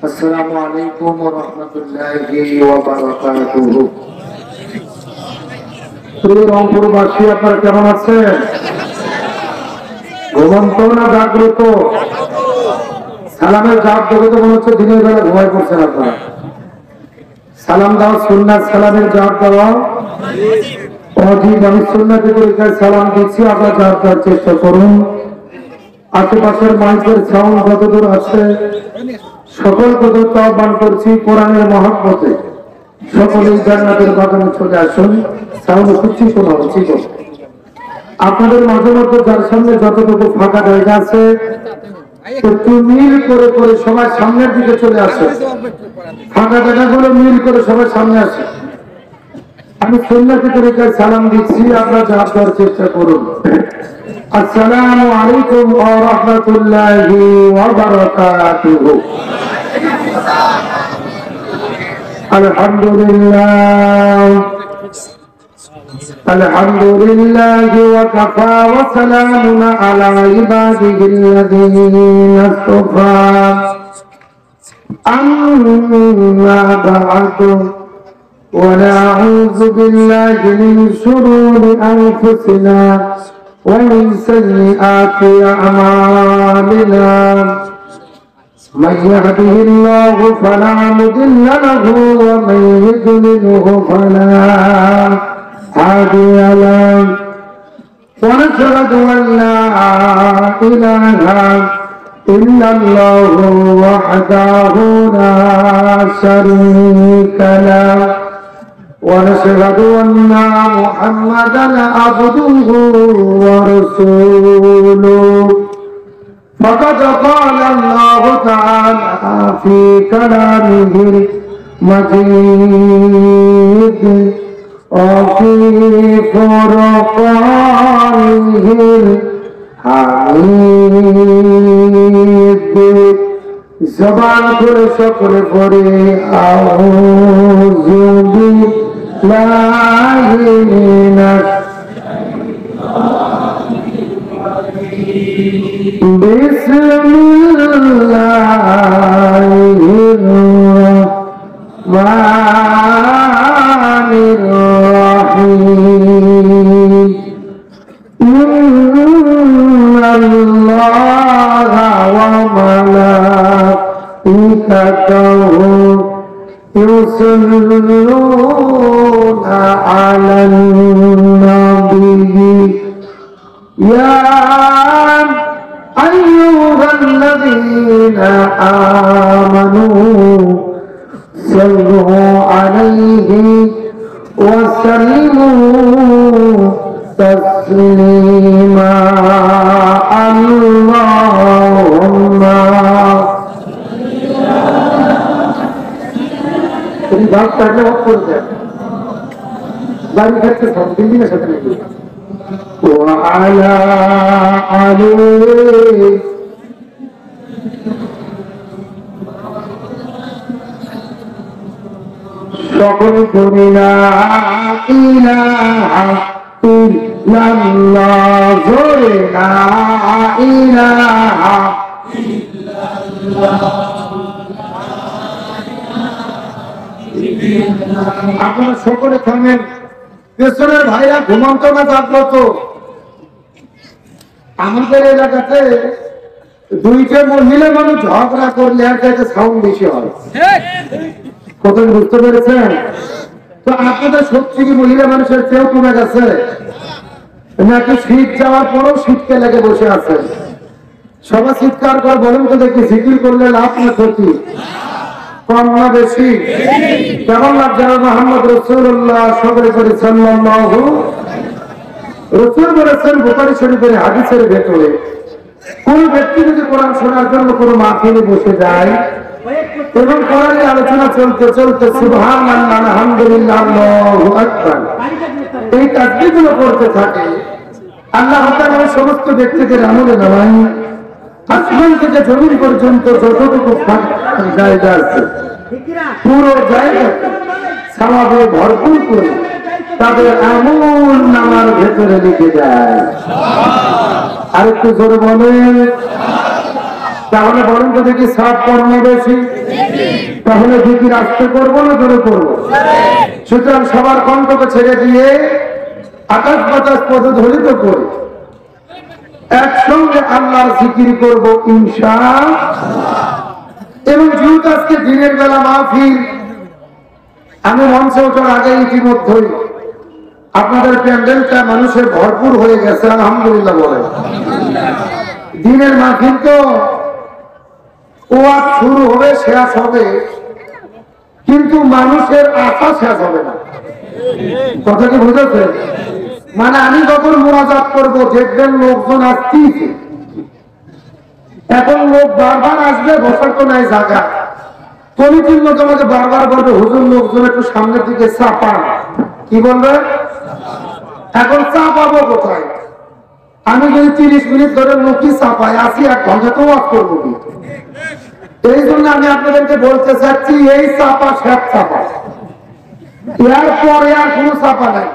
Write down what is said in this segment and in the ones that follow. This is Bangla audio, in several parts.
আসসালামু আলাইকুম ওয়া রাহমাতুল্লাহি ওয়া বারাকাতুহু। প্রিয় রংপুরবাসী, আপনারা কেমন আছেন? ঘুমন্ত না জাগ্রত? সালামের জাপ দেখে তো মনে হচ্ছে দিনের বেলা ঘুমাই পড়ছেন আপনারা। সালাম দেওয়া সুন্নাত, সালামের জাপ দেওয়া অজিব। আমি সুন্নাতি তরিকায় সালাম দিচ্ছি, আপনারা জাপ দেওয়ার চেষ্টা করুন। আশেপাশের মাইকের সাউন্ড যতদূর আছে সকল পদ্ধতি আহ্বান করছি কোরআনের মহব্বতে সকলেই জান্নাতের বাগানে চলে আসুন। সাউন্ড খুঁজছি শোনা উচিত। আপনাদের মাঝে মধ্যে যার সামনে যতটুকু ফাঁকা জায়গা আছে একটু মিল করে করে সবাই সামনের দিকে চলে আসে। ফাঁকা জায়গাগুলো মিল করে সবাই সামনে আসে। আমি সুন্নাতি তরিকায় সালাম দিচ্ছি, আপনারা জাপ দেওয়ার চেষ্টা করুন। আসসালামু আলাইকুম ওয়া রাহমাতুল্লাহি ওয়া বারাকাতুহু। আলহামদুলিল্লাহ আলহামদুলিল্লাহি ওয়া কাফা ওয়া সালামুন আলা ইবাদিহিল্লাযীনা ইসতাফা। আম্মা বা'দু ওয়া নাউযু বিল্লাহি মিন শুরুরি আনফুসিনা ومن سيئات أعمالنا من يهده الله فلا مضل له ومن يضلله فلا هادي له ونشهد أن لا إله إلا الله وحده لا شريك له ونشهد أن محمدا عبده ورسوله فقد قال الله تعالى في كلامه المجيد وفي فرقانه الحميد। জবান করে সকলে পড়ে আউযু বিল্লাহি মিনাশ বিসমিল্লাহির রাহমানির রাহিম। ইন্নাল্লাহা ওয়া মালাইকাতাহু ইউসাল্লুনা আলান নাবিয়্যি ইয়া আইয়ুহাল্লাযীনা আমানু সাল্লু আলাইহি ওয়া সাল্লিমু তাসলিমা। আল্লাহুম্মা এই ভাগ তাহলে অফ করে দেন। বাড়ি খাচ্ছে সব দিনের সাথে নেই। وعلى آله সকল করি লা ইলাহা ইল্লাল্লাহ জোরে লা ইলাহা ইল্লাল্লাহ। আপনারা সকলে থামেন। পেছনের ভাইরা ঘুমন্ত না জাগ্রত? আমাদের এলাকাতে দুইটা মহিলা মানুষ ঝগড়া করলে আর কাছে সাউন্ড বেশি হয়। কত বুঝতে পেরেছেন? তো আপনাদের সত্যি কি মহিলা মানুষের চেয়েও কমে গেছে নাকি শীত যাওয়ার পরও শীতকে লেগে বসে আছে? সবাই চিৎকার করে বলেন তো দেখি, জিকির করলে লাভ না ক্ষতি? কম না বেশি? কেমন লাগছে? মুহাম্মদ রাসূলুল্লাহ সাল্লাল্লাহু রাসূল বলেছেন বুখারী শরীফের হাদিসের ভেতরে, কোন ব্যক্তি যদি কোরআন শোনার জন্য কোনো মাহফিলে বসে যায় এবং কোরআনের আলোচনা চলতে চলতে সুবহানাল্লাহ আলহামদুলিল্লাহ আল্লাহু আকবার এই তাসবিহগুলো করতে থাকে, আল্লাহ তাআলা সমস্ত ব্যক্তিদের আমলে নামায় আসমান থেকে জমিন পর্যন্ত যতটুকু জায়গা আছে পুরো জায়গা সওয়াবে ভরপুর করে তাদের আমল নামার ভেতরে লিখে যায়। আর একটু জোরে বলেন। তাহলে বলেন তো দেখি সব কর্ম বেশি, তাহলে জিকির আস্তে করবো না জোরে করবো? সুতরাং সবার কণ্ঠকে ছেড়ে দিয়ে আকাশ বাতাস পদধ্বনিত করে একসঙ্গে আল্লাহর জিকির করব ইনশাআল্লাহ। এবং যেহেতু আজকে দিনের বেলা মাহফিল, আমি মঞ্চে ওঠার আগে ইতিমধ্যেই আপনাদের প্যান্ডেলটা মানুষের ভরপুর হয়ে গেছে, আলহামদুলিল্লাহ বলেন। দিনের মাহফিল তো ওয়াজ শুরু হবে শেষ হবে, কিন্তু মানুষের আশা শেষ হবে না। কথা কি বুঝেছে? মানে আমি যখন মোনাজাত করব দেখবেন লোকজন আসতেইছে, এখন লোক বারবার আসবে, বসার তো নাই জায়গা। কমিটির লোক আমাকে বারবার বলবে হুজুর লোকজন একটু সামনের দিকে চাপা। কি বলবে? এখন চা পাবো কোথায়? আমি যদি 30 মিনিট ধরে লোকই চাপাই আসি, 1 ঘন্টা তো ওয়াজ করবো কি? এই জন্য আমি আপনাদেরকে বলতে চাচ্ছি এই চাপা শেষ চাপা, এরপরে আর কোনো চাপা নাই।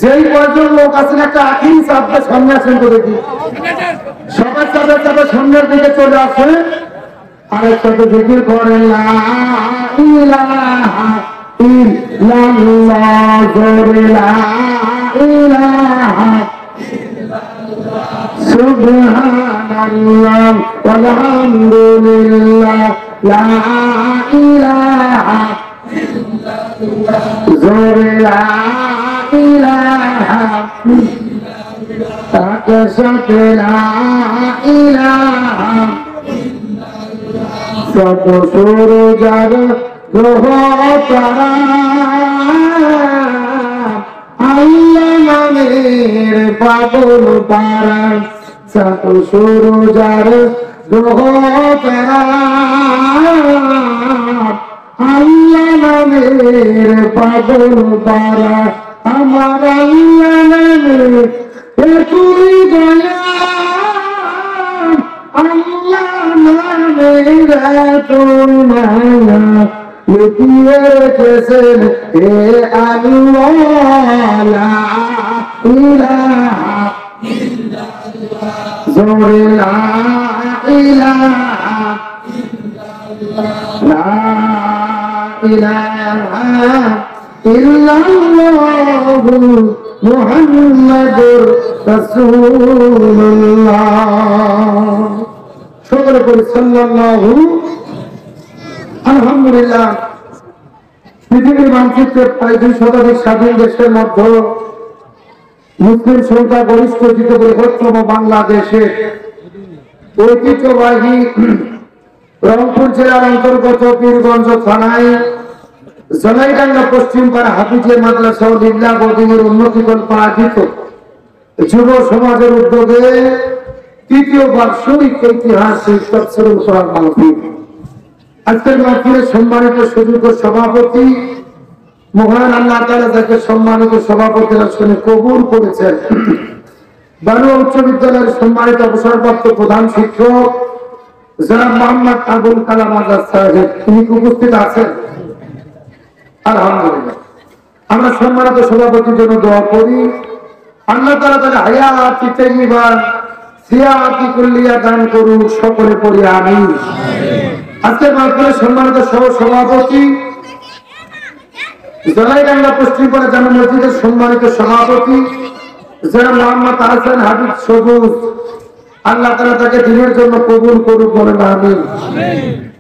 যেই কয়েকজন লোক আছেন একটা আখির চাপটা সামনে আসেন তো দেখি, সবার চাপে চাপে সামনের দিকে চলে আসে। আরেক সাথে জিকির করেন লা ইলাহা ইল্লাল্লাহ, জোরে লা ইলাহা সুবহানাল্লাহ ওয়ালহামদুলিল্লাহ লা ইলাহা ইল্লাল্লাহ, জোরে লা ইলাহা তাকে সাথে লা ইলাহা। সব সূরজার গ্রহ তারা আল্লাহ নামের পাগল পারা, সব সূরজার গ্রহ তারা আল্লাহ নামের পাগল পারা। আমার আল্লাহ নামের তুই দয়া, আল্লাহ নামের তুই মায়া, লুকিয়ে রেখেছেন হে আল্লাহ লা ইলাহা ইল্লাল্লাহ, জোরে লা ইলাহা ইল্লাল্লাহ, লা ইলাহা ইল্লাল্লাহ মুহাম্মাদুর রাসূলুল্লাহ। সকলে বলি সাল্লাল্লাহু। আলহামদুলিল্লাহ, পৃথিবীর মানচিত্রে প্রায় 2 শতাধিক স্বাধীন দেশের মধ্যে মুসলিম সংখ্যা গরিষ্ঠ বৃহত্তম বাংলাদেশের ঐতিহ্যবাহী রংপুর জেলার অন্তর্গত পীরগঞ্জ থানায় জলাইডাঙ্গা পশ্চিম পাড়া হাফিজিয়া মাদ্রাসা ও লিল্লাহ বোর্ডিংয়ের উন্নতিকল্প আয়োজিত যুব সমাজের উদ্যোগে 3য় বার্ষিক ঐতিহাসিক তাফসীরুল কোরআন মাহফিল। আজকের মাহফিলের সম্মানিত সুযোগ্য সভাপতি, মহান আল্লাহ তাআলা যাকে সম্মানিত সভাপতির আসনে কবুল করেছেন, বানুয়া উচ্চ বিদ্যালয়ের সম্মানিত অবসরপ্রাপ্ত প্রধান শিক্ষক জনাব মোহাম্মদ আবুল কালাম আজাদ সাহেব, তিনি উপস্থিত আছেন। আলহামদুলিল্লাহ, আমরা সম্মানিত সভাপতির জন্য দোয়া করি, আল্লাহ তাআলা তাকে হায়াত তাইয়্যিবা সিয়াতি কুল্লিয়া দান করুন, সকলে পড়ি আমিন। আজকের মাহফিলের সম্মানিত সহ সভাপতি, জলাইডাঙ্গা পশ্চিম পাড়া জামে মসজিদের সম্মানিত সভাপতি জনাব মোহাম্মদ আহসান হাবিব সবুজ, আল্লাহ তাআলা তাকে দিনের জন্য কবুল করুক, বলেন আমিন।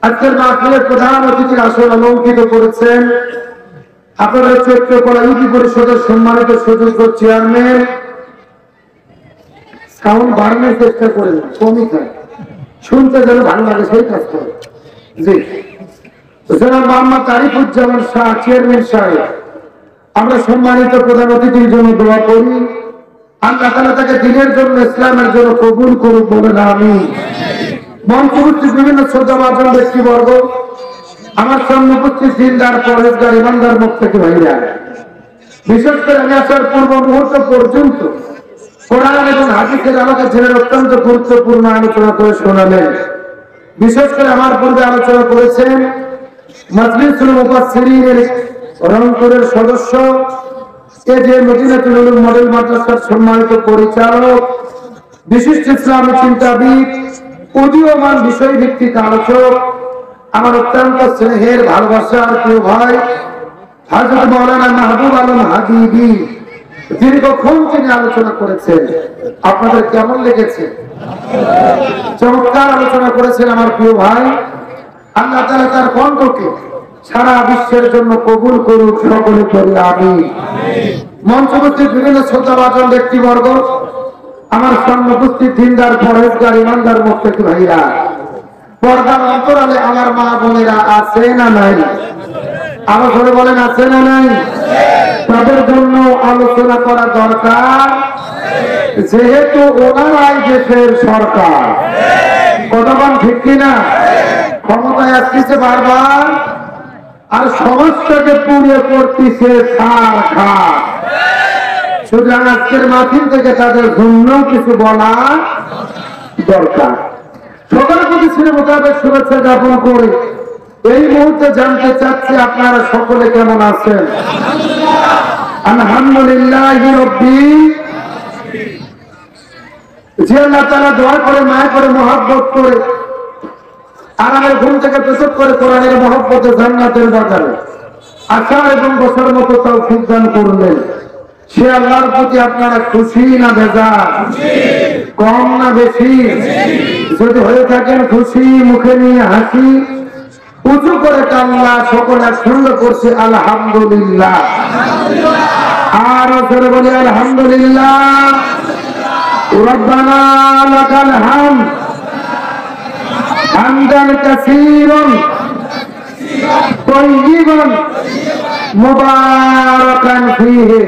আজকের মাহফিলের প্রধান অতিথির আসন অলঙ্কৃত করেছেন আপনাদের চৈত্রকলা ইউপি পরিষদের সম্মানিত সুযোগ্য চেয়ারম্যান। সাউন্ড বাড়ানোর চেষ্টা করেন, কমই খায়, শুনতে যেন ভালো লাগে সেই কাজ করে। জি, জনাব মোহাম্মদ আরিফুজ্জামান শাহ চেয়ারম্যান সাহেব, আমরা সম্মানিত প্রধান অতিথির জন্য দোয়া করি, আল্লাহ তাআলা তাকে দিনের জন্য ইসলামের জন্য কবুল করুক, বলেন আমিন। মঞ্চ উপস্থিত বিভিন্ন শ্রদ্ধাভাজন ব্যক্তিবর্গ, আমার সামনে উপস্থিত দিনদার পরেশগার ইমানদার মুখ থেকে ভাইরা, বিশেষ করে আমি আসার পূর্ব মুহূর্ত পর্যন্ত কোরআন এবং হাদিসের আমাকে ছেড়ে অত্যন্ত গুরুত্বপূর্ণ আলোচনা করে শোনালেন। বিশেষ করে আমার পূর্বে আলোচনা করেছেন মাজলিসুল মুফাসসিরিনের রংপুরের সদস্য এই যে মদিনাতুল উলুম মডেল মাদ্রাসার সম্মানিত পরিচালক, বিশিষ্ট ইসলামী চিন্তাবিদ, উদীয়মান বিষয়ভিত্তিক আলোচক, আমার অত্যন্ত স্নেহের ভালোবাসার প্রিয় ভাই হযরত মাওলানা মাহবুব আলম হাবিবি দীর্ঘক্ষণ তিনি আলোচনা করেছেন। আপনাদের কেমন লেগেছে? চমৎকার আলোচনা করেছেন আমার প্রিয় ভাই। আল্লাহ তাআলা তার কণ্ঠকে সারা বিশ্বের জন্য কবুল করুক, সকলে করি আমিন। মঞ্চবর্তী বিভিন্ন শ্রদ্ধাভাজন ব্যক্তিবর্গ, আমার সামনে উপস্থিত দিনদার, পরহেজগার, ইমানদার, মুত্তাকি ভাইরা, পর্দার অন্তরালে আমার মা বোনেরা আছে না নাই? আরো ধরে বলেন আছে না নাই? তাদের জন্য আলোচনা করা দরকার, যেহেতু ওনারাই দেশের সরকার। কতক্ষণ ঠিক কিনা? ক্ষমতায় আসতেছে বারবার, আর সমাজটাকে পুড়িয়ে করতেছে ছাড় খাড়। সুতরাং আজকের মাহফিল থেকে তাদের জন্য কিছু বলা দরকার। সকলের প্রতি ছেলে মোতাবেক শুভেচ্ছা জ্ঞাপন করে এই মুহূর্তে জানতে চাচ্ছি আপনারা সকলে কেমন আছেন? আলহামদুলিল্লাহি রাব্বিল। যে আল্লাহ তাআলা দোয়া করে, মায়া করে, মহব্বত করে, আরামের ঘুম থেকে প্রসব করে কোরআনের মহব্বতে জান্নাতের বাজারে আশা এবং বসার মতো তৌফিক দান করলেন, সে আল্লাহর প্রতি আপনারা খুশি না বেজার? কম না বেশি? যদি হয়ে থাকেন খুশি, মুখে নিয়ে হাসি, উঁচু করে কান্না, সকলে একসঙ্গে করছে আলহামদুলিল্লাহ। আর জোরে বলি আলহামদুলিল্লাহ। রব্বানা লাকাল হামদ হামদান কাসীরান তাইয়িবান মুবারাকান ফীহি।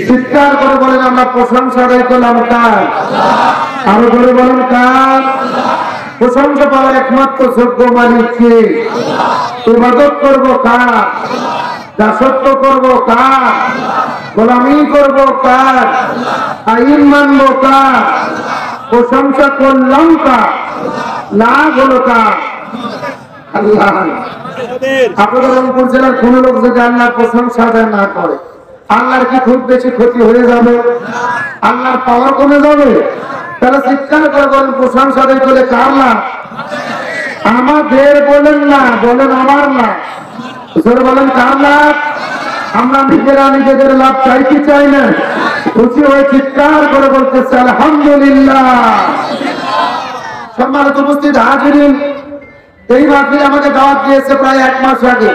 চিৎকার করে বলেন আমরা প্রশংসা আদায় করলাম কার? আরো করে বলেন কার? প্রশংসা পাওয়ার একমাত্র যোগ্য মালিক কে? ইবাদত করবো কার? দাসত্ব করবো কার? গোলামি করবো কার? আইন মানবো কার? প্রশংসা করলাম কার? লাভ হলো কার? আল্লাহ। আপনাদের রংপুর জেলার কোন লোক যদি আল্লাহর প্রশংসা আদায় না করে, আল্লাহর কি খুব বেশি ক্ষতি হয়ে যাবে? আল্লাহর পাওয়ার কমে যাবে? তারা চিৎকার করে বলেন প্রশংসা আদায় করে কার লাভ? আমাদের বলেন না, বলেন আমার না। বলেন কার লাভ? আমরা নিজেরা নিজেদের লাভ চাই কি চাই না? খুশি হয়ে চিৎকার করে বলতেছে আলহামদুলিল্লাহ। সম্মানিত উপস্থিত হাজিরিন, এই মাহফিলে আমাকে দাওয়াত দিয়েছে প্রায় 1 মাস আগে।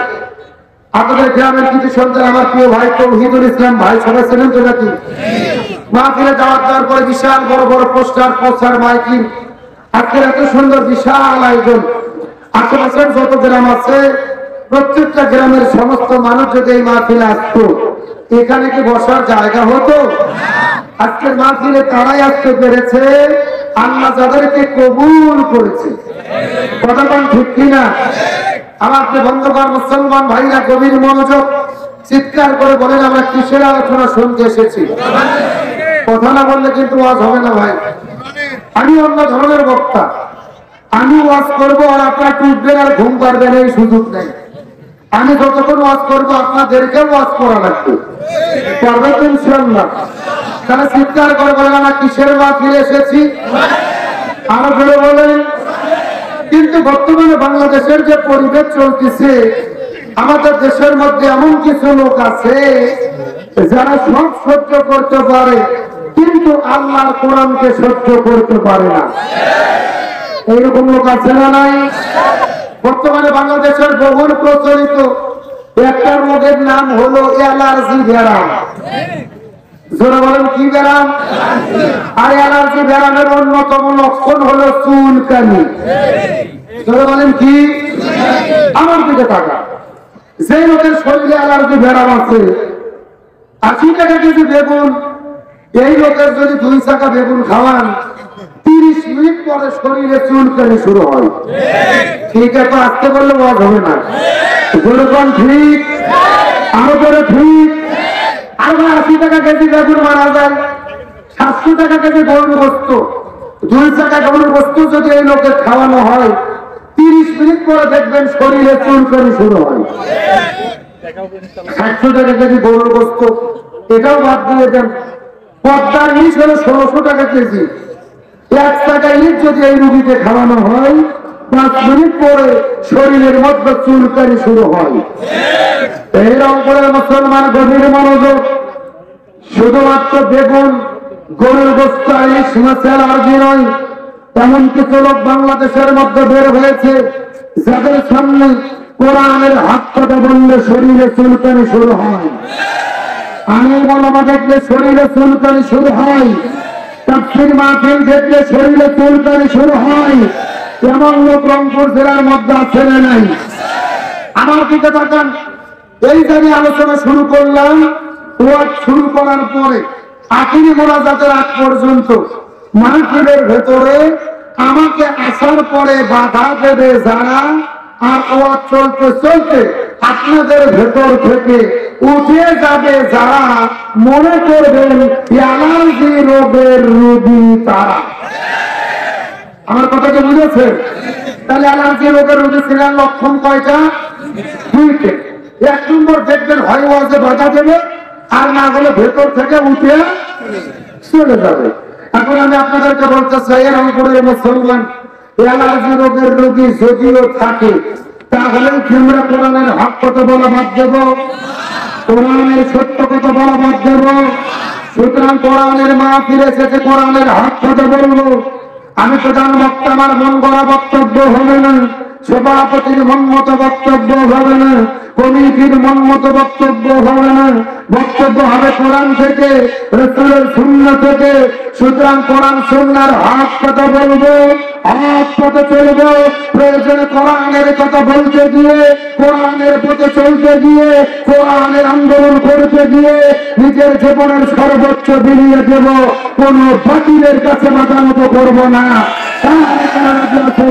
আপনাদের গ্রামের কিছু সন্তান, আমার প্রিয় ভাই তৌহিদুল ইসলাম ভাই, সবাই ছিলেন তো নাকি? মাহফিলে দাওয়াত দেওয়ার পরে বিশাল বড় বড় পোস্টার মাইকিং, আজকের এত সুন্দর বিশাল আয়োজন। আশেপাশের যত গ্রাম আছে প্রত্যেকটা গ্রামের সমস্ত মানুষ যদি এই মাহফিলে আসতো, এখানে কি বসার জায়গা হতো? আজকের মাহফিলে তারাই আসতে পেরেছে আল্লাহ যাদেরকে কবুল করেছে। কথাটা ঠিক কিনা? আমার বন্ধুগণ, মুসলমান ভাইরা, গভীর মনোযোগ, চিৎকার করে বলেন আমরা কিসের আলোচনা শুনতে এসেছি? কথা না বললে কিন্তু ওয়াজ হবে না ভাই। আমি অন্য ধরনের বক্তা, আমি ওয়াজ করবো আর আপনারা টুটবেন আর ঘুম পারবেন, এই সুযোগ নেই। আমি যতক্ষণ ওয়াজ করবো আপনাদেরকে ওয়াজ করা লাগবে, পারবেন তো ইনশাআল্লাহ? তারা চিৎকার করে বলেন আমরা কিসের মাহফিলে এসেছি? আরো ধরে বলেন। কিন্তু বর্তমানে বাংলাদেশের যে পরিবেশ চলতেছে, আমাদের দেশের মধ্যে এমন কিছু লোক আছে যারা সব সহ্য করতে পারে, কিন্তু আল্লাহর কোরআনকে সহ্য করতে পারে না। এইরকম লোক আছে না নাই? বর্তমানে বাংলাদেশের বহুল প্রচলিত একটা রোগের নাম হলো অ্যালার্জি ব্যারাম। জোরে বলেন কি ব্যারাম? আর অ্যালার্জি ব্যারামের অন্যতম লক্ষণ হলো চুলকানি। জোরে বলেন কি? আমার দিকে তাকা। যে লোকের শরীরে অ্যালার্জি ব্যারাম আছে, 80 টাকা কেজি বেগুন, এই লোকের যদি 2 চাকা বেগুন খাওয়ান, 30 মিনিট পরে শরীরে চুলকানি শুরু হয়। ঠিক আছে, আসতে বললে ওয়াজ হবে না। যেরকম ঠিক, আরো করে ঠিক। আর 80 টাকা কেজি বেগুন মারা যায়, 700 টাকা কেজি গরুর গোস্ত, 2 চাকা গরুর গোস্ত যদি এই লোকের খাওয়ানো হয়, 30 মিনিট পরে দেখবেন শরীরে চুলকানি শুরু হয়। 700 টাকা কেজি গরুর গোস্ত, এটাও বাদ দিয়ে দেন। পদ্মার ইলিশ হলো 1600 টাকা কেজি। 1 টাকা ইলিশ যদি এই রুগীকে খাওয়ানো হয়, 5 মিনিট পরে শরীরের মধ্যে চুলকানি শুরু হয়। এই রংপুরের মুসলমান গভীর মনোযোগ। শুধুমাত্র বেগুন, গরুর গোস্ত, ইলিশ মাছের অ্যালার্জি নয়, এমন কিছু লোক বাংলাদেশের মধ্যে বের হয়েছে যাদের সামনে কোরআনের হাত কথা বললে শরীরে চুলকানি শুরু হয়, আমির ওলামা দেখলে শরীরে চুলকানি শুরু হয়, তাফসীর মাহফিল দেখলে শরীরে চুলকানি শুরু হয়। এমন লোক রংপুর জেলার মধ্যে আছে না নাই? আমার দিকে তাকান। এই যে আমি আলোচনা শুরু করলাম, ওয়াজ শুরু করার পরে আখিরি মোনাজাতের আগ পর্যন্ত মাহফিলের ভেতরে আমাকে আসার পরে বাধা দেবে যারা, আর ওয়াজ চলতে চলতে আপনাদের ভেতর থেকে উঠে যাবে যারা, মনে করবেন অ্যালার্জি রোগের রোগী তারা। আমার কথাকে বুঝেছে? তাহলে অ্যালার্জি রোগের রোগী ছিলেন লক্ষণ কয়টা? 2টে। 1 নম্বর দেখবেন হয় ওয়াজে বাধা দেবে, আর না হলে ভেতর থেকে উঠে চলে যাবে। এখন আমি আপনাদেরকে বলতে চাই, রংপুরের মুসলমান অ্যালার্জি রোগের রোগী যদিও থাকে, তাহলে কি আমরা কোরআনের হক কথা বলা বাদ দেব? কোরআনের সত্য কথা বলা বাদ দেব? সুতরাং কোরআনের মাহফিল এসেছে, কোরআনের হক কথা বলবো। আমি প্রধান বক্তা, আমার মন গড়া বক্তব্য হবে না, সভাপতির মন মতো বক্তব্য হবে না, কমিটির মন মতো বক্তব্য হবে না, বক্তব্য হবে কোরআন থেকে, রাসূলের সুন্নাহ থেকে। সুতরাং কোরআন সুন্নাহর হক কথা বলবো, হক পথে চলবো। প্রয়োজনে কোরআনের কথা বলতে গিয়ে, কোরআনের পথে চলতে গিয়ে, কোরআনের আন্দোলন করতে গিয়ে নিজের জীবনের সর্বোচ্চ বিলিয়ে দেব। কোন বাতিলের কাছে মাথা নত করবো না।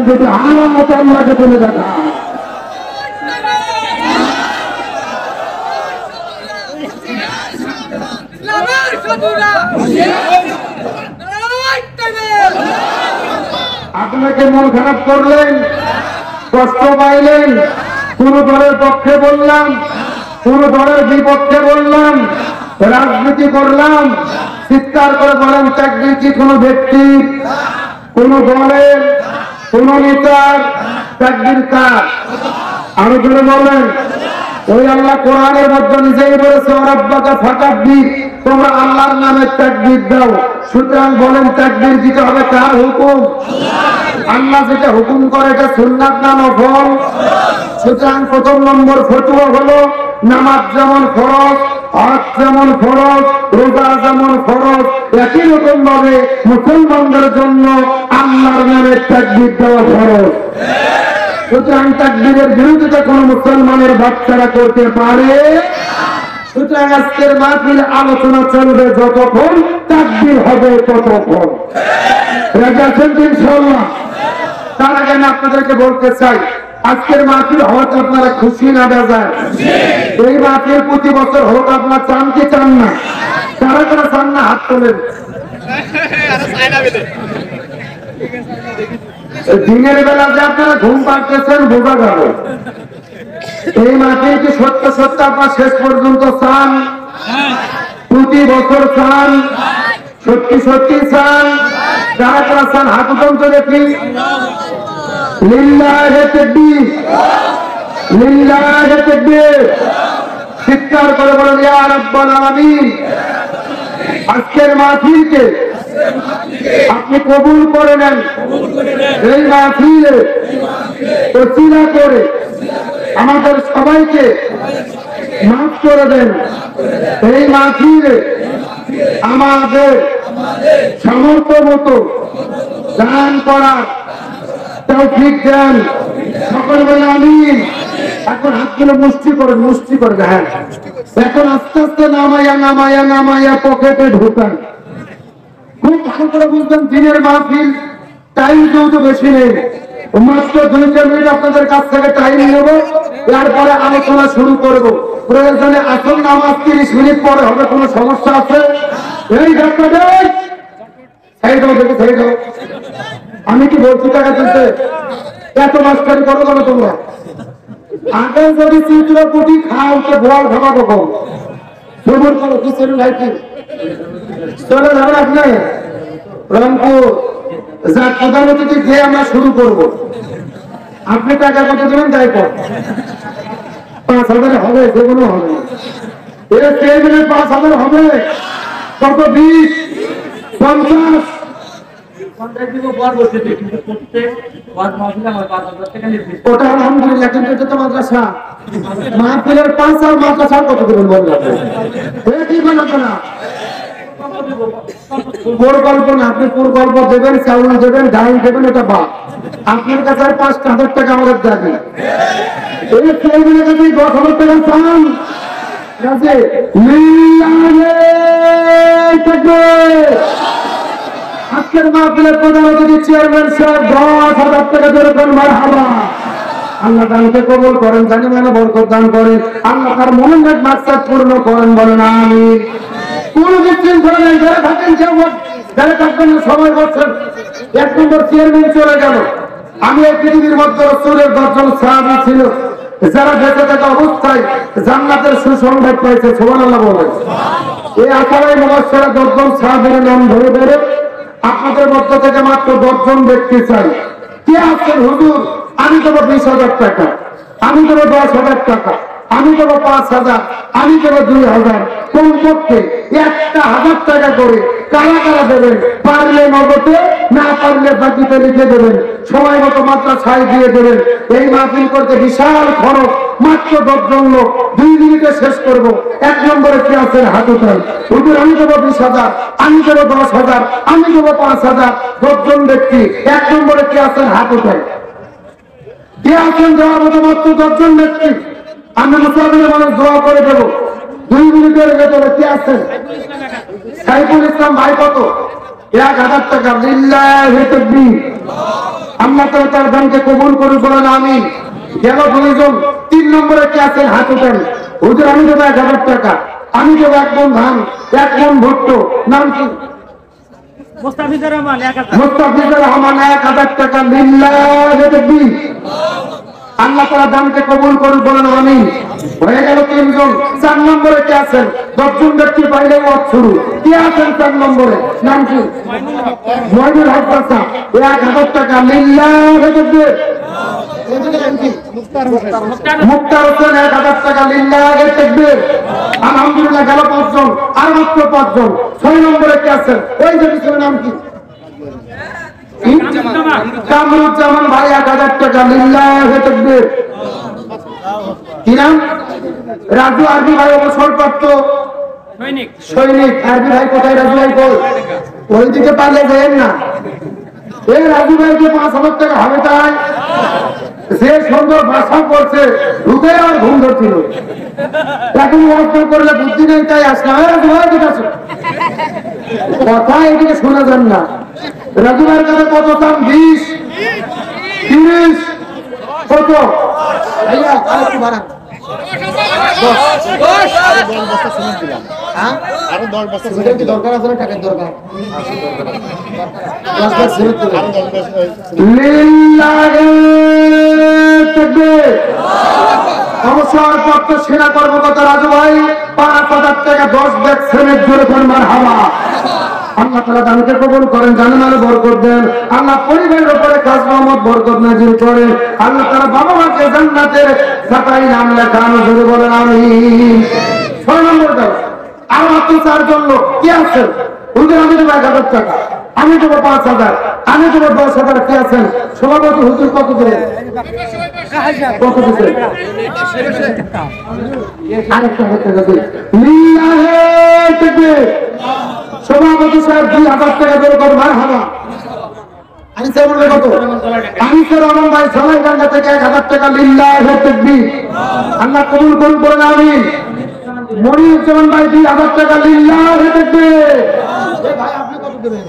যদি হারামত আল্লাহকে বলে দেখা। আপনাকে মন খারাপ করলেন, কষ্ট পাইলেন, কোন দলের পক্ষে বললাম, কোন দলের বিপক্ষে বললাম, রাজনীতি করলাম, চিৎকার করে বলেন চাকরি কি কোন ব্যক্তি, কোন দলের, কোন নেতার চাকরির কাজ? আরো জোরে বলেন। ওই আল্লাহ কোরআনের মধ্যে নিজেই বলেছে, রাব্বাকা ফাকাব্বির, তোমরা আল্লাহর নামে তাকবীর দাও। সুতরাং বলেন তাকবীর দিতে হবে কার হুকুম? আল্লাহ যেটা হুকুম করে এটা সুন্নাত না নফল? সুতরাং 1 নম্বর ফতোয়া হলো, নামাজ যেমন ফরজ, হজ যেমন ফরজ, রোজা যেমন ফরজ, একই রকম ভাবে মুসলমানদের জন্য আল্লাহর নামে তাকবীর দেওয়া ফরজ। সুতরাং তাকবীরের বিরোধিতা কোন মুসলমানের বাচ্চারা করতে পারে? সুতরাং আজকের মাহফিল আলোচনা চলবে যতক্ষণ তাকবীর হবে ততক্ষণ। রাজি আছেন ইনশাআল্লাহ? তার আগে আমি আপনাদেরকে বলতে চাই, আজকের মাহফিল হওয়াতে আপনারা খুশি না বেজার? এই মাহফিল প্রতি বছর হোক, আপনারা চান কি চান না? কারা কারা চান না হাত তোলেন। দিনের বেলা যে আপনারা ঘুম পাড়তেছেন বোঝা গেল। এই মাহফিল কি সত্য সত্য আপনার শেষ পর্যন্ত চান? প্রতি বছর চান? সত্যি সত্যি চান? যারা যারা চান হাত উঠান তো দেখি। লিল্লাহি তাকবীর, লিল্লাহি তাকবীর। চিৎকার করে বলেন ইয়া রাব্বাল আলামিন। আজকের মাহফিলকে আপনি কবুল করে নেন। এই মাহফিলে ওসিলা করে আমাদের সবাইকে মাফ করে দেন। এই মাহফিলে আমাদের সামর্থ্য মতো দান করার তৌফিক দেন। সকল বলে আমিন। এখন হাতগুলো মুষ্টি করেন, মুষ্টি করে দেন। এখন আস্তে আস্তে নামাইয়া নামাইয়া নামাইয়া পকেটে ঢোকান। খুব ভালো করে বুঝবেন, দিনের মাহফিল টাইম যেহেতু বেশি নেই, মাত্র 2-4 মিনিট আপনাদের কাছ থেকে টাইম নেব, এরপরে আলোচনা শুরু করব। প্রয়োজনে আসল নামাজ 30 মিনিট পরে হবে, কোনো সমস্যা আছে? এই ডাক্তার আমি কি বলছি টাকা দিতে? এত মাস্টারি করো কেন তোমরা? আগে যদি চিত্রকুটি খাও তো বল খাবা কখন সবুর করো কি চলুন ভাই কি চলে যাবেন আপনি রংপুর যা প্রধানমন্ত্রী গিয়ে আমরা শুরু করব আপনি টাকা কত দেবেন তাই কর 5,000 হবে যেগুলো হবে এর চেয়ে 5,000 হবে কত 20 50 ওটা আলহামদুলিল্লাহ কিন্তু এটা তো মাদ্রাসা মাহফিলের 5 আর মাদ্রাসা কত দেবেন বলবেন কি বানাবো না পরিকল্পনা আপনি পরিকল্প দেবেন চাউল দেবেন ডাল দেবেন এটা বাদ আপনার কাছে 5,000 টাকা আমাদের দাবি এই ছেলেগুলোর কাছে 10,000 টাকা চান কাছে আজকের মাহফিলের প্রধান অতিথি চেয়ারম্যান সাহেব 10,000 টাকা ধরে মারহাবা আল্লাহ দানকে কবুল করেন জানি মানে বরকত দান করেন আল্লাহ তার মনের মাকসাদ পূর্ণ করেন বলেন আমিন কোন বিশৃঙ্খলা নেই যারা থাকেন যারা থাকবেন সময় করছেন 1 নম্বর চেয়ারম্যান চলে গেল আমি এই পৃথিবীর মধ্যে রাসূলের 10 জন সাহাবী ছিল যারা বেঁচে থাকা অবস্থায় জান্নাতের সুসংবাদ পাইছে সুবহানাল্লাহ বলেন এই আশায় মুবাশশিরা 10 জন সাহাবীর নাম ধরে ধরে আপনাদের মধ্য থেকে মাত্র 10 জন ব্যক্তি চাই কে আছেন হুজুর আমি দেব 20,000 টাকা আমি দেব 10,000 টাকা আমি দেব 5,000 আমি দেব 2,000 কমপক্ষে 1,000 টাকা করে কারা কারা দেবেন পারলে নগদে না পারলে বাকিতে লিখে দেবেন সময় মতো মাদ্রাসায় দিয়ে দেবেন এই মাহফিল করতে বিশাল খরচ মাত্র 10 জন লোক 2 মিনিটে শেষ করব 1 নম্বরে কে আছেন হাত উঠান হুজুর আমি দেব 20,000 আমি দেব 10,000 আমি দেব 5,000 10 জন ব্যক্তি 1 নম্বরে কে আছেন হাত উঠান কে আছেন দেওয়ার মতো মাত্র 10 জন ব্যক্তি আমি মুসলমানের মানুষ দোয়া করে দেব 2 মিনিটের ভেতরে কে আছেন সাইফুল ইসলাম ভাই কত 1,000 টাকা লিল্লাহি তাকবীর আল্লাহ তাআলা তার দানকে কবুল করুন বলেন আমিন গেল 2 জন 3 নম্বরে কে আছেন হাত উঠান হুজুর আমি দেব 1,000 টাকা আমি দেব 1 মণ ধান 1 মণ ভুট্টো নাম কি মুস্তাফিজুর রহমান 1,000 টাকা লিল্লাহি তাকবীর আল্লাহ তাআলা দানকে কবুল করুন বলেন আমিন হয়ে গেল 3 জন 4 নম্বরে কে আছেন 10 জন ব্যক্তি পাইলে ওয়াজ শুরু কে আছেন 4 নম্বরে নাম কি মইনুল হক চাচা 1,000 টাকা লিল্লাহি তাকবীর মুক্তার হোসেন 1,000 টাকা লিল্লাহি তাকবীর আলহামদুলিল্লাহ গেল 5 জন আর মাত্র 5 জন 6 নম্বরে কে আছেন ওই যে পিছনে নাম কি কামরুজ্জামান ভাই 1,000 টাকা লিল্লাহি তাকবীর কি নাম রাজু আরবি ভাই অবসরপ্রাপ্ত সৈনিক আরবি ভাই কোথায় রাজু ভাই কই ওইদিকে পারলে যাবেন না এই রাজু ভাইকে 5,000 টাকা হবে তাই যে সুন্দর ভাষা করছে ঢুকে আর ঘুম ধরছিল এখন ওয়াজ করলে বুদ্ধি নেই তাই আসলে রাজু ভাই ঠিক আছে কথা এদিকে শোনা যান না রাজু ভাইয়ের কাছে কত দাম 20 30 কত ভাইয়া আরেকটু বাড়ান 10 বস্তা সিমেন্ট দিলাম দরকার আছে না টাকার দরকার 10 বস্তা সিমেন্ট দিলাম লিল্লাহি তাকবীর অবসরপ্রাপ্ত সেনা কর্মকর্তা রাজু ভাই 5,000 টাকা 10 ব্যাগ সিমেন্ট জোরে করে মারহাবা আল্লাহ তাআলা দানকে কবুল করেন জান্নাতে বরকত দেন আল্লাহ পরিবারের উপরে খাস রহমত বরকত নাযিল করেন আল্লাহ তাআলা বাবা মাকে জান্নাতের খাতায় নাম লেখানো জোরে বলেন আমিন 6 নম্বর দাও আর মাত্র 4 জন লোক কি আছেন হুজুর আমি দেব 1,000 টাকা আমি দেব 5,000 আমি দেব 10,000 কি আছেন সভাপতি হুজুর কত দেবেন কত দেবেন আরেকটা হতে যাবে লিল্লাহি তাকবীর সভাপতি সাহেব 2,000 টাকা দেবে কত মারহাবা আনিসা বলবে কত আনিসা রহমান ভাই সলাইডাঙ্গা থেকে 1,000 টাকা লিল্লাহি তাকবীর আল্লাহ কবুল করুন বলেন আমিন মনিরুজ্জামান ভাই 2,000 টাকা লিল্লাহি তাকবীর ভাই আপনি কত দেবেন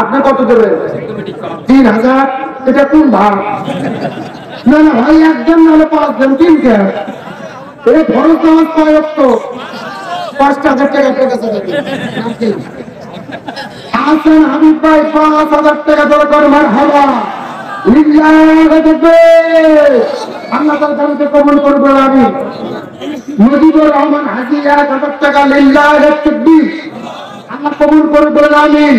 আপনি কত দেবেন 3,000 এটা কোন ভাগ না না ভাই একজন নাহলে 5 জন কিনতে এই ফরজ নামাজ কয় ওয়াক্ত 5,000 টাকা আপনার কাছে দেবেন হাসান হাবিব ভাই 5,000 টাকা দরকার মারহাবা লিল্লাহি তাকবীর। আল্লাহ তাআলা জান্নাতে কবুল করবে আমিন। মুজিবুর রহমান হাজী 1000 টাকা লিল্লাহি তাকবীর। আল্লাহ কবুল করবে আমিন।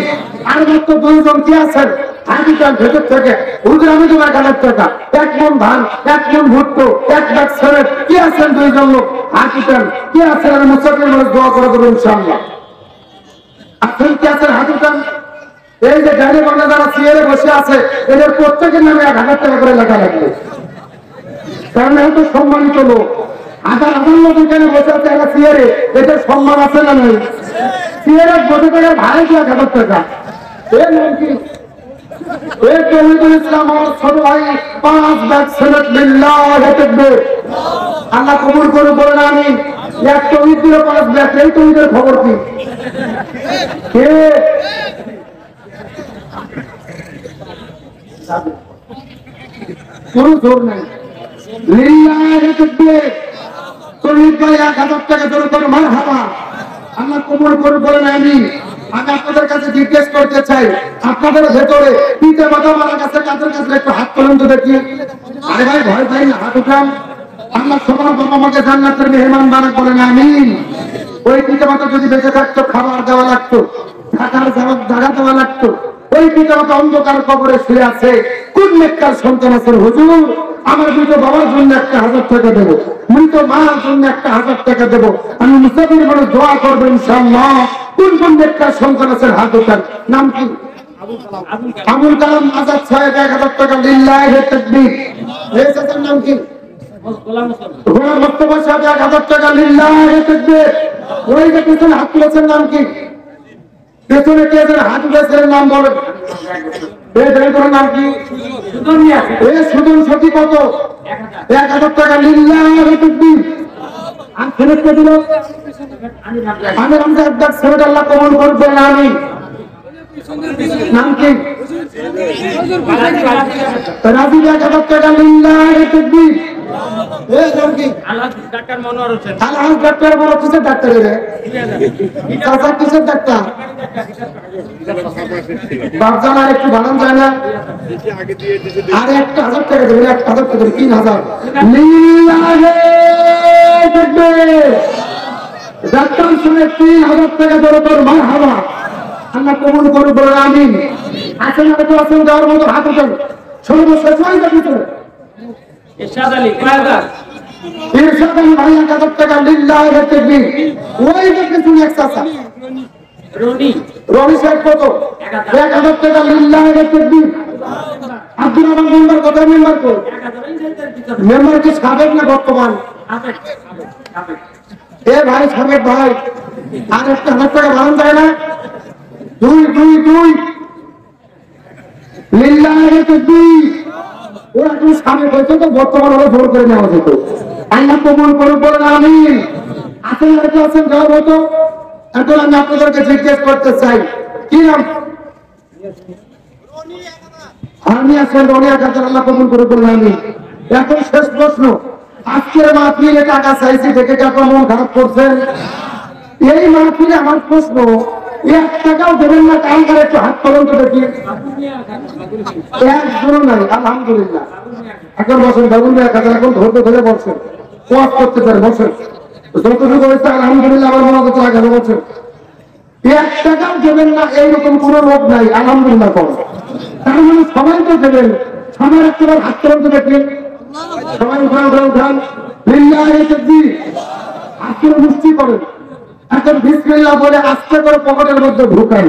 আর মাত্র দুইজন কি আছেন হাজিটার ভেতর থেকে হুজুর আমি তোমার 1000 টাকা, 1 মণ ধান, 1 মণ ভুট্টো, 1 ব্যাগ ছেড়ে কি আছেন দুইজন লোক হাজিটার কি আছেন আমি মুসাফির মানুষ দোয়া করে দেবো ইনশাআল্লাহ। আছেন কি আছেন হাজিটার? এই যে গাড়ি বাংলা যারা চেয়ারে বসে আছে এদের প্রত্যেকের নামে 1000 টাকা করে লেখা লাগবে, কারণ এত সম্মানিত লোক। হাজার হাজার লোক এখানে বসে আছে এরা চেয়ারে, এদের সম্মান আছে না নাই? চেয়ারে বসে থেকে ভাড়া দিয়ে 1000 টাকা। এর নাম কি? ইসলাম আমার ছোট ভাই 5 ব্যাগ সেলেট লিল্লাহি তাকবীর। আল্লাহ কবুল করে বলেন আমিন। এক তৌহিদ দিল 5 ব্যাগ, এই তৌহিদের খবর কি? কে কোনো জোর নাই। লিল্লাহি তাকবীর। তৌহিদ ভাই 1000 টাকা জোর করে মারহাবা। আল্লাহ কবুল করে বলেন আমিন। আমি আপনাদের কাছে জিজ্ঞেস করতে চাই, আপনাদের ভেতরে পিতা মাতা মারা গেছে কাদের কাছে একটু হাত তুলুন তো দেখি। আরে ভাই ভয় পাই না, হাত উঠান। আল্লাহ সবার বাবা মাকে জান্নাতের মেহমান বানাক বলেন আমিন। ওই পিতা মাতা যদি বেঁচে থাকতো খাবার দেওয়া লাগতো, থাকার জায়গা দেওয়া লাগতো। ওই পিতা মাতা অন্ধকার কবরে শুয়ে আছে, কোন নেককার সন্তান আছে হুজুর আমার মৃত বাবার জন্য 1000 টাকা দেবো, মৃত মার জন্য 1000 টাকা দেবো, আমি মুসাফির মানুষ দোয়া করবো ইনশাআল্লাহ। কোন কোন নেককার সন্তান আছে হাত উঠান। নাম কি? আবুল কালাম আজাদ সাহেব 1000 টাকা লিল্লাহি তাকবীর। এই চাচার নাম কি? গোলাম মোস্তফা সাহেব 1000 টাকা লিল্লাহি তাকবীর। ওই যে পিছনে হাত তুলেছেন নাম কি? পেছনে কে যেন হাত উঠেছেন নাম বলেন। নাম কি? সুজন সতী কত? 1000 টাকা লিল্লাহি তাকবীর। আর ছেলে কে দিল? আমি রমজান একবার ছেলেটা আল্লাহ কবুল করবেন আমিন। নাম কি? রাজি 1000 টাকা লিল্লাহি তাকবীর। এই নাম কি? আলহাজ ডাক্তার মনোয়ার হোসেন। আলহাজ ডাক্তার বড় কিসের ডাক্তার রে? চাচা কিসের ডাক্তার? বাপজানা একটু বানান যায় না? আরে 1000 টাকা দেবেন, 1000 টাকা 3000 লিল্লাহি তাকবীর। ডাক্তার শুনে 3000 টাকা দরকার মারহাবা। আল্লাহ কবুল করুন বলেন আমিন। আছেন না তো আছেন যাওয়ার মতো হাত উঠান। সর্বশেষ হয়ে যাবে ইরশাদ আলী কয়দার। ইরশাদ আলী ভাই 1000 টাকা লিল্লাহি তাকবীর। ওই যে কিছু এক চাচা রনি সাহেব কত? 1000 টাকা লিল্লাহি তাকবীর। আব্দুল রহমান মেম্বার কত? মেম্বার কো? মেম্বার কি সাবেক না বর্তমান? এ ভাই সাবেক ভাই, আর 1000 টাকা বাড়ানো যায় না? 2 লিল্লাহি তাকবীর। ওরা কি সাবেক হয়েছে তো বর্তমান হলে জোর করে নেওয়া যেত। আল্লাহ কবুল করুন বলেন আমিন। আছেন আর কেউ আছেন যাওয়ার মতো? এখন আমি আপনাদেরকে জিজ্ঞেস করতে চাই, কি নাম? আমি আছেন রনি 1000 আল্লাহ কবুল করুন বলেন আমিন। এখন শেষ প্রশ্ন, আজকের মাহফিলে টাকা চাইছি দেখে কি আপনার মন খারাপ করছেন? এই মাহফিলে আমার প্রশ্ন, 1 টাকাও দেবেন না কারণ করে একটু হাত তুলুন তো দেখি। একজনও নাই আলহামদুলিল্লাহ। এখন বসেন বাবুল ভাই 1000 এখন ধরতে ধরে বসেন, ওয়াজ করতে পারে বসেন। যতটুকু হয়েছে আলহামদুলিল্লাহ আমার মনে হচ্ছে আগে বলছেন 1 টাকাও দেবেন না এইরকম কোন লোক নাই আলহামদুলিল্লাহ করেন। তার মানে সবাই তো দেবেন, সবার একবার হাত তুলুন তো দেখি। সবাই উঠান লিল্লাহি তাকবীর। আজকে মুষ্টি করেন। এখন বিসমিল্লাহ বলে আস্তে করে পকেটের মধ্যে ঢুকান।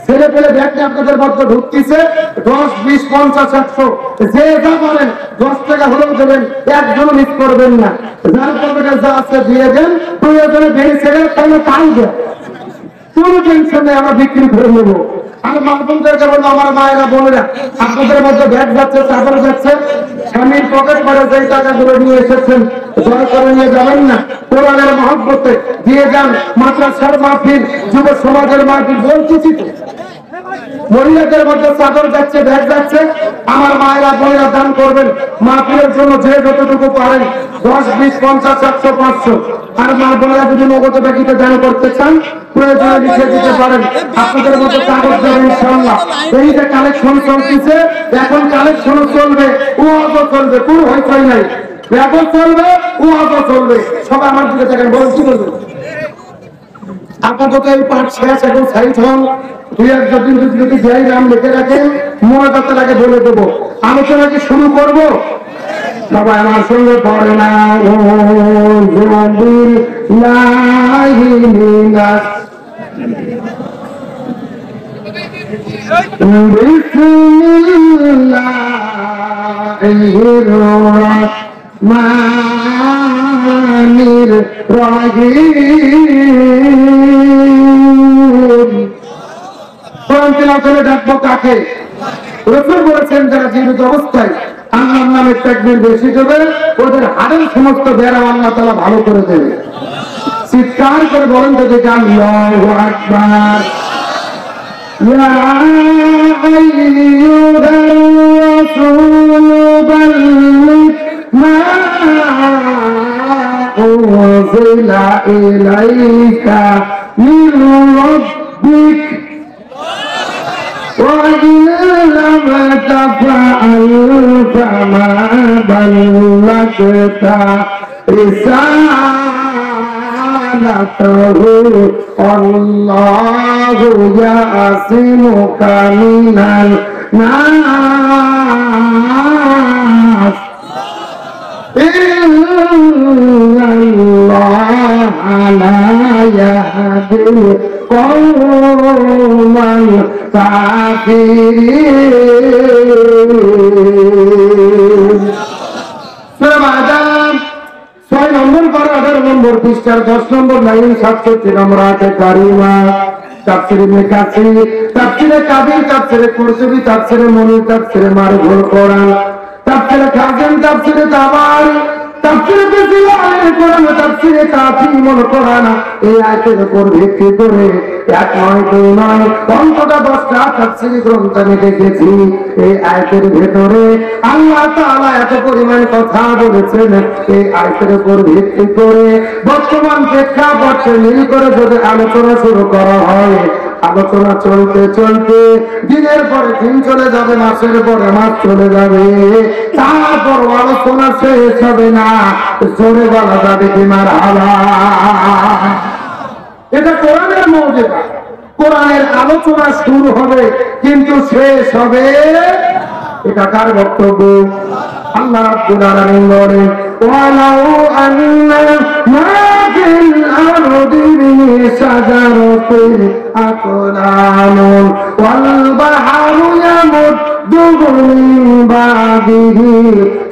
ছেলে পেলে ব্যাগটা আপনাদের মধ্যে ঢুকতেছে 10, 20, 50, 100 যে যা পারেন 10 টাকা হলেও দেবেন, একজনও মিস করবেন না। যার পকেটে যা আছে দিয়ে দেন, প্রয়োজনে ভেঙে ছেড়ে তাহলে তাই দেন, কোনো টেনশন নেই, আমরা বিক্রি করে নেবো। আর মাহবুবদেরকে বলবো আমার মায়েরা বোনেরা, আপনাদের মধ্যে ব্যাগ যাচ্ছে, চাদর যাচ্ছে, স্বামীর পকেট করে যে টাকাগুলো নিয়ে এসেছেন দয়া করে নিয়ে যাবেন না। কোরআনের মহব্বতে দিয়ে যান। মাদ্রাসার মাহফিল, যুব সমাজের মাহফিল বলতেছি তো। মহিলাদের মধ্যে চাদর যাচ্ছে, ব্যাগ যাচ্ছে। আমার মায়েরা বোনেরা দান করবেন মাহফিলের জন্য, যে যতটুকু পারেন, 10, 20, 50, 100, 500। আর মা বোনেরা যদি নগদে বাকিতে দান করতে চান, প্রয়োজনে লিখে দিতে পারেন। আপনাদের মতো কাগজ যাবে ইনশাআল্লাহ। এই যে কালেকশন চলতেছে, এখন কালেকশন চলবে, ওয়াজও চলবে, কোনো হইচই নাই। ব্যাগও চলবে, ওয়াজও চলবে। সবাই আমার দিকে দেখেন, বলুন কি বলবেন? আপাতত এই পাঠ শেষ, এখন সাইড হন। 2-1 দিন যদি যাই নাম লিখে রাখেন, মনে করতে লাগে বলে দেবো। আলোচনা কি শুরু করবো? সবাই আমার সঙ্গে পড়ে না, রহমানির রহিম। কোরআন তেলাওয়াত করে ডাকবো কাকে? রাসূল বলেছেন যারা জীবিত অবস্থায় আল্লাহর নামে তাকবীর বেশি দেবে, ওদের হাড়ের সমস্ত বেড়া আল্লাহ তাআলা ভালো করে দেবে। চিৎকার করে বলেন তো দেখি আল্লাহু আকবার। ইয়া আইয়ুহার রাসূল বাল্লিগ মা উনজিলা ইলাইকা মির রাব্বিক وإن لم تفعل فما بلغت رسالته والله يعصمك من الناس إن الله لا يهدي القوم الكافرين। সূরা আদম 6 নম্বর পারা 18 নম্বর পৃষ্ঠার 10 নম্বর লাইন 67 নম্বর আয়াতে কারিমা। তাফসীর ইবনে কাসির, তাফসীরে কাবীর, তাফসীরে কুরতুবী, তাফসীরে মুনির, তাফসীরে মারুফুল কোরআন, তাফসীরে খাজিম, তাফসীরে তাবারি, তাফসীরে বিজলালের কোরআন, তাফসীরে তাফসীরুল কোরআন। এই আয়াতের উপর ভিত্তি করে 1 নয় 2 নয় অন্তত 10টা তাফসীরি গ্রন্থ আমি দেখেছি। এই আয়াতের ভেতরে আল্লাহ তাআলা এত পরিমাণ কথা বলেছেন। এই আয়াতের উপর ভিত্তি করে বর্তমান প্রেক্ষাপটে মিল করে যদি আলোচনা শুরু করা হয়, আলোচনা চলতে চলতে দিনের পরে দিন চলে যাবে, মাসের পরে মাস চলে যাবে, তারপর আলোচনা শেষ হবে না। জোরে বলা যাবে কি মারহাবা। এটা কোরআনের মুজিজা। কোরআনের আলোচনা শুরু হবে কিন্তু শেষ হবে, এটা কার বক্তব্য? আল্লাহ রাব্বুল আলামিন বলেন, ওয়ালাউ আন্না মা ফিল আরদি মিন শাজারাতিন আকলামুন ওয়াল বাহরু ইয়ামুদ্দুহু মিন বাদিহি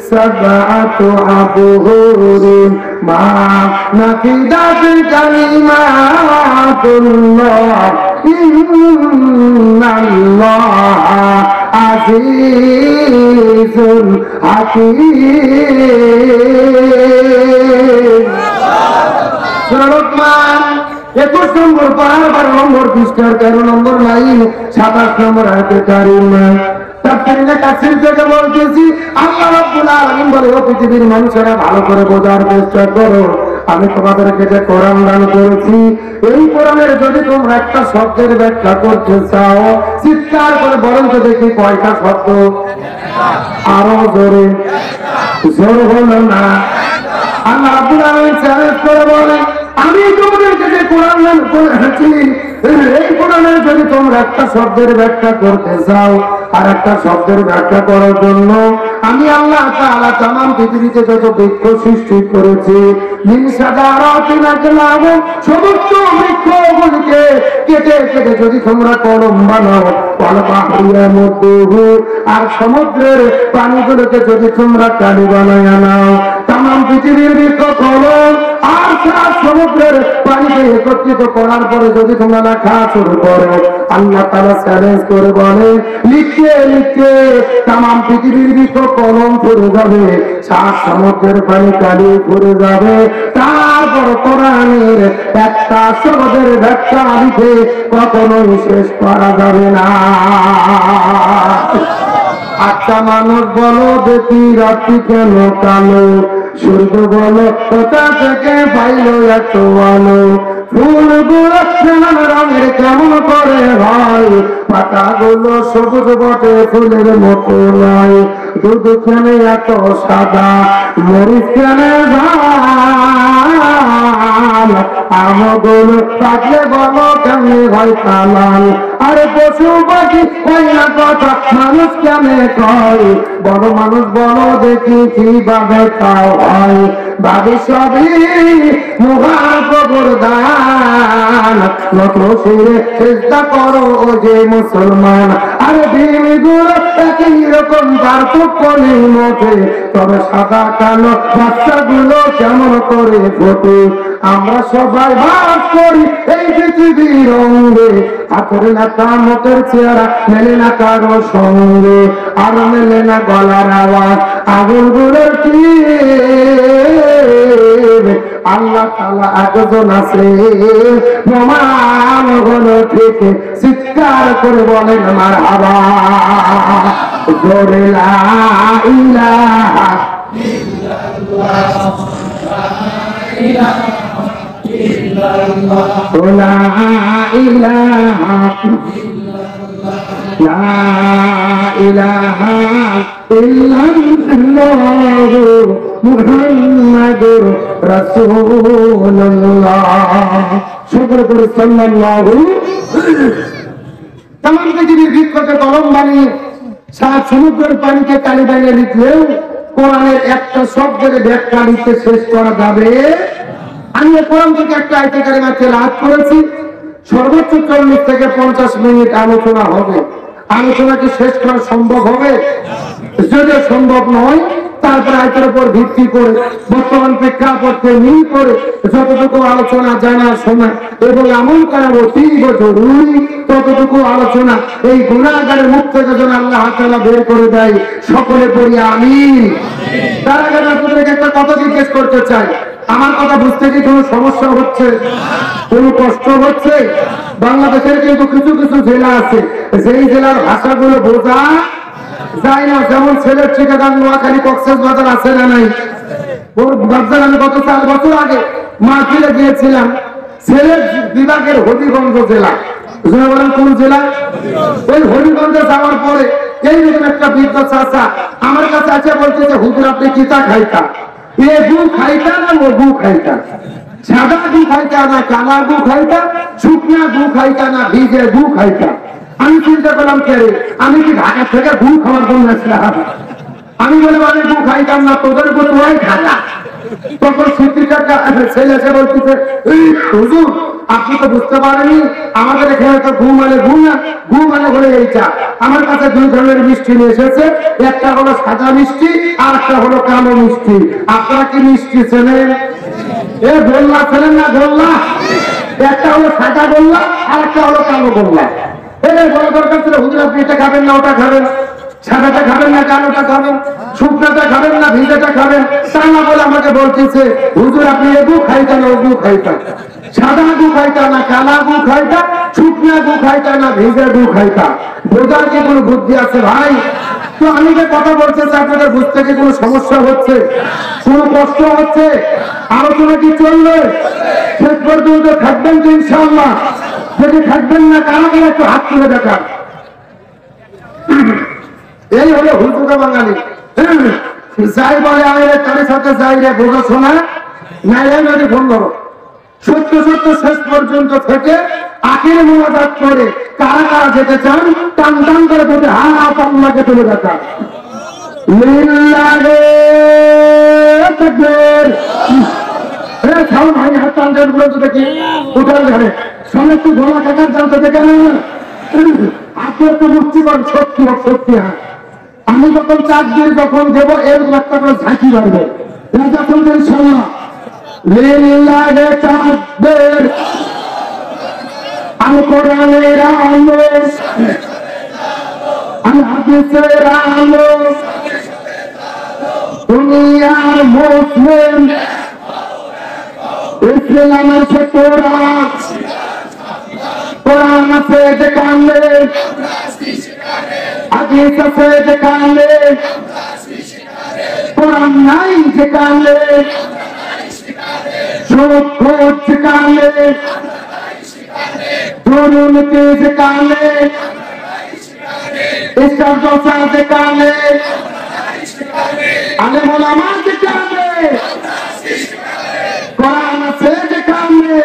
সাবআতু আবহুরিন মা নাফিদাত কালিমাতুল্লাহ ইন্নাল্লাহা আজিজুল হাকীম। সূরা লোকমান 21 নম্বর পারা 12 নম্বর পৃষ্ঠার 13 নম্বর লাইন 27 নম্বর আয়াতে কারিমা। তাফসীরে কাসির থেকে বলতেছি, আল্লাহ রাব্বুল আলামিন বলে, ও পৃথিবীর মানুষেরা ভালো করে বোঝার চেষ্টা করো। আমি তোমাদেরকে যে কোরআন দান করেছি, এই কোরআনের যদি তোমরা একটা শব্দের ব্যাখ্যা করতে চাও, চিৎকার করে বলেন তো দেখি কয়টা শব্দ? আরো জোরে। জোর হলো না। আল্লাহ রাব্বুল আলামিন চ্যালেঞ্জ করে বলেন, আমি তোমাদেরকে যে কোরআন দান করেছি, এই কোরআনের যদি তোমরা একটা শব্দের ব্যাখ্যা করতে চাও, আর একটা শব্দের ব্যাখ্যা করার জন্য আমি আল্লাহ তাআলা तमाम পৃথিবীতে যত বৃক্ষ সৃষ্টি করেছি, সমস্ত বৃক্ষগুলিকে কেটে কেটে যদি তোমরা কলম বানাও, আর সমুদ্রের পানিগুলোকে যদি তোমরা কালি বানায় নাও, तमाम পৃথিবীর বৃক্ষ কলম আর সাত সমুদ্রের পানিকে একত্রিত করার পরে যদি তোমরা লেখা শুরু করো, আল্লাহ তাআলা চ্যালেঞ্জ করে বলে, লিখতে লিখতে তাম পৃথিবীর বৃক্ষ কলম ফুরে যাবে, সাত সমুদ্রের পানি কালি ফুরে যাবে, তারপর কোরআনের একটা শব্দের ব্যাখ্যা লিখে কখনোই শেষ করা যাবে না। আচ্ছা মানুষ বলো দেখি রাত্রি কেন কালো, সূর্য বলো কোথা থেকে পাইল এত আলো, ফুলগুলো নানান রঙের কেমন করে হয়, পাতাগুলো সবুজ বটে ফুলের মতো নয়, দুধ কেন এত সাদা, মরিচ কেন ঝাল, আমগুলো পাকলে বলো কেমনে হয় কালাল, আরে পশু পাখি হয় না কথা মানুষ কেমনে কয়, বড় মানুষ বলো দেখি কিভাবে তাও হয়, ভাবি সবই মহাপ্রভুর দান, নত শিরে চেষ্টা করো ও যে মুসলমান, আরে দিনগুলো একই রকম পার্থক্য নেই মতে, তবে সাদা কালো বাচ্চাগুলো কেমন করে ফোটে, আমরা সবাই বাস করি এই পৃথিবীর রঙে, হাতের নাকা মতের চেহারা মেলে না কারো সঙ্গে, আর মেলে না গলার আওয়াজ আগুনগুলোর কি, আল্লাহ তাআলা একজন আছে প্রমাণ হলো ঠিক, চিৎকার করে বলেন মারহাবা, জোরে লা ইলাহা ইল্লাল্লাহ, লা ইলাহা লা ইলাহা ইল্লাল্লাহ মুহাম্মাদুর রাসূলুল্লাহ, শুকর করে সাল্লাল্লাহু। তাম পৃথিবীর বৃক্ষকে কলম বানিয়ে সাত সমুদ্রের পানিকে কালি বানিয়ে লিখলেও কোরআনের একটা শব্দের ব্যাখ্যা লিখতে শেষ করা যাবে। আমি কোরআন থেকে একটা আয়াতে কারিমা তেলাওয়াত করেছি, সর্বোচ্চ 40 থেকে 50 মিনিট আলোচনা হবে। আলোচনা কি শেষ করা সম্ভব হবে? যদি সম্ভব নয়, তারপর আয়াতের উপর ভিত্তি করে বর্তমান প্রেক্ষাপটকে মিল করে যতটুকু আলোচনা জানা শোনা এবং আমল করা অতীব জরুরি, ততটুকু আলোচনা এই গুনাহগারের মুখ থেকে যেন আল্লাহ তাআলা বের করে দেয়। সকলে পড়ি আমিন। তার আগে আপনাদেরকে একটা কথা জিজ্ঞেস করতে চাই, আমার কথা বুঝতে কি কোনো সমস্যা হচ্ছে, কোনো কষ্ট হচ্ছে? বাংলাদেশের কিন্তু কিছু কিছু জেলা আছে যেই জেলার ভাষাগুলো বোঝা যায় না, যেমন ছেলের ঠিকাদার নোয়াখালী কক্সবাজার আছে না নাই? ওর বাজার আমি গত 4 বছর আগে মাহফিলে গিয়েছিলাম, ছেলের বিভাগের হবিগঞ্জ জেলা। বলেন কোন জেলা? ওই হবিগঞ্জে যাওয়ার পরে এইরকম একটা বৃদ্ধ চাচা আমার কাছে আছে, বলতেছে হুজুর আপনি কিতা খাইতা, এ গু খাইতা না ও গু খাইতা, সাদা গু খাইতা না কালা গু খাইতা, শুকনা গু খাইতা না ভিজে গু খাইতা। আমি চিন্তা করলাম কে রে, আমি কি ঢাকা থেকে গু খাওয়ার জন্য আসলাম? আমি বলে আমি গু খাইতাম না, তোদের গু তোরাই খাতা। তখন শিক্ষিকাটা ছেলে এসে বলতেছে হুজুর আপনি তো বুঝতে পারেনি, আমাদের এখানে তো গু মানে গু না, গু মানে হলে এইটা। আমার কাছে 2 ধরনের মিষ্টি নিয়ে এসেছে, একটা হলো সাদা মিষ্টি আর একটা হলো কালো মিষ্টি। আপনারা কি মিষ্টি চেনেন? এ গোল্লা চেনেন না? গোল্লা একটা হলো সাদা গোল্লা আর একটা হলো কালো গোল্লা। এটাই বড় দরকার ছিল, হুজুর আপনি এটা খাবেন না ওটা খাবেন, সাদাটা খাবেন না কালোটা খাবেন, শুকনাটা খাবেন না ভিজাটা খাবেন। তা না বলে আমাকে বলতেছে হুজুর আপনি এ গু খাইতেন ও গু খাইতেন, সাদা গু খাইতা না কালা গু খাইতা, শুকনা গু খাইতা না ভিজা গু খাইতা। বোঝার কি কোনো বুদ্ধি আছে ভাই? তো আমি যে কথা বলতেছি আপনাদের বুঝতে কি কোনো সমস্যা হচ্ছে, কোনো কষ্ট হচ্ছে? আলোচনা কি চলবে? শেষ পর্যন্ত থাকবেন তো ইনশাআল্লাহ? যদি থাকবেন না কারা কারা একটু হাত তুলে দেখান। এই হলো হুজুরা বাঙালি, যাই বলে আরে তার সাথে যাই রে বোঝা শোনা নাই যদি ফোন করো। সত্য সত্য শেষ পর্যন্ত থেকে আখের মোনাজাত করে কারা কারা যেতে চান টান টান করে বলতে হাত আল্লাহকে তুলে দেখান। লিল্লাহি তাকবীর। ছাউন ভাই হাত টান দেন বলে তো দেখি উঠান ধরে সঙ্গে একটু গোলা কাটার জানতে দেখেন আপনার তো মুক্তি করেন সত্যি হোক সত্যি। হ্যাঁ আমি যখন চাপ দিয়ে যখন দেবো এর একটা করে ঝাঁকি বাড়বে, রাজা চৌধুরী সাল্লাহ লিল্লাহি তাকবীর আল কোরআনের আলো আল হাদিসের আলো দুনিয়ার মুসলিম ইসলামের ছোটরা কোরআন আছে যেখানে হাদিস আছে যেখানে কোরআন নাই যেখানে সত্য যেখানে দুর্নীতি যেখানে ইসলাম চর্চা যেখানে আলেম ওলামা যেখানে কোরআন আছে যেখানে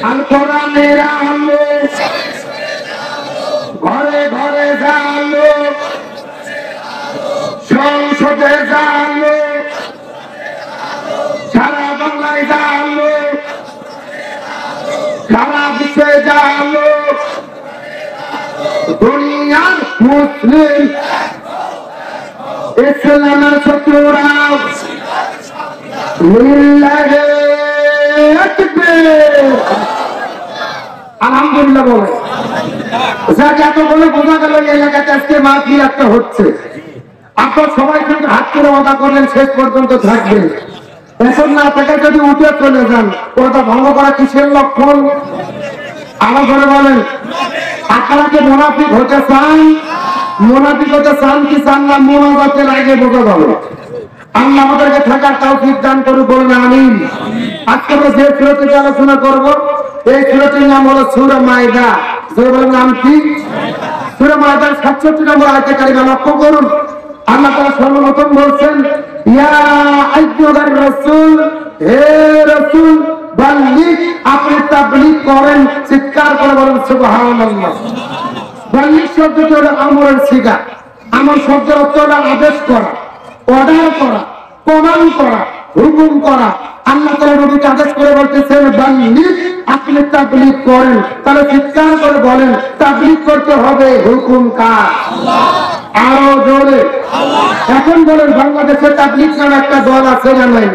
আল কোরআনের আলো ঘরে ঘরে জানো সংসদে জানো সারা বাংলায় জানো সারা বিশ্বে জানো দুনিয়ার মুসলিম ইসলামের শত্রুরা লিল্লাহি তাকবীর আলহামদুলিল্লাহ বলে যাকে এত বলে বোঝা গেল এই এলাকাতে আজকে মাহফিল একটা হচ্ছে। আপনার সবাই কিন্তু হাত করে ওয়াদা করলেন শেষ পর্যন্ত থাকবেন, এখন না থেকে যদি উঠে চলে যান ওটা ভঙ্গ করা কিসের লক্ষণ? আমার ঘরে বলেন আপনারা কি মুনাফিক হতে চান? মুনাফিক হতে চান কি চান না? মোনাজাতের আগে বোঝা যাবে। আল্লাহ আমাদেরকে থাকার তৌফিক দান করুন, বলুন আমিন। আজকে আমরা যে সূরাটি আলোচনা করব এই সূরাটির নাম হলো সূরা মাইদা। সূরার নাম কি? সূরা মাইদার 67 নম্বর আয়াতে কারিমা লক্ষ্য করুন। আল্লাহ তাআলা সর্বপ্রথম বলছেন ইয়া আইয়ুহার রাসূল, হে রাসূল বাল্লিগ, আপনি তাবলীগ করেন। চিৎকার করে বলেন সুবহানাল্লাহ। বাল্লিগ শব্দটি হলো আমরের সিগা। আমর শব্দের অর্থ হলো আদেশ করা, অর্ডার করা, প্রমাণ করা, হুকুম করা। আল্লাহ তাআলা নবীকে আদেশ করে বলতেছেন বাল্লিগ, আপনি তাবলীগ করেন। তাহলে চিৎকার করে বলেন তাবলীগ করতে হবে হুকুম কার? আল্লাহ। আরো জোরে এখন বলেন বাংলাদেশে তাবলীগ নামে একটা দল আছে না নাই?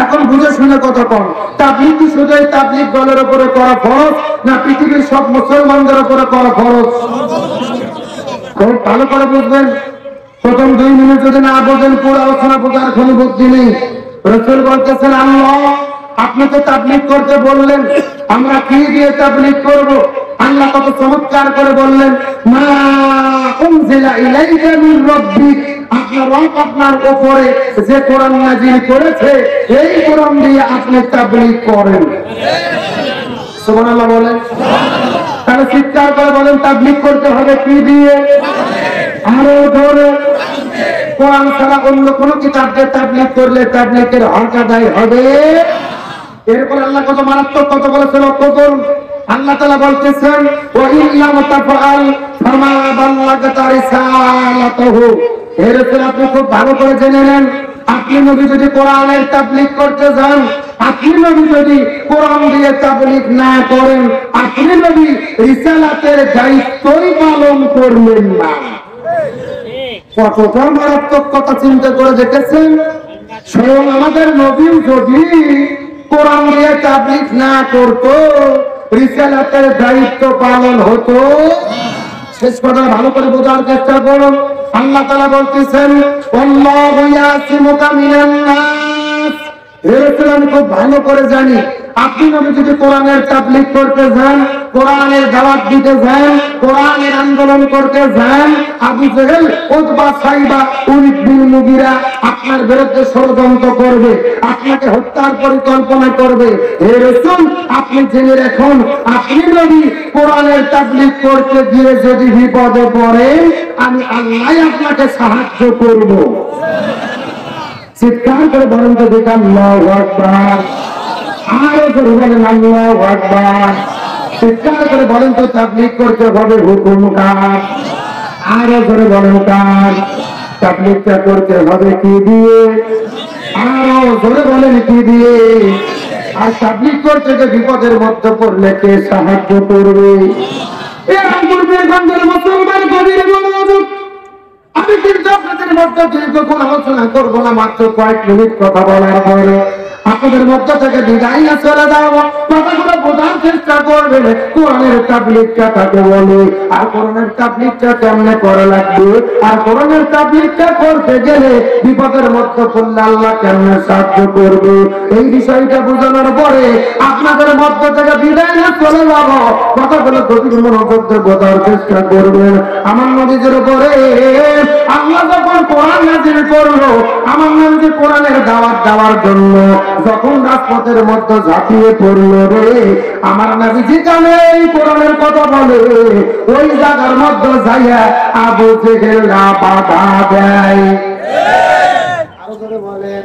এখন বুঝে শুনে কথা কম। তাবলীগ কি শুধু এই তাবলীগ দলের উপরে করা ফরজ, না পৃথিবীর সব মুসলমানদের উপরে করা ফরজ? খুব ভালো করে বুঝবেন। প্রথম 2 মিনিট যদি না বোঝেন পুরো আলোচনা বোঝার কোনো বুদ্ধি নেই। রাসূল বলতেছেন আল্লাহ আপনি তো তাবলীগ করতে বললেন, আমরা কি দিয়ে তাবলীগ করব? আল্লাহ কত চমৎকার করে বললেন মা উনজিলা ইলাইকা মির রাব্বিক, আপনার রব আপনার উপরে যে কোরআন নাযিল করেছে এই কোরআন দিয়ে আপনি তাবলীগ করেন। সুবহানাল্লাহ বলেন। তাহলে চিৎকার করে বলেন তাবলীগ করতে হবে কি দিয়ে? আরো জোরে। কোরআন ছাড়া অন্য কোন কিতাব দিয়ে তাবলীগ করলে তাবলীগের হক আদায় হবে। এরপর আল্লাহ কত মারাত্মক কথা বলেছেন লক্ষ্য করুন। আল্লাহ তাআলা বলতেছেন ওয়া ইল্লাম তাফআল ফামা বাল্লাগতা রিসালাতুহু। এর উপর আপনি খুব ভালো করে জেনে নেন, আপনি নবী যদি কোরআনের তাবলীগ করতে যান, আপনি নবী যদি কোরআন দিয়ে তাবলীগ না করেন, আপনি নবী রিসালাতের দায়িত্বই পালন করবেন না। কতটা মারাত্মক কথা চিন্তা করে দেখেছেন? স্বয়ং আমাদের নবী যদি কোরআন দিয়ে তাবলীগ না করতো, রিসালাতের দায়িত্ব পালন হতো। শেষ কথা ভালো করে বোঝার চেষ্টা করুন। আল্লাহ তাআলা বলতেছেন আল্লাহু ইয়াসিমুকা মিনান নাস। এরপর আমি খুব ভালো করে জানি আপনি নবী যদি কোরআনের তাবলীগ করতে যান, কোরআনের দাওয়াত দিতে যান, কোরআনের আন্দোলন করতে যান, আবু জেহেল, উতবা, সাইবা, উলিদ বিন মুগীরা আপনার বিরুদ্ধে ষড়যন্ত্র করবে, আপনাকে হত্যার পরিকল্পনা করবে। হে রাসূল আপনি জেনে রাখুন, আপনি নবী কোরআনের তাবলীগ করতে গিয়ে যদি বিপদে পড়েন, আমি আল্লাহ আপনাকে সাহায্য করব। চিৎকার করে বলেন তো দেখি আল্লাহু আকবার। আরো জোরে বলেন আল্লাহু আকবার। চিৎকার করে বলেন তো তাবলীগ করতে হবে হুকুম কার? আরো জোরে বলেন কার? তাবলীগটা করতে হবে কি দিয়ে? আরো জোরে বলেন কি দিয়ে? আর তাবলীগ করতে যে বিপদের মধ্যে পড়লে কে সাহায্য করবে? মুসলমান গভীর মনোযোগ। আমি কিন্তু আপনাদের মধ্যে দীর্ঘক্ষণ আলোচনা করবো না, মাত্র কয়েক মিনিট কথা বলার পরে আপনাদের মধ্যে থেকে বিদায় না চলে যাবো। কথাগুলো বোঝার চেষ্টা করবেন। কোরআনের তাবলীগটা কাকে বলে, আর কোরআনের তাবলীগটা কেমনে করা লাগবে, আর কোরআনের তাবলীগটা করতে গেলে বিপদের মধ্যে পড়লে আল্লাহ কেমনে সাহায্য করবে, এই বিষয়টা বোঝানোর পরে আপনাদের মধ্যে থেকে বিদায় না চলে যাব। কথাগুলো গভীর মনোযোগ দিয়ে বোঝার চেষ্টা করবেন। আমার নবীদের উপরে আল্লাহ যখন কোরআন নাযিল করলো, আমার নবী কোরআনের দাওয়াত দেওয়ার জন্য যখন রাজপথের মধ্যে ঝাঁপিয়ে পড়লো রে, আমার নবী যেখানে এই কোরআনের কথা বলে ওই জায়গার মধ্যে যাইয়া আবু জেহেলরা বাধা দেয়। আরো করে বলেন,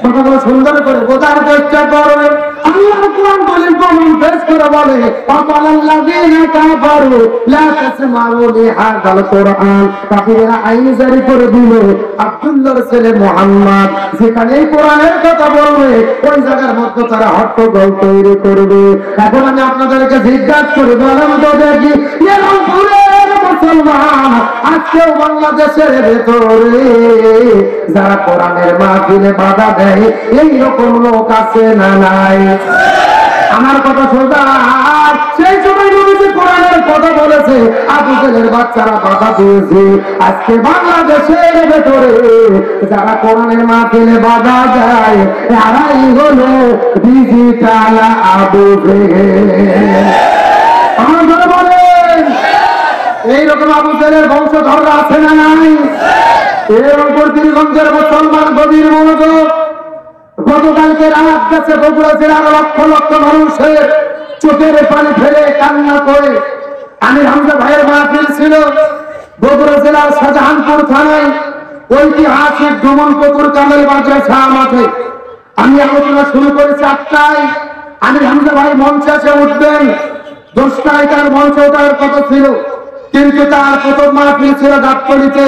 কথাগুলো সুন্দর করে বোঝার চেষ্টা করবেন। আল্লাহ কোরআন বলেন, কোরআন পেশ করে বলে আল্লাযীনা কাফারু লা তাসমাউ লিহাযাল কোরআন, কাফিররা আইন জারি করে দিল আব্দুল্লাহর ছেলে মুহাম্মদ যেখানে এই কোরআনের কথা বলবে ওই জায়গার মধ্যে তারা হট্টগোল তৈরি করবে। এখন আমি আপনাদেরকে জিজ্ঞাসা করে বললাম তো দেখি রংপুরের মুসলমান আজকেও বাংলাদেশের ভেতরে যারা কোরআনের মাহফিলে বাধা দেয় এইরকম লোক আছে না নাই? আমার কথা সোজা, সেই সময় নবীজি কোরআনের কথা বলেছে, আবু জেহেলের বাচ্চারা বাধা দিয়েছে। আজকে বাংলাদেশের ভেতরে যারা কোরআনের মাহফিলে বাধা দেয় তারাই হলো ডিজিটাল আবু জেহেল। আমার কথা বলেন, এইরকম আবু জেহেলের বংশধররা আছে না নাই? এরকম পীরগঞ্জের মুসলমান গভীর মনোযোগ। গতকালকে রাত গেছে বগুড়া জেলার লক্ষ লক্ষ মানুষের চোখের পানি ফেলে কান্না করে আমির হামজা ভাইয়ের মাহফিল ছিল বগুড়া জেলার শাহজাহানপুর থানায় ঐতিহাসিক ডুমনপুকুর কামেল মাদ্রাসা মাঠে। আমি আলোচনা শুরু করেছি 8টায়, আমির হামজা ভাই মঞ্চে এসে উঠবেন 10টায় তার মঞ্চে ওঠার কথা ছিল, কিন্তু তার প্রথম মাহফিল ছিল গাবতলীতে।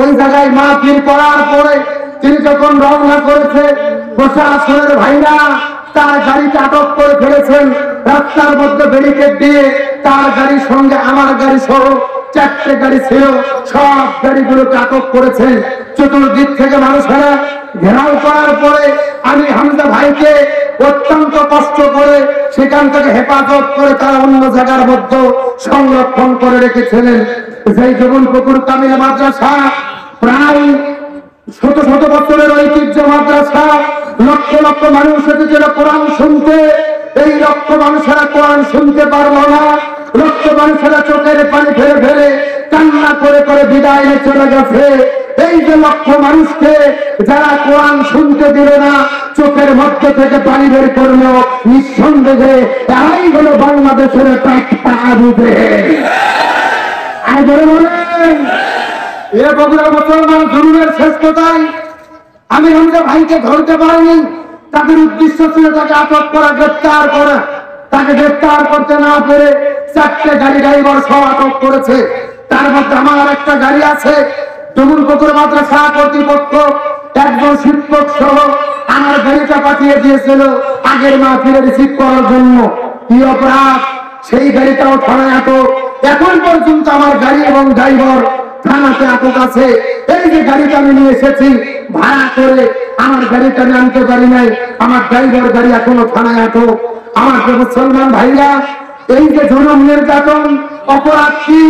ওই জায়গায় মাহফিল করার পরে তিনি যখন রওনা করেছে, প্রশাসনের ভাইরা তার গাড়িতে আটক করে ফেলেছেন। রাস্তার মধ্যে ব্যারিকেড দিয়ে তার গাড়ির সঙ্গে আমার গাড়ি সহ 4টে গাড়ি ছিল, সব গাড়িগুলোকে আটক করেছেন। চতুর্দিক থেকে মানুষেরা ঘেরাও করার পরে আমি হামজা ভাইকে অত্যন্ত কষ্ট করে সেখান থেকে হেফাজত করে তারা অন্য জায়গার মধ্যে সংরক্ষণ করে রেখেছিলেন। সেই ডুমনপুকুর কামিল মাদ্রাসা প্রায় শত শত বছরের ঐতিহ্য মাদ্রাসা, লক্ষ লক্ষ মানুষ এসেছিল কোরআন শুনতে। এই লক্ষ মানুষেরা কোরআন শুনতে পারলো না, লক্ষ মানুষেরা চোখের পানি ফেলে ফেলে কান্না করে করে বিদায় নিয়ে চলে গেছে। এই যে লক্ষ মানুষকে যারা কোরআন শুনতে দিল না, চোখের মধ্যে থেকে পানি বের করলো, নিঃসন্দেহে তারাই হলো বাংলাদেশের আবু জেহেল। আর বলে বলেন, এ বগুড়া মুসলমান জরুরের শেষ কথায় আমি হামজা ভাইকে ধরতে পারিনি। তাদের উদ্দেশ্য ছিল তাকে আটক করা, গ্রেপ্তার করা। তাকে গ্রেপ্তার করতে না পেরে 4টে গাড়ি ড্রাইভার সহ আটক করেছে। তার মধ্যে আমার একটা গাড়ি আছে। ডুমনপুকুর মাদ্রাসা কর্তৃপক্ষ একজন শিক্ষক সহ আমার গাড়িটা পাঠিয়ে দিয়েছিল আগের মাহফিলে রিসিভ করার জন্য। কি অপরাধ, সেই গাড়িটাও থানায় আটক। এখন পর্যন্ত আমার গাড়ি এবং ড্রাইভার থানাতে আটক আছে। এই যে গাড়িটা আমি নিয়ে এসেছি ভাড়া করে, আমার গাড়িটা আমি আনতে পারি নাই, আমার ড্রাইভার গাড়ি এখনো থানায় আটক। আমার মুসলমান ভাইরা, এই যে জনম নির্যাতন অপরাধ কি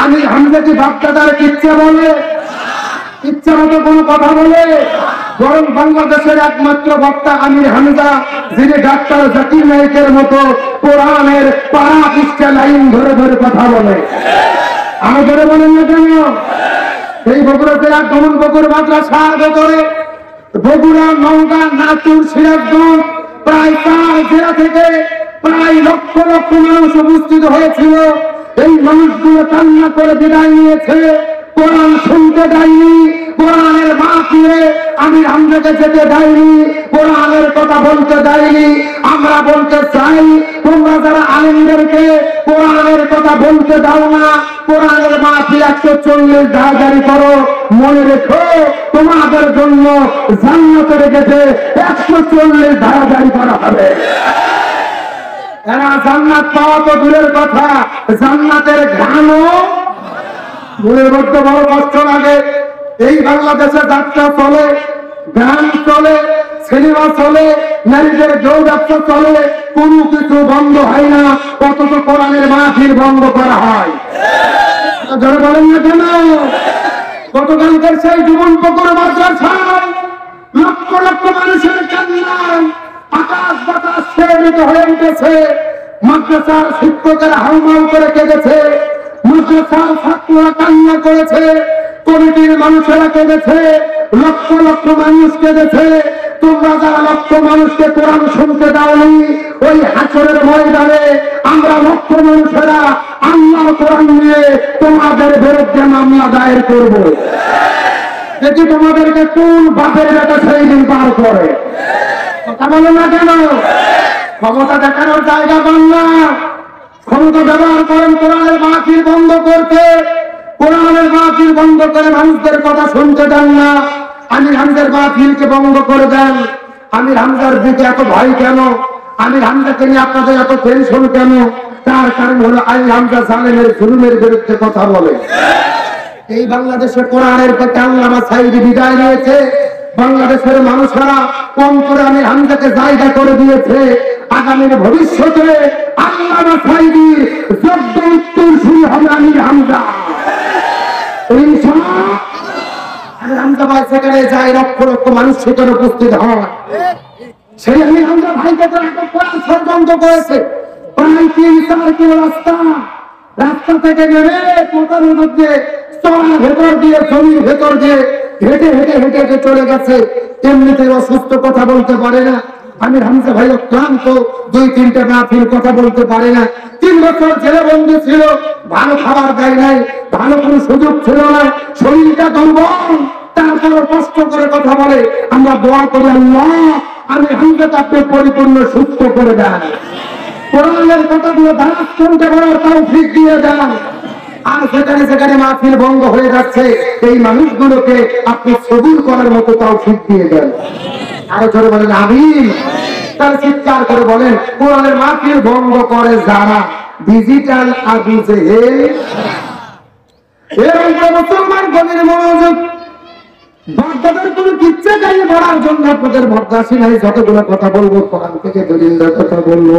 আমি হামজা কি বাপদাদার ইচ্ছা বলে, ইচ্ছা মতো কোনো কথা বলে? বরং বাংলাদেশের একমাত্র বক্তা আমির হামজা, যিনি ডাক্তার জাকির নায়েকের মতো কোরআনের পারা পৃষ্ঠা লাইন ধরে ধরে কথা বলে। আমাদের বলেন না কেন? এই বগুড়া জেলার ডুমনপুকুর মাদ্রাসার ভেতরে বগুড়া, নওগাঁ, নাটোর, সিরাজগঞ্জ প্রায় 4 জেলা থেকে প্রায় লক্ষ লক্ষ মানুষ উপস্থিত হয়েছিল। এই মানুষগুলো কান্না করে বিদায় নিয়েছে, কোরআন শুনতে দেয়নি, কোরআনের মাহফিলে আমির হামজাকে যেতে দেয়নি, কোরআনের কথা বলতে দেয়নি। আমরা বলতে চাই, তোমরা যারা আলেমদেরকে কোরআনের কথা বলতে দাও না, কোরআনের মাহফিল 140 ধারা জারি করো, মনে রেখো তোমাদের জন্য জান্নাতে রেখেছে 140 ধারা জারি করা হবে। এরা জান্নাত পাওয়া তো দূরের কথা, জান্নাতের ঘ্রাণও মনের মধ্যে বড় কষ্ট লাগে। এই বাংলাদেশে যাত্রা চলে, গান চলে, সিনেমা চলে, নারীদের যৌন ব্যবসা চলে, কোনো কিছু বন্ধ হয় না, অথচ কোরআনের মাহফিল বন্ধ করা হয়। যারা বলেন না কেন? গতকালকের সেই জীবন পুকুর মাদ্রাসায় লক্ষ লক্ষ মানুষের কান্নায় আকাশ বাতাস ছেড়ে হয়ে উঠেছে। মাদ্রাসার শিক্ষকেরা হাউমাউ করে কেঁদেছে, মাদ্রাসার ছাত্ররা কান্না করেছে, কমিটির মানুষেরা কেঁদেছে, লক্ষ লক্ষ মানুষ কেঁদেছে। তোমরা যারা লক্ষ মানুষকে কোরআন শুনতে দাওনি, ওই হাসরের ময়দানে আমরা লক্ষ মানুষেরা আল্লাহর কোরআন নিয়ে তোমাদের বিরুদ্ধে মামলা দায়ের করব। দেখি তোমাদেরকে কোন বাপের বেটা সেই দিন পার করে। কথা বলো না কেন? ক্ষমতা দেখানোর জায়গা পান না, ক্ষমতা ব্যবহার করেন কোরআনের মাহফিল বন্ধ করতে। কোরআনের মাহফিল বন্ধ করে মানুষদের কথা শুনতে দেন না। আমির হামজার মাহফিলকে বন্ধ করে দেন। আমির হামজার দিকে এত ভয় কেন? আমির হামজাকে নিয়ে আপনাদের এত টেনশন কেন? তার কারণ হলো আমির হামজা জালেমের জুলুমের বিরুদ্ধে কথা বলে। এই বাংলাদেশে কোরআনের প্রতি আল্লামা সাঈদী বিদায় নিয়েছে, বাংলাদেশের মানুষেরা কম করে আমির হামজাকে জায়গা করে দিয়েছে। আগামীর ভবিষ্যতে আল্লামা সাঈদীর যোগ্য উত্তরসূরি হবে আমির হামজা। ইনশাআল্লাহ আমির হামজা ভাই সেখানে যায়, লক্ষ লক্ষ মানুষ সেখানে উপস্থিত হয়। সেই আমির হামজা ভাইকে তারা ষড়যন্ত্র করেছে। প্রায় 3-4 কিলো রাস্তা থেকে নেমে কোটার মধ্যে চড়ার ভেতর দিয়ে, জমির ভেতর দিয়ে হেঁটে হেঁটে হেঁটে হেঁটে চলে গেছে। এমনিতে অসুস্থ, কথা বলতে পারে না। আমির হামজা ভাই ক্লান্ত, 2-3টা মাহফিল কথা বলতে পারে না। 3 বছর জেলে বন্দী ছিল, ভালো খাবার দেয় নাই, ভালো কোনো সুযোগ ছিল না, শরীরটা দুর্বল, তারপরে কষ্ট করে কথা বলে। আমরা দোয়া করি, আল্লাহ আমির হামজাকে আপনি পরিপূর্ণ সুস্থ করে দেন, কোরআনের কথাগুলো ধারাস শুনতে পারার তৌফিক দিয়ে দেন। আর সেখানে সেখানে মাহফিল বন্ধ হয়ে যাচ্ছে, এই মানুষগুলোকে আপনি সবুর করার মতো তৌফিক দিয়ে দেন। আরো জোরে বলেন আমিন। তার চিৎকার করে বলেন, কোরআনের মাহফিল বন্ধ করে যারা, ডিজিটাল আবু জেহেল। এরকম মুসলমান গভীর মনোযোগ, বাগদাদের কোন কিচ্ছা গাইয়ে বলার জন্য আপনাদের ভদ্রাসী নাই। যতগুলো কথা বলবো কোরআন থেকে দলিলের কথা বলবো।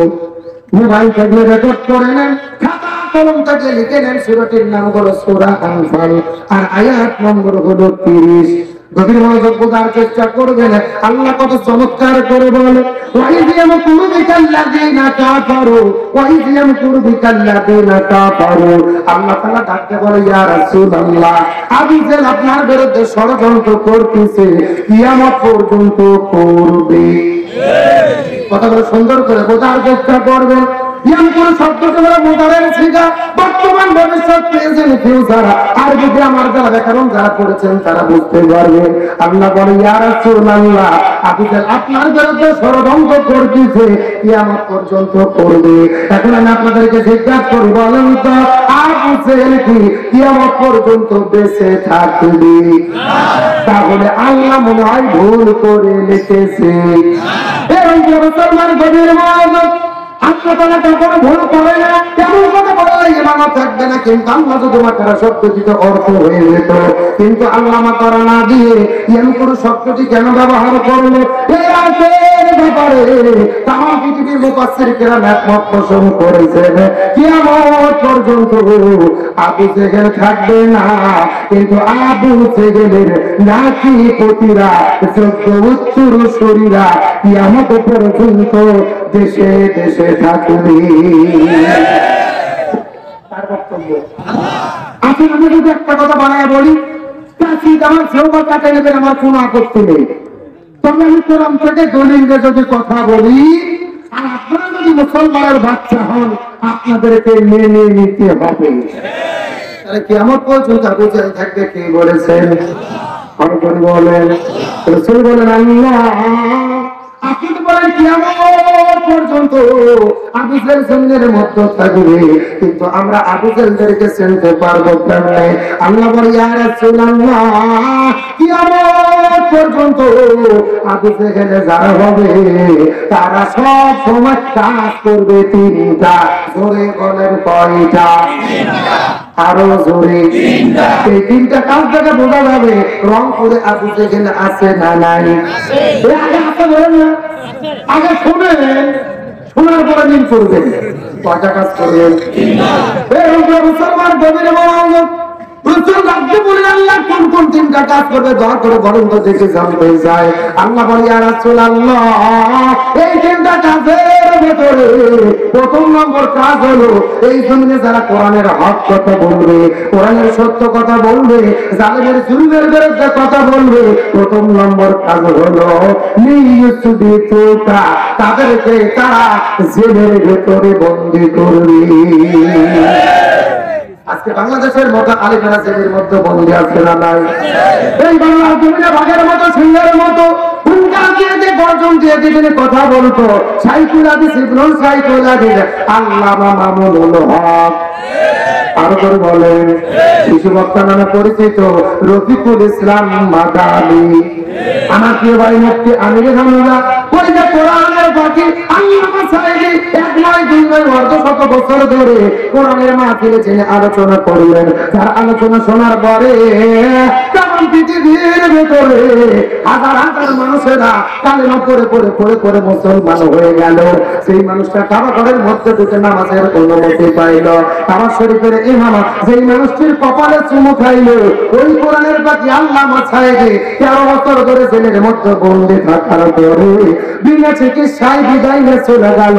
মোবাইল থেকে রেকর্ড করে নেন, খাতা কলম থেকে লিখে নেন। সূরাটির নাম হলো সূরা আনফাল, আর আয়াত নম্বর হলো 30। গভীর মনোযোগ বোঝার চেষ্টা করবেন। আল্লাহ কত চমৎকার করে বলে, ওয়াইয ইয়ামকুরু বিকাল্লাযীনা কাফারু, ওয়াইয ইয়ামকুরু বিকাল্লাযীনা কাফারু। আল্লাহ তাআলা ডাকতে বলে, ইয়া রাসূলুল্লাহ, আবু জেহেল আপনার বিরুদ্ধে ষড়যন্ত্র করতেছে, কিয়ামত পর্যন্ত করবে। কথাগুলো সুন্দর করে বোঝার চেষ্টা করবেন। ইয়ামকুরু শব্দটা হলো মুদারের সিগা, বর্তমান, ভবিষ্যৎ, প্রেজেন্ট, ফিউচার। আর যদি আমার যারা ব্যাকরণ যারা পড়েছেন তারা বুঝতে পারবেন। আল্লাহ বলে, ইয়া রাসূলুল্লাহ, আবু জেহেল আপনার বিরুদ্ধে ষড়যন্ত্র করতেছে, কিয়ামত পর্যন্ত করবে। এখন আমি আপনাদেরকে জিজ্ঞাসা করি, বলেন তো আবু জেহেল কি কিয়ামত পর্যন্ত বেঁচে থাকবে? তাহলে আল্লাহ মনে হয় ভুল করে লিখেছে। মুসলমান গভীর মনোযোগ, আল্লাহ তাআলা কখনো ভুল করে না। কেমন কথা বললে ইমান থাকবে না, কিন্তু আল্লাহ যদি মাতারা শব্দটিতে অর্থ হয়ে যেত, কিন্তু আল্লাহ মাতারা না দিয়ে ইয়ামকুরু শব্দটি কেন ব্যবহার করলো? এই আয়াতের ব্যাপারে তামাম পৃথিবীর মুফাসসির কেরাম একমত পোষণ করেছেন, কিয়ামত পর্যন্ত আবু জেহেল থাকবে না, কিন্তু আবু জেহেলের নাতি পুতিরা, যোগ্য উত্তরসূরিরা কিয়ামত পর্যন্ত দেশে দেশে থাকবে। তার বক্তব্য। আসলে আমি যদি একটা কথা বানায় বলি, আমার সেবা কাটে নেবেন, আমার কোনো আপত্তি নেই। তবে আমি কোরআন থেকে দলিলে যদি কথা বলি, আর আপনারা যদি মুসলমানের বাচ্চা হন, আপনাদেরকে মেনে নিতে হবে। তাহলে কিয়ামত পর্যন্ত আবু জেহেল থাকবে, কে বলেছেন? বলেন রাসূল বলেন, আল্লাহ। আপনি বলেন কিয়ামত পর্যন্ত আবু জেহেল জমিনের মধ্যে থাকবে, কিন্তু আমরা আবু জেহেলদেরকে চিনতে পারবো কেমনে? আল্লাহ বলে, ইয়া রাসূলুল্লাহ, কিয়ামত পর্যন্ত আবু জেহেল যারা হবে তারা সব সময় কাজ করবে 3টা। জোরে বলেন কয়টা? আরো জোরে। এই তিনটা কাজ থেকে বোঝা যাবে রংপুরে আবু জেহেল আছে না নাই। আগে আছে বলেন না, আগে শোনেন, শোনার পরে দিন করবেন। কয়টা কাজ করবেন? মুসলমান গভীরে কোন কোন তিনটা কাজ করবে দয়া করে বলেন তো দেখে জানতে যায়। আল্লাহ বলে ইয়া রাসূলুল্লাহ, এই তিনটা কাজের ভেতরে প্রথম নম্বর কাজ হলো এই জমিনে যারা কোরআনের হক কথা বলবে, কোরআনের সত্য কথা বলবে, জালেমের জুলুমের বিরুদ্ধে কথা বলবে, প্রথম নম্বর কাজ হলো নিয়ুসবিতুকা, তাদেরকে তারা জেলের ভেতরে বন্দী করবে। আজকে বাংলাদেশের মতো আলিমেরা জেলের মধ্যে বন্দী আছে না নাই? এই বাংলার জমিনে বাঘের মতো সিংহের মতো হুঙ্কার দিয়ে দিয়ে গর্জন দিয়ে দিয়ে কথা বলতো সাইকুল হাদিস ইবনুল সাইকুল হাদিস আল্লামা মামুনুল হক। আরো করে বলেন শিশু বক্তা নামে পরিচিত রফিকুল ইসলাম মাদানী। আমার প্রিয় ভাই মুফতি আমির হামজা ওই যে কোরআনের বাকি আল্লামা সাইদি 1-2 বছর ধরে কোরআনের মাহফিলে যিনি আলোচনা করলেন, তার আলোচনা শোনার পরে কেমন পৃথিবীর ভেতরে হাজার হাজার মানুষেরা কালেমা পড়ে পড়ে পড়ে পড়ে মুসলমান হয়ে গেল। সেই মানুষটা কাবা ঘরের মধ্যে ঢুকে নামাজের অনুমতি পাইল। কাবা শরীফের ইমাম যেই মানুষটির কপালে চুমু খাইল, ওই কোরআনের বাকি আল্লামা সাইদি 13 বছর ধরে জেলের মধ্যে বন্দী থাকার পরে বিনা চিকিৎসায় বিদায় নিয়ে চলে গেল।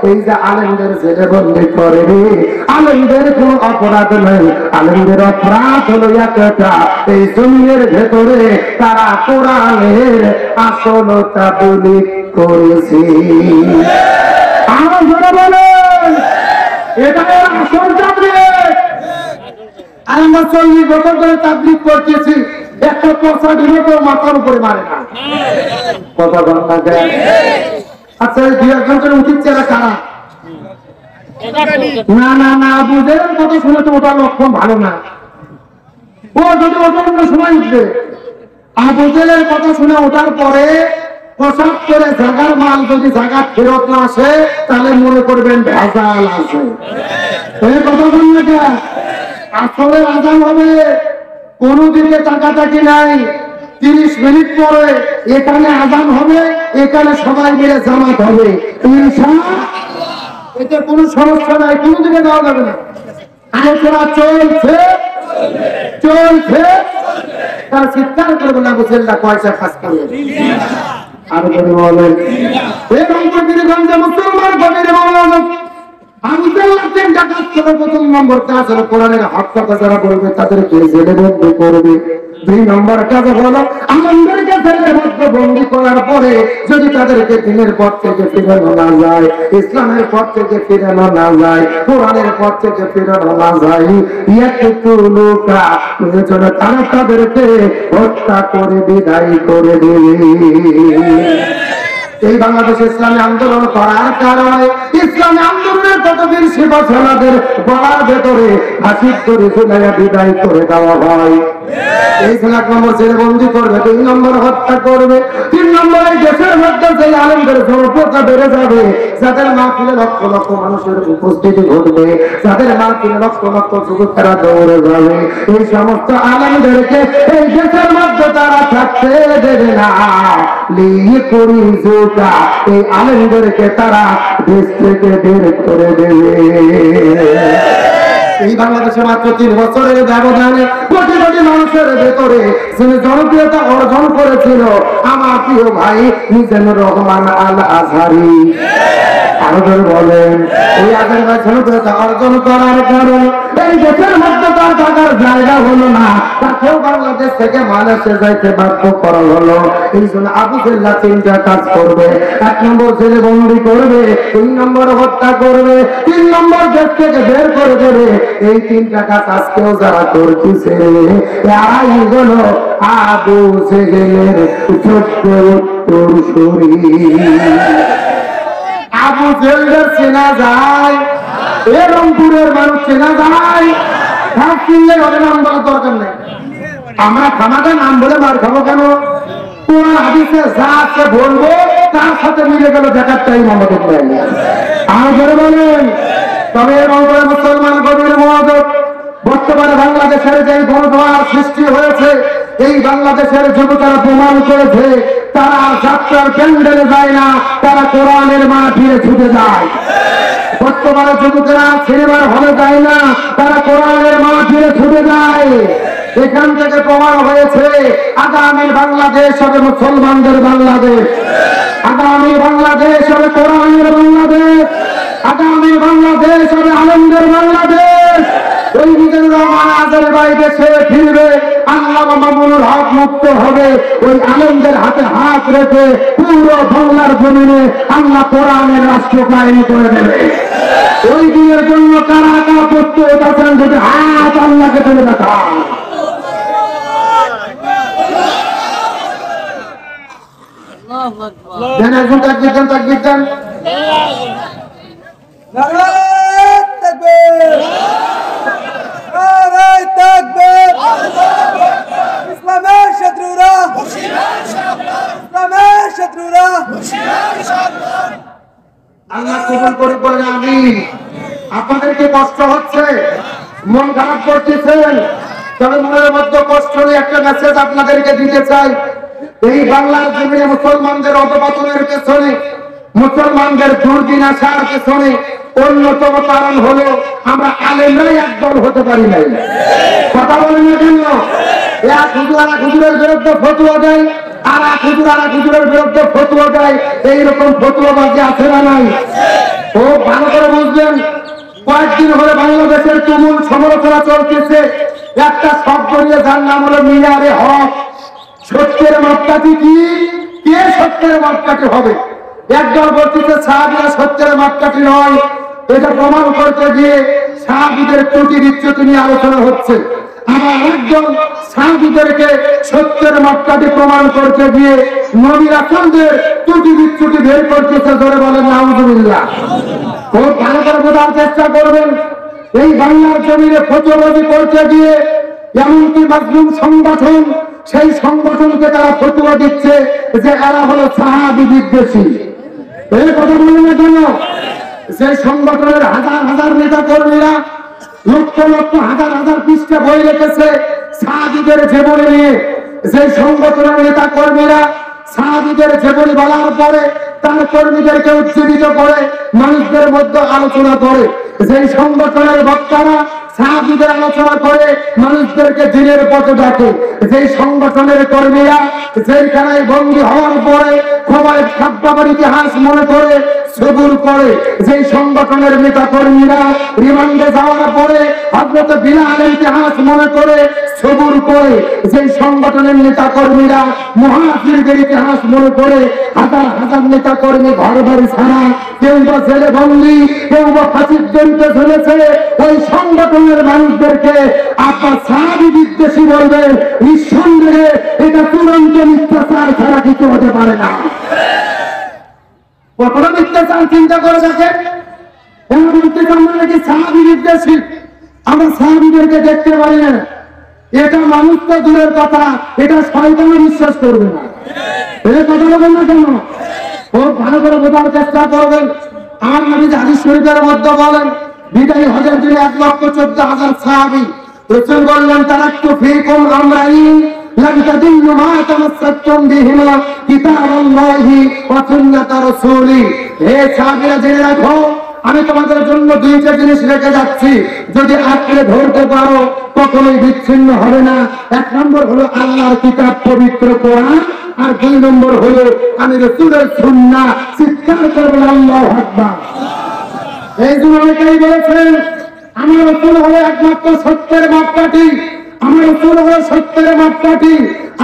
এই যে আলেমদের জেলে বন্দী করে, আলেমদের কোন অপরাধ নেই, আলেমদের অপরাধ হলো একটা, এই জমিনের ভেতরে তারা কোরআনের আসল তাবলীগ করেছে। আমরা বলেন এটা আসল তাবলীগ। আমরা 40 বছর ধরে তাবলীগ করতেছি, একটা পয়সা দিলে তো মাথার উপরে মারে না। কথা বল না দেন। আচ্ছা এই 2 ঘন্টার উচিত চেরা কারা? না না না, আবু জেহেলের কথা শুনে তো ওটার লক্ষণ ভালো না। ও যদি ওটা অন্য সময় উঠবে, আবু জেহেলের কথা শুনে ওঠার পরে প্রসাদ করে জাগার মাল যদি জাগা ফেরত না আসে তাহলে মনে করবেন ভেজাল আছে। এই কথা বললে কে? আসলে আজান হবে, কোন দিকে টাকাটাকি নাই। 30 মিনিট পরে এখানে আজান হবে, এখানে সবাই মিলে জামাত হবে ইনশাআল্লাহ। এতে কোনো সমস্যা নাই, কোনো দিকে যাওয়া যাবে না। আলোচনা চলছে চলছে, তার চিৎকার করে বলে আবু জেহেল পয়সা ফাঁস করবে। আরো করে বলেন মুসলমান গভীরে বলেন আবু জেহেল তিনটা কাজ করে। প্রথম নম্বর কাজ হলো কোরআনের হক কথা যারা বলবে তাদেরকে জেলে বন্দী করবে। 2 নম্বর কাজ হলো আলেমদেরকে জেলের মধ্যে বন্দী করার পরে যদি তাদেরকে দিনের পথ থেকে ফিরানো না যায়, ইসলামের পথ থেকে ফিরানো না যায়, কোরআনের পথ থেকে ফিরানো না যায়, ইয়াকতুলুকা, প্রয়োজনে তারা তাদেরকে হত্যা করে বিদায় করে দেবে। এই বাংলাদেশে ইসলামী আন্দোলন করার কারণে ইসলামী আন্দোলনের কত বীর শিবছানাদের গলার ভেতরে হাসির করে ঝুলাইয়া বিদায় করে দেওয়া হয়। এই 1 নম্বর জেলে বন্দী করবে, 2 নম্বর হত্যা করবে, 3 নম্বরে দেশের মধ্যে যে আলেমদের জনপ্রিয়তা বেড়ে যাবে, যাদের মাহফিলে লক্ষ লক্ষ মানুষের উপস্থিতি ঘটবে, যাদের মাহফিলে লক্ষ লক্ষ যুবকেরা দৌড়ে যাবে, এই সমস্ত আলেমদেরকে এই দেশের মধ্যে তারা থাকতে দেবে না। লিয়ে করি জোটা, এই আলেমদেরকে তারা দেশ থেকে বের করে দেবে। এই বাংলাদেশে মাত্র 3 বছরের ব্যবধানে কোটি কোটি মানুষের ভেতরে যিনি জনপ্রিয়তা অর্জন করেছিল আমার প্রিয় ভাই মিজানুর রহমান আল আজহারি। আরো বলেন এই আজহারি ভাই জনপ্রিয়তা অর্জন করার কারণে এই দেশের মধ্যে তার থাকার জায়গা হলো না, তাকেও বাংলাদেশ থেকে মালয়েশিয়া যাইতে বাধ্য করা হলো। এই জন্য আবু জেহেল 3টা কাজ করবে। 1 নম্বর জেলে বন্দী করবে, 2 নম্বর হত্যা করবে, 3 নম্বর দেশ থেকে বের করে দেবে। এই 3টা কাজ আজকেও যারা করতেছে এরাই হলো আবু জেহেলের যোগ্য উত্তরসূরি। আবু জেহেলদের চেনা যায়, এ রংপুরের মানুষ চেনা যায়। চিনলে ওদের নাম বলার দরকার নেই। আমরা খামাকে নাম বলে মার খাবো কেন? কোরআন হাদিসে যা আছে বলবো, তার সাথে মিলে গেল দেখার টাইম আমাদের নেই। আর ধরে বলেন তবে রংপুরের মুসলমান গভীর মনোযোগ। বর্তমানে বাংলাদেশের যে গণজোয়ার সৃষ্টি হয়েছে, এই বাংলাদেশের যুবকেরা প্রমাণ করেছে তারা যাত্রার প্যান্ডেলে যায় না, তারা কোরআনের মাহফিলে ছুটে যায়। বর্তমানে যুবকেরা সিনেমার হলে যায় না, তারা কোরআনের মাহফিলে ছুটে যায়। এখান থেকে প্রমাণ হয়েছে আগামী বাংলাদেশ হবে মুসলমানদের বাংলাদেশ, আগামী বাংলাদেশ হবে কোরআনের বাংলাদেশ, আগামী বাংলাদেশ হবে আনন্দের বাংলাদেশ। ওই মিজানুর রহমান আজাদের বাড়িতে সে ফিরবে, আল্লামা মামুনুল হক মুক্ত হবে। ওই আনন্দের হাতে হাত রেখে পুরো বাংলার জমিনে আল্লাহ কোরআনের রাষ্ট্র কায়েম করে দেবে। ওই দিনের জন্য কারা কারা প্রস্তুত আছেন? যদি হাত আল্লাহকে তুলে দেখান। একজন তাকবীর দেন, তাকবীর দেন। ইসলামের শত্রুরা, ইসলামের শত্রুরা আল্লাহ কবুল করে বলেন আমিন। আপনাদেরকে কষ্ট হচ্ছে, মন খারাপ করতেছেন, তবে মনের মধ্যে কষ্ট নিয়ে একটা মেসেজ আপনাদেরকে দিতে চাই। এই বাংলার জমিনে মুসলমানদের অধপতনের পেছনে, মুসলমানদের দুর্বিনাশার পেছনে অন্যতম কারণ হলো আমরা আলেমরাই একদল হতে পারি নাই। কথা বলেন না কেন? এক হুজুর আর হুজুরের বিরুদ্ধে ফতোয়া দেয়, আর এক হুজুর আর হুজুরের বিরুদ্ধে ফতোয়া দেয়। এইরকম ফতোয়াবাজি আছে না নাই? ও ভালো করে বুঝবেন। কয়েকদিন হলে বাংলাদেশের তুমুল সমালোচনা চলতেছে একটা শব্দ নিয়ে, যার নাম হলো মিনারে হক। সত্যের মাপকাঠি কি? কে সত্যের মাপকাঠি হবে? একদল বলতেছে সাহাবীরা সত্যের মাপকাঠি নয়। এটা প্রমাণ করতে গিয়ে সাহাবীদের ত্রুটি বিচ্যুতি নিয়ে আলোচনা হচ্ছে। আবার একজন সাহাবীদেরকে সত্যের মাপকাঠি প্রমাণ করতে গিয়ে নবী রাসূলদের ত্রুটি বিচ্যুতি বের করতেছে। ধরে বলেন নাউযুবিল্লাহ। খুব ভালো করে বোঝার চেষ্টা করবেন। এই বাংলার জমিনে ফতোয়াবাজি করতে গিয়ে এমনকি মাজলুম সংগঠন, সেই সংগঠনকে তারা ফতোয়া দিচ্ছে যে এরা হলো সাহাবী বিদ্বেষী। এই কথা বলে না কেন? সেই সংগঠনের হাজার হাজার নেতা কর্মীরা লক্ষ লক্ষ হাজার হাজার পৃষ্ঠা বই লিখেছে সাহাবীদের জীবনী নিয়ে। সেই সংগঠনের নেতা কর্মীরা সাহাবীদের জীবনী বলার পরে তার কর্মীদেরকে উজ্জীবিত করে মানুষদের মধ্যে আলোচনা করে। সেই সংগঠনের বক্তারা সাহাবীদের আলোচনা করে মানুষদেরকে দিনের পথে ডাকে। যেই সংগঠনের কর্মীরা জেলখানায় বন্দী হওয়ার পরে সবাই খাদ্যাবার ইতিহাস মনে করে সবুর করে। যেই সংগঠনের নেতা কর্মীরা রিমান্ডে যাওয়ার পরে হযরত বিলালের ইতিহাস মনে করে সবুর করে। যেই সংগঠনের নেতা কর্মীরা মুহাজিরদের ইতিহাস মনে করে হাজার হাজার নেতা কর্মী ঘর বাড়ি ছাড়া, কেউ বা জেলে বন্দী, কেউ বা ফাঁসির দড়িতে ঝুলেছে। ওই সংগঠনের মানুষদেরকে আপনার সাহাবী বিদ্বেষী বলবেন, নিঃসন্দেহে এটা চূড়ান্ত মিথ্যাচার ছাড়া কিছু হতে পারে না। কতটা মিথ্যাচার চিন্তা করে দেখেন। আমরা নাকি সাহাবী বিদ্বেষী, আমরা সাহাবীদেরকে দেখতে পারি না। এটা মানুষ তো দূরের কথা, এটা শয়তানও বিশ্বাস করবে না। এটা কথা বলবেন না কেন? খুব ভালো করে বোঝার চেষ্টা করবেন। আমার নবী হাদিস শরীফের মধ্যে বলেন, বিদায়ী হজের দিনে 1,14,000 সাহাবী। রাসূল বললেন, তারাক্তু ফীকুম আমরাইন লান তাদিল্লু মা তামাসসাকতুম বিহিমা কিতাবাল্লাহি ওয়া সুন্নাতা রাসূলি। হে সাহাবীরা, জেনে রাখো আমি তোমাদের জন্য দুইটা জিনিস রেখে যাচ্ছি, যদি আঁকড়ে ধরতে পারো কখনোই বিচ্ছিন্ন হবে না। এক নম্বর হলো আল্লাহর কিতাব পবিত্র কোরআন, আর দুই নম্বর হলো আমি রাসূলের সুন্নাহ। চিৎকার করবেন আল্লাহু আকবার। এই জন্য অনেকেই বলেছেন আমার রাসূল হলো একমাত্র সত্যের মাপকাঠি, আমার রাসূল হলো সত্যের মাপকাঠি।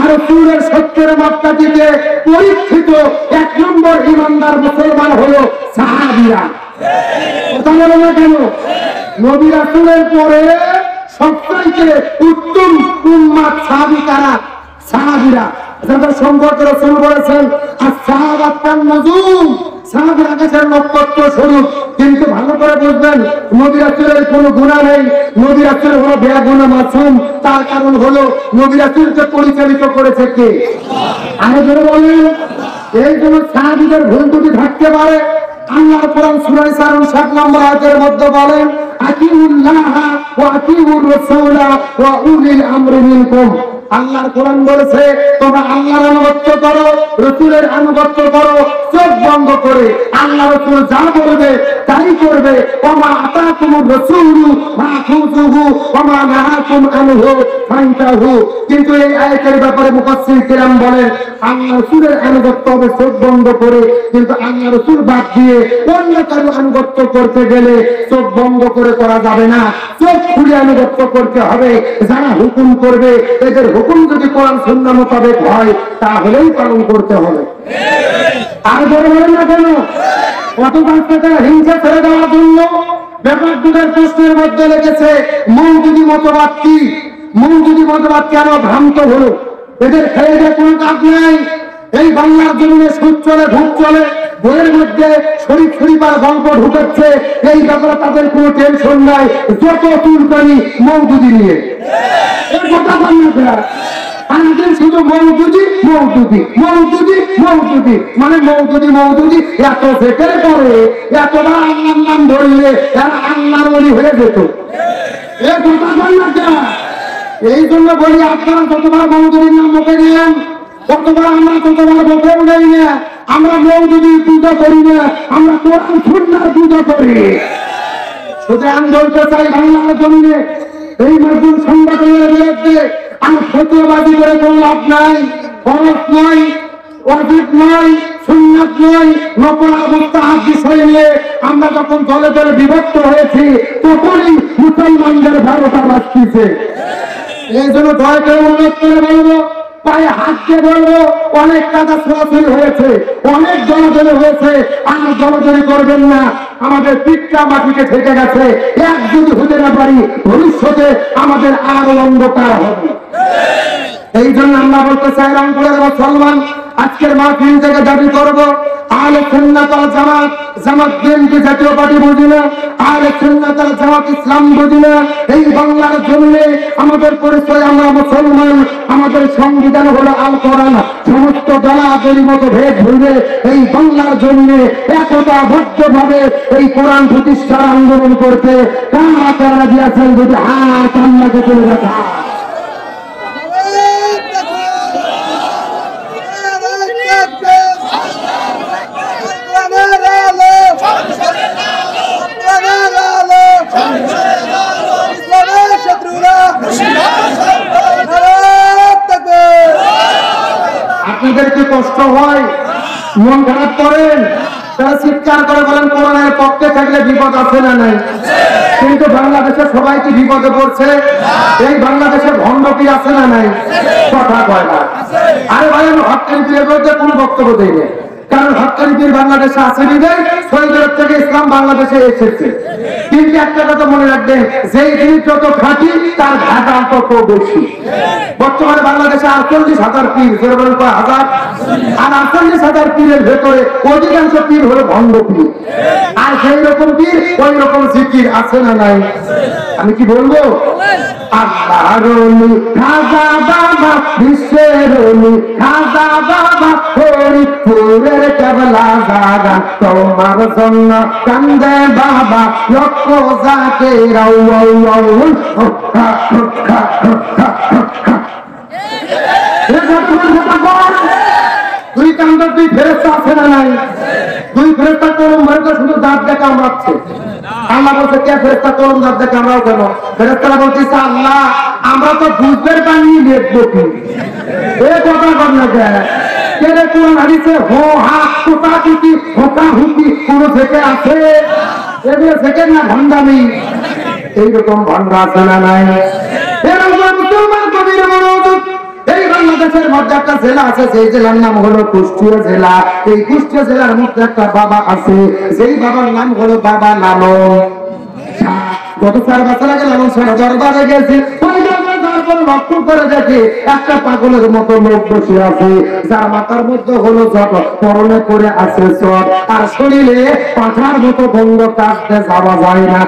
আর রাসূলের সত্যের মাপকাঠিতে পরীক্ষিত এক নম্বর ইমানদার মুসলমান হলো সাহাবীরা। কথা বলে না কেন? নবী রাসূলের পরে সবচাইতে উত্তম উম্মাত সাহাবী কারা? সাহাবীরা। যাদের সম্পর্কে রাসূল বলেছেন as-সাহাবাত কান-নুজুম, সাহাবীরা আকাশের নক্ষত্র স্বরূপ। কিন্তু ভালো করে বুঝবেন, নবী রাসূলের কোনো গুনাহ নেই, নবী রাসূল হলো বেগুনাহ মাসুম। তার কারণ হলো নবী রাসূলকে পরিচালিত করেছে কে? আরে ধরে বলেন। এই জন্য সাহাবীদের ভুল ত্রুটি থাকতে পারে। আল্লাহর কোরআন সূরা ইসরার 7 নম্বর আয়াতের মধ্যে বলেন, আতিউল্লাহ ওয়া আতিউর রাসূলা ওয়া উলিল আমরি মিনকুম। আল্লাহর কোরআন বলেছে তোমরা আল্লাহর আনুগত্য করো, রাসূলের আনুগত্য করো, চোখ বন্ধ করে আল্লাহ রাসূল যা বলবে তাই করবে। ওমা আতাকুমুর রাসূলু ফাখুযুহু ওমা নাহাকুম আনহু ফান্তাহু। কিন্তু এই আয়াতের ব্যাপারে মুফাসসির কিরাম বলেন আল্লাহ রাসূলের আনুগত্য হবে চোখ বন্ধ করে, কিন্তু আল্লাহ রাসূল বাদ দিয়ে অন্য কারো আনুগত্য করতে গেলে চোখ বন্ধ করে করা যাবে না, চোখ খুলে আনুগত্য করতে হবে। যারা হুকুম করবে এদের হুকুম যদি কোরআন সুন্নাহ মোতাবেক হয় তাহলেই পালন করতে হবে। আর বড় বড় না কেন কত বাচ্চাকে হিংসা ছেড়ে দেওয়ার জন্য ব্যাপক যুগের প্রশ্নের মধ্যে লেগেছে মৌদুদি মতবাদ কি, মৌদুদি মতবাদ কেন ভ্রান্ত হলো? এদের খেয়ে দিয়ে কোনো কাজ নাই। এই বাংলার জন্য সুদ চলে, ভূত চলে, বইয়ের মধ্যে শরীফ শরীফার গল্প ঢুকাচ্ছে, এই ব্যাপারে তাদের কোনো টেনশন নাই। যত চুলকানি মৌদুদি নিয়ে এই কথা বাংলা আমাদের শুধু মৌদুদি মৌদুদি মৌদুদি মৌদুদি, মানে মৌদুদি মৌদুদি এত ফেকেরে করে, এতবার আল্লাহর নাম ধরলে এরা আল্লাহর ওলি হয়ে যেত। এই কথা বাংলা এই জন্য বলি আপনারা যতবার মৌদুদির নাম মুখে নিলেন ততবার আমরা ততবার মুখেও নেই না। আমরা মৌদুদির পূজা করি না, আমরা কোরআন সুন্নাহর পূজা করি। সুতরাং বলতে চাই বাংলার জমিনে এই নতুন সংগঠনের বিরুদ্ধে আর ফতোয়াবাজি করে কোনো লাভ নাই। ফরজ নয়, ওয়াজিব নয়, সুন্নাত নয়, নফল আর মুস্তাহাব বিষয় নিয়ে আমরা যখন দলে দলে বিভক্ত হয়েছি তখনই মুসলমানদের ভারতা বাঁচতেছে। এই জন্য দয়া করে অনুরোধ করে বলবো, পায়ে হাত দিয়ে বলবো, অনেক কাদা ছোড়াছুড়ি হয়েছে, অনেক জলজলি হয়েছে, আর জলজলি করবেন না। আমাদের পিঠটা মাটিতে থেকে গেছে, এক যদি হতে না পারি ভবিষ্যতে আমাদের আরো অন্ধকার হবে। এই জন্য আমরা বলতে চাই রংপুরের মুসলমান আজকের মাহফিল থেকে দাবি করব আহলে সুন্নাত ওয়াল জামাত, জামাত বিএনপি জাতীয় পার্টি বুঝি না, আহলে সুন্নাত ওয়াল জামাত ইসলাম বুঝি না। এই বাংলার জন্য আমাদের পরিচয় আমরা মুসলমান, আমাদের সংবিধান হলো আল কোরআন। সমস্ত দলাদলি মতো ভেদ ভুলে এই বাংলার জন্য একতাবদ্ধভাবে এই কোরআন প্রতিষ্ঠার আন্দোলন করতে কারা কারা দিয়েছেন যদি হাত আল্লাহকে তুলে রাখা। আপনাদের কি কষ্ট হয়, মন খারাপ করেন, তারা চিৎকার করে বলেন কোরআনের পক্ষে থাকলে বিপদ আছে না নাই? কিন্তু বাংলাদেশে সবাই কি বিপদে পড়ছে? এই বাংলাদেশে ভণ্ড কি আছে না নাই? কথা কয় না। আরে ভাই আমি হকানি পীরের বিরুদ্ধে কোনো বক্তব্য দিই না, কারণ হকানি পীর বাংলাদেশে আসেনি দেয়, সৌদি আরব থেকে ইসলাম বাংলাদেশে এসেছে। কিন্তু একটা কথা মনে রাখবেন, যেই জিনিস যত খাঁটি তার ঘাটা তত বেশি। বর্তমানে বাংলাদেশে 48,000 পীর, যেরকম হাজার, আর 48,000 পীরের ভেতরে অধিকাংশ পীর হলো ভণ্ড পীর। আর সেই রকম পীর ওই রকম জিকির আছে না নাই? আমি কি বলবো? আল্লাহর ওলি খাজা বাবা, বিশ্বের ওলি খাজা বাবা, ফরিদপুরের কেবলা জাগা, তোমার জন্য কান্দে বাবা, লক্ষ জাকের দুই কান্দার দুই ফেরেশতা আছে না নাই? দুই ফেরেশতা কলম মারতে শুধু দাঁত দেখা কামড়াচ্ছে। আল্লাহ বলছে কে ফেরেশতা কলম দাঁত দেখা কামড়াও কেন? ফেরেশতারা বলতেছে আল্লাহ আমরা তো বুঝবেন বানিয়ে লিখবো কি? এ কথা বল না কেন? কেরে কোরআন হাদিসে হো হা কোটা কুটি হোকা হুকি কোন থেকে আছে? এগুলো থেকে না ভণ্ডামি। এইরকম ভণ্ডা আছে না নাই? এরকম মুসলমান কবির মনোযোগ। এই বাংলাদেশের মধ্যে একটা জেলা আছে, সেই জেলার নাম হলো কুষ্টিয়া জেলা। এই কুষ্টিয়া জেলার মধ্যে একটা বাবা আছে, সেই বাবার নাম হলো বাবা লালন। গত 4 বছর আগে লালন শাহ দরবারে গেছি, লক্ষ্য করে দেখি একটা পাগলের মতো লোক বসে আছে, যার মাথার মধ্যে হলো জট, পরনে করে আছে চট, আর শরীরে পাখার মতো বন্ধ কাটতে যাওয়া যায় না।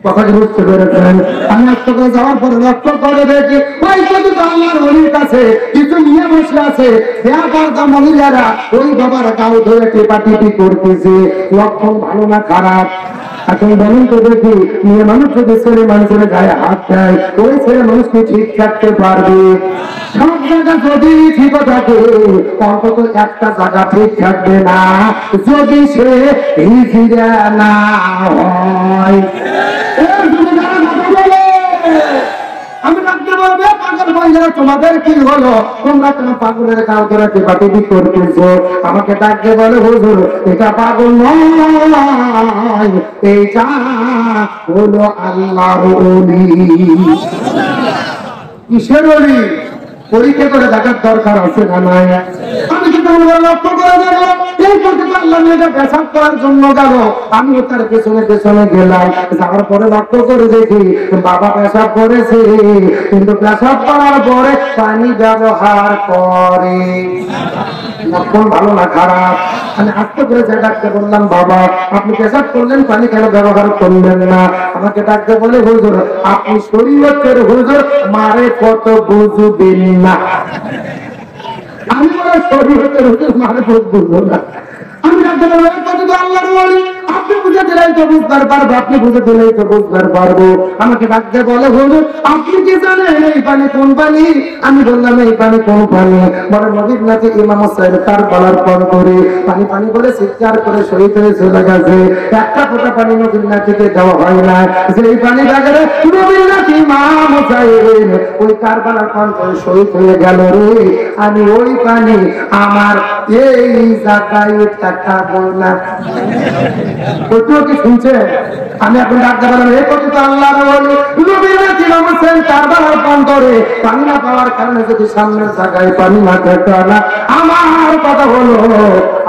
কথাটি বুঝতে পেরেছেন? আমি আজকে যাওয়ার পরে লক্ষ্য করে দেখি ওই যদি আল্লাহর ওলির কাছে কিছু নিয়ে বসে আছে, মহিলারা ওই বাবার গাও ধরে টেপাটিপি করতেছে। লক্ষণ ভালো না খারাপ? এখন বলুন তো দেখি, মেয়ে মানুষ যদি ছেলে মানুষের গায়ে হাত দেয়, ওই ছেলে মানুষকে ঠিক থাকতে পারবে? সব জায়গা যদি ঠিক থাকে, অন্তত একটা জায়গা ঠিক থাকবে না, যদি সে হিজড়া না হয়। আমি ডাকতে বলবে, পাগল মহিলারা তোমাদের কি হলো? তোমরা কেন পাগলের গাও ধরে টেপাটেপি করতেছো? আমাকে ডাকতে বলে, হুজুর এটা পাগল নয়, এইটা হলো আল্লাহর ওলি। কিসের ওলি? পরীক্ষা করে দেখার দরকার আছে না নাই? আমি কি তোমরা লক্ষ্য করে দেবো? এই করতে পারলাম এটা পেশাব করার জন্য গেল, আমিও তার পেছনে পেছনে গেলাম, যাওয়ার পরে লক্ষ্য করে দেখি বাবা পেশাব করেছে, কিন্তু পেশাব করার পরে পানি ব্যবহার করে। লক্ষণ ভালো না খারাপ? আমি আস্তে করে যা ডাকতে বললাম, বাবা আপনি পেশাব করলেন, পানি কেন ব্যবহার করলেন না? আমাকে ডাকতে বলে, হুজুর আপনি শরীয়তের হুজুর, মারে কত বুঝবেন না। আমি বলে শরীয়তের হুজুর, মারে কত বুঝবো না। আমি ডাকতে বলবো, আল্লাহর ওলি, আপনি বুঝে দিলেই তো বুঝবার পারবো, আপনি বুঝে দিলেই তো বুঝবার পারবো। আমাকে ডাকতে বলে, হুজুর আপনি কি জানেন এই পানি কোন পানি? আমি বললাম এই পানি কোন পানি? বলে নবীর নাকি ইমাম হোসেন তার গলার পর করে পানি পানি করে চিৎকার করে শহীদ হয়ে চলে গেছে, একটা ফোঁটা পানি নবীর নাকিকে দেওয়া হয় না। সেই পানি লাগালে নবীর নাকি ইমাম হোসেন ওই কারবালার পর করে শহীদ হয়ে গেল রে। আমি ওই পানি আমার এই জায়গায় টাকাবো না। কতও কি শুনছে? আমি এখন ডাক্তার বললাম, এই কত তো আল্লাহর ওলি, নবীর নাকি ইমাম হোসেন কারবালার প্রান্তরে পানি না পাওয়ার কারণে যদি সামনের জায়গায় পানি না থাকতো না, আমার কথা হলো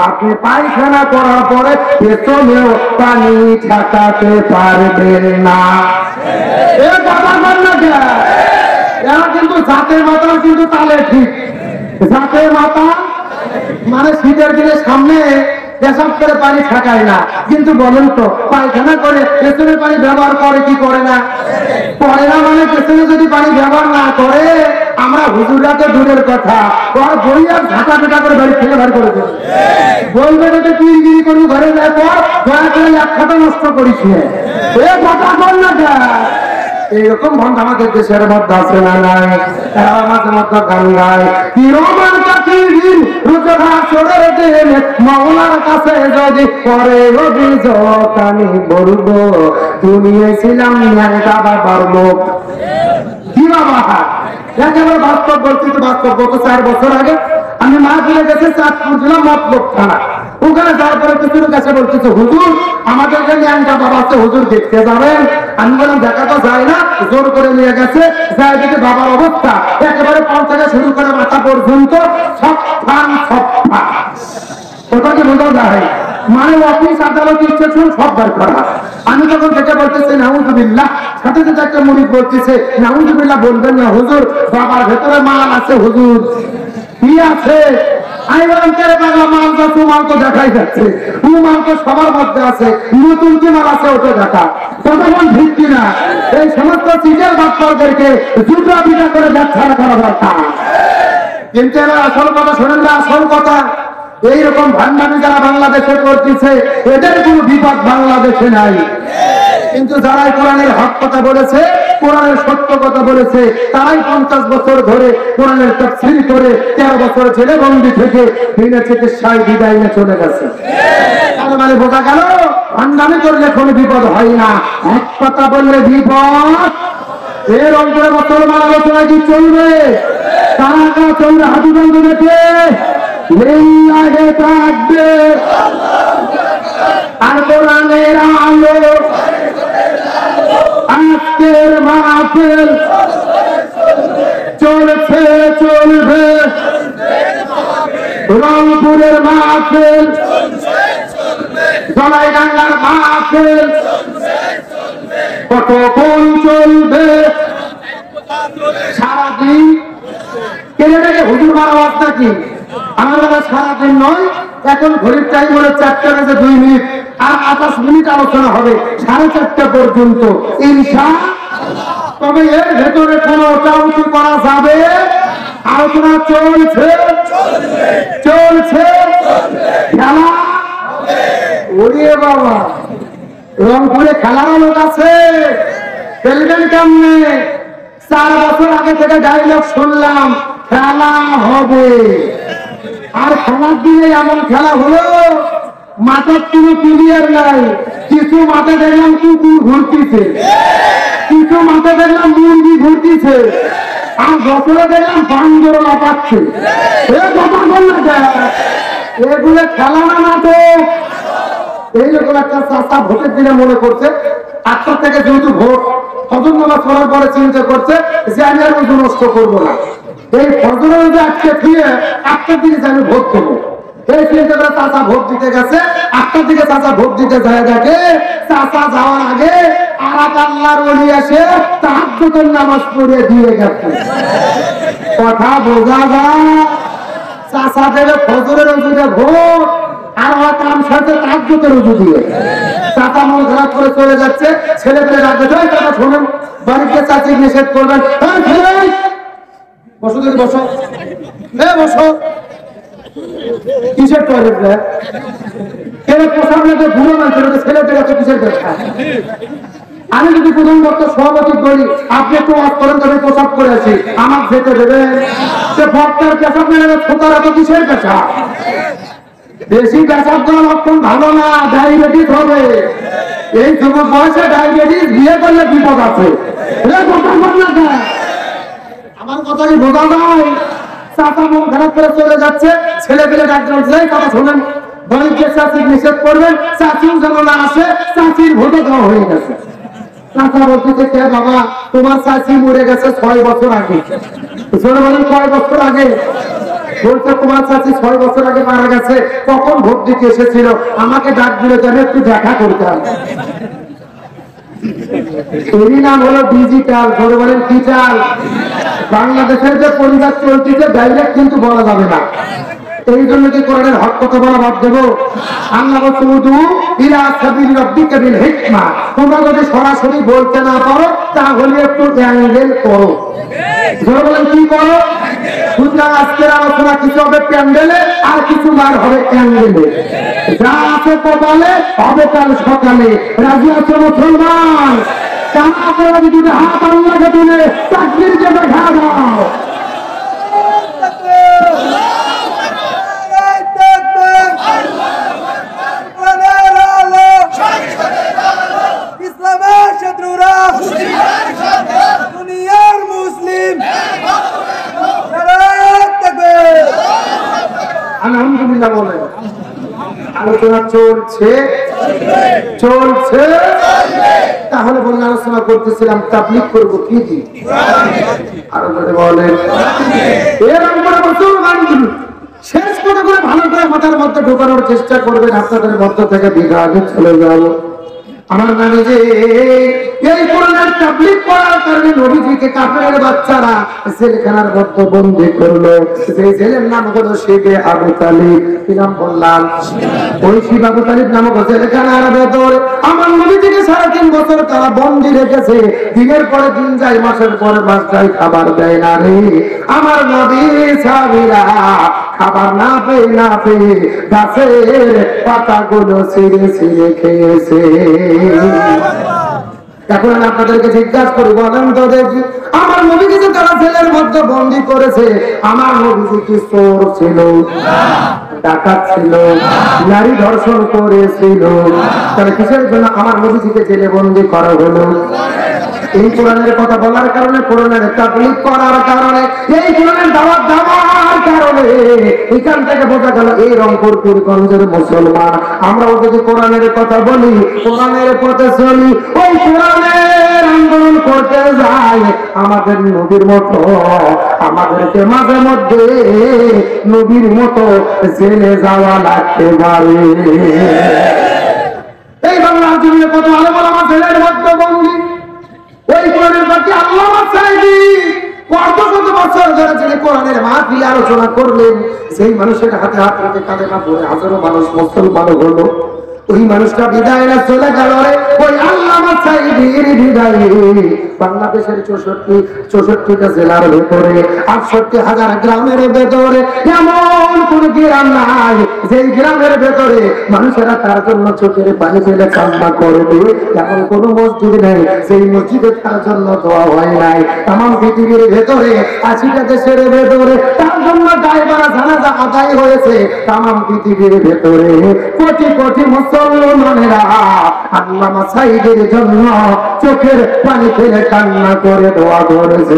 আপনি পায়খানা করার পরে পেছনেও পানি ঠেকাতে পারবেন না। এ কথা বল না কে? এরা কিন্তু জাতের মাথা কিন্তু তালে ঠিক। জাতের মাথা মানে শীতের দিনে সামনে পেশাব করে পানি ঠেকায় না, কিন্তু বলেন তো পায়খানা করে পেছনে পানি ব্যবহার করে কি করে না? করে না। মানে পেছনে যদি পানি ব্যবহার না করে, আমরা হুজুররা তো দূরের কথা, ওর বই আর ঝাঁটা পেটা করে বাড়ি থেকে বার করে দেবে। বলবে তো কিরগিরি করবি ঘরে যায় পর, দয়া করে এক খাতা নষ্ট করিস না। এ কথা বল না যা। এইরকম ভণ্ড আমাদের দেশের মধ্যে আছে না নাই? আমাদের মধ্যে গান গায়, কি রোমান কাকির রুজা চড়ে দেন মাওলার কাছে যদি করে অভিযোগ, আমি বলবো দুনিয়ায় ছিলাম ন্যাংটা বাবার লোক। কি বাবা? একেবারে বাস্তব বলছি তো, বাস্তব। গত 4 বছর আগে আমি মা ফিরে গেছে চাঁদপুর জেলা মতলব থানা। ওখানে যাওয়ার পরে কিছুর কাছে বলতেছে, হুজুর আমাদের ন্যাংটা বাবা আছে, হুজুর দেখতে যাবেন? আমি বললাম দেখা তো যায় না। জোর করে নিয়ে গেছে, যায় দেখে বাবার অবস্থা একেবারে পা থেকে শুরু করে মাথা পর্যন্ত সব ফান সব ফান। ওটাকে বোঝা যায় মানে অফিস আদালত স্টেশন সব বার করা। আমি তখন থেকে বলতেছি নাউজুবিল্লাহ, সাথে সাথে একটা মুরিদ বলতেছে নাউজুবিল্লাহ বলবেন না হুজুর, বাবার ভেতরে মাল আছে হুজুর। কি আছে? আমি বললাম কেরে পাগলা, মাল যাচ্ছে, মাল তো দেখাই যাচ্ছে, মাল তো সবার মধ্যে আছে, নতুন কি মাল আছে ওটা দেখা। ততক্ষণ ঠিক কিনা? এই সমস্ত চিঠের বাচ্চাদেরকে জুটা বিটা করে ব্যাখ্যা করা দরকার। কিন্তু এরা আসল কথা শোনেন না, আসল কথা এইরকম ভান্ডামি যারা বাংলাদেশে করতেছে, এদের কোনো বিপদ বাংলাদেশে নাই। কিন্তু যারাই কোরআনের হক কথা বলেছে, কোরআনের সত্য কথা বলেছে, তারাই 50 বছর ধরে কোরআনের তাফসীর করে 13 বছর জেলে বন্দী থেকে বিনা চিকিৎসায় বিদায় নিয়ে চলে গেছে। তার মানে বোঝা গেল ভান্ডামি করলে কোনো বিপদ হয় না, হক কথা বললে বিপদ। এর অন্তরে মুসলমান আলোচনা কি চলবে? তারা চলবে হাতি বন্ধ দেখে লিল্লাহি তাকবীর, আর কোরআনের আলো আজকের মাহফিল চলছে চলবে, রংপুরের মাহফিল, জলাইডাঙ্গার মাহফিল কতক্ষণ চলবে? সারাদিন। কেনে থেকে হুজুর মারা অবস্থা কি? আমার বেলা সারাদিন নয়, এখন ঘড়ির টাইম হলো 4টা বেজে 2 মিনিট, আর 28 মিনিট আলোচনা হবে 4:30 পর্যন্ত ইনশাআল্লাহ। তবে এর ভেতরে কোনো চাউতি করা যাবে? আলোচনা চলছে চলছে, খেলা ওরে বাবা। রংপুরে খেলার লোক আছে, খেলবেন কেমনে? 4 বছর আগে থেকে ডায়লগ শুনলাম, খেলা হবে। আর খেলার দিনে এমন খেলা হলো, মাঠের কোনো প্লেয়ার নাই। কিছু মাঠে দেখলাম কুকুর ঘুরতেছে, কিছু মাঠে দেখলাম মুরগি ঘুরতেছে, আর বছরে দেখলাম বান্দর লাফাচ্ছে। এগুলো খেলা না নাটক। এইরকম একটা চাষা ভোটের দিনে মনে করছে 8টা থেকে যেহেতু ভোট, ফজর নামাজ পড়ার পরে চিন্তা করছে যে আমি আর ওই নষ্ট করবো না, এই ফজরের মধ্যে আজকে ফিরে 8টার দিকে আমি ভোট দেবো। এই চিন্তা করে চাষা ভোট দিতে গেছে। 8টার দিকে চাষা ভোট দিতে যায়, দেখে চাষা যাওয়ার আগে আর এক আল্লাহর ওলি এসে তাহাজ্জুদের নামাজ পড়ে দিয়ে গেছে। কথা বোঝা যায়? চাষা দেবে ফজরের ওজুরে ভোট, আর কাম সাথে তাহাজ্জুদের ওজু দিয়ে। চাচা মন খারাপ করে চলে যাচ্ছে, ছেলে পেলে রাখবে, চাচা শোনেন বাড়িতে চাচি নিষেধ করবেন, বসো দেখি বসো, বসো। কিসের টয়লেট রে? পোশাক লাগে বুড়ো মানুষের ছেলেদের এত কিসের ব্যবসা? আমি যদি প্রথম বক্তা সভাপতি বলি, আপনি একটু ওয়াজ করেন, তবে পোশাক করে আছি, আমার যেতে দেবেন? সে বক্তার পেশাব মেলে ছোটার এত কিসের পেশা? বেশি পেশাব করা লক্ষণ ভালো না, ডায়াবেটিস হবে। এই যুবক বয়সে ডায়াবেটিস, বিয়ে করলে বিপদ আছে। আমার কথা কি বোঝা যায়? চাচা মন খারাপ করে চলে যাচ্ছে, ছেলে পেলে ডাক্তার কথা শোনেন বাড়িতে চাচি নিষেধ করবেন, চাচিও যেন না আসে, চাচির ভোটে দেওয়া হয়ে গেছে। চাচা বলতেছে, কে বাবা তোমার চাচি মরে গেছে 6 বছর আগে। বলেন কয় বছর আগে? বলছে তোমার চাচি 6 বছর আগে মারা গেছে, কখন ভোট দিতে এসেছিল, আমাকে ডাক দিলে যেন একটু দেখা করতাম। এরই নাম হলো ডিজিটাল। ধরে বলেন কি চাল? বাংলাদেশের যে পরিবার চলতেছে ডাইরেক্ট কিন্তু বলা যাবে না। এই জন্য কি কোরআনের হক কথা বলা বাদ দেবো? আল্লাহ বলছে ইলা সাবিল রাব্বিকা বিল হিকমা, তোমরা যদি সরাসরি বলতে না পারো তাহলে একটু অ্যাঙ্গেল করো। ধরে বলেন কি করো? সুতরাং আজকের আলোচনা কিছু হবে প্যান্ডেলে, আর কিছু মার হবে অ্যাঙ্গেলে। যা আছে কপালে হবে কাল সকালে। রাজি আছে মুসলমান? আপনারা যদি হাত আল্লাহকে তুলে তাকবীরকে দেখা দাও। ইসলামের শত্রুরা দুনিয়ার মুসলিম আলহামদুলিল্লাহ বলেন। আলোচনা চলছে চলছে, তাহলে বলুন আলোচনা করতেছিলাম তাবলীগ করবো কি কি? আরো করে বলেন। এরকম করে মুসলমান শেষ করে ভালো করে মাথার মধ্যে ঢোকানোর চেষ্টা করবেন, আপনাদের মধ্য থেকে বিভাগে চলে যাবো। আমার নামে যে এই কোরআনের তাবলীগ করার কারণে নবীজিকে কাফেরের বাচ্চারা জেলখানার মধ্যে বন্দী করলো। সেই জেলের নাম হলো শিবে আবু তালিব। কি নাম বললাম? ওই শিব আবু তালিব নামক জেলখানার ভেতরে আমার নবীজিকে 3.5 বছর তারা বন্দী রেখেছে। দিনের পরে দিন যায়, মাসের পরে মাস যায়, খাবার দেয় না রে। আমার নবী সাহাবীরা খাবার না পেয়ে গাছের পাতাগুলো ছিঁড়ে ছিঁড়ে খেয়েছে। এখন আমি আপনাদেরকে জিজ্ঞাসা করি, বলেন তো দেখি, আমার নবীকে যে তারা জেলের মধ্যে বন্দী করেছে, আমার নবীজি কি চোর ছিল, ডাকাত ছিল, নারী ধর্ষণ করেছিল? তাহলে কিসের জন্য আমার নবীজিকে জেলে বন্দী করা হলো? এই কোরআনের কথা বলার কারণে, কোরআনের তাবলীগ করার কারণে, এই কোরআনের দাওয়াত দেওয়ার কারণে এখান থেকে বোঝা গেল এই রংপুর পীরগঞ্জের মুসলমান আমরাও যদি কোরআনের কথা বলি, কোরআনের পথে চলি, ওই কোরআনের আন্দোলন করতে যাই, আমাদের নবীর মতো আমাদেরকে মাঝে মধ্যে নবীর মতো জেলে যাওয়া লাগতে পারে। এই বাংলার জমিনে কত আলো বলা আমার জেলের মধ্যে বন্দী। ওই কোরআনের প্রতি আল্লাহ চাইবি কত শত বছর ধরে যিনি কোরআনের মাহফিল আলোচনা করলেন, সেই মানুষের হাতে হাত রেখে কাঁধে না পড়ে হাজারো মানুষ মুসলমান হলো। ওই মানুষটা বিদায় না চলে গেল রে, ওই আল্লাহ সাইদির বিদায়ী বাংলাদেশের 64টা জেলার ভেতরে 68,000 গ্রামের ভেতরে এমন কোন গ্রাম নাই যেই গ্রামের ভেতরে মানুষেরা তার জন্য চোখের পানি ফেলে কান্না করবে। এমন কোন মসজিদ নেই সেই মসজিদে তার জন্য দোয়া হয় নাই। তামাম পৃথিবীর ভেতরে 80টা দেশের ভেতরে তার জন্য গায়বানা জানাজা আদায় হয়েছে। তামাম পৃথিবীর ভেতরে কোটি কোটি মুসলমানেরা আল্লামা সাইদের জন্য চোখের পানি ফেলে কান্না করে দোয়া করেছে।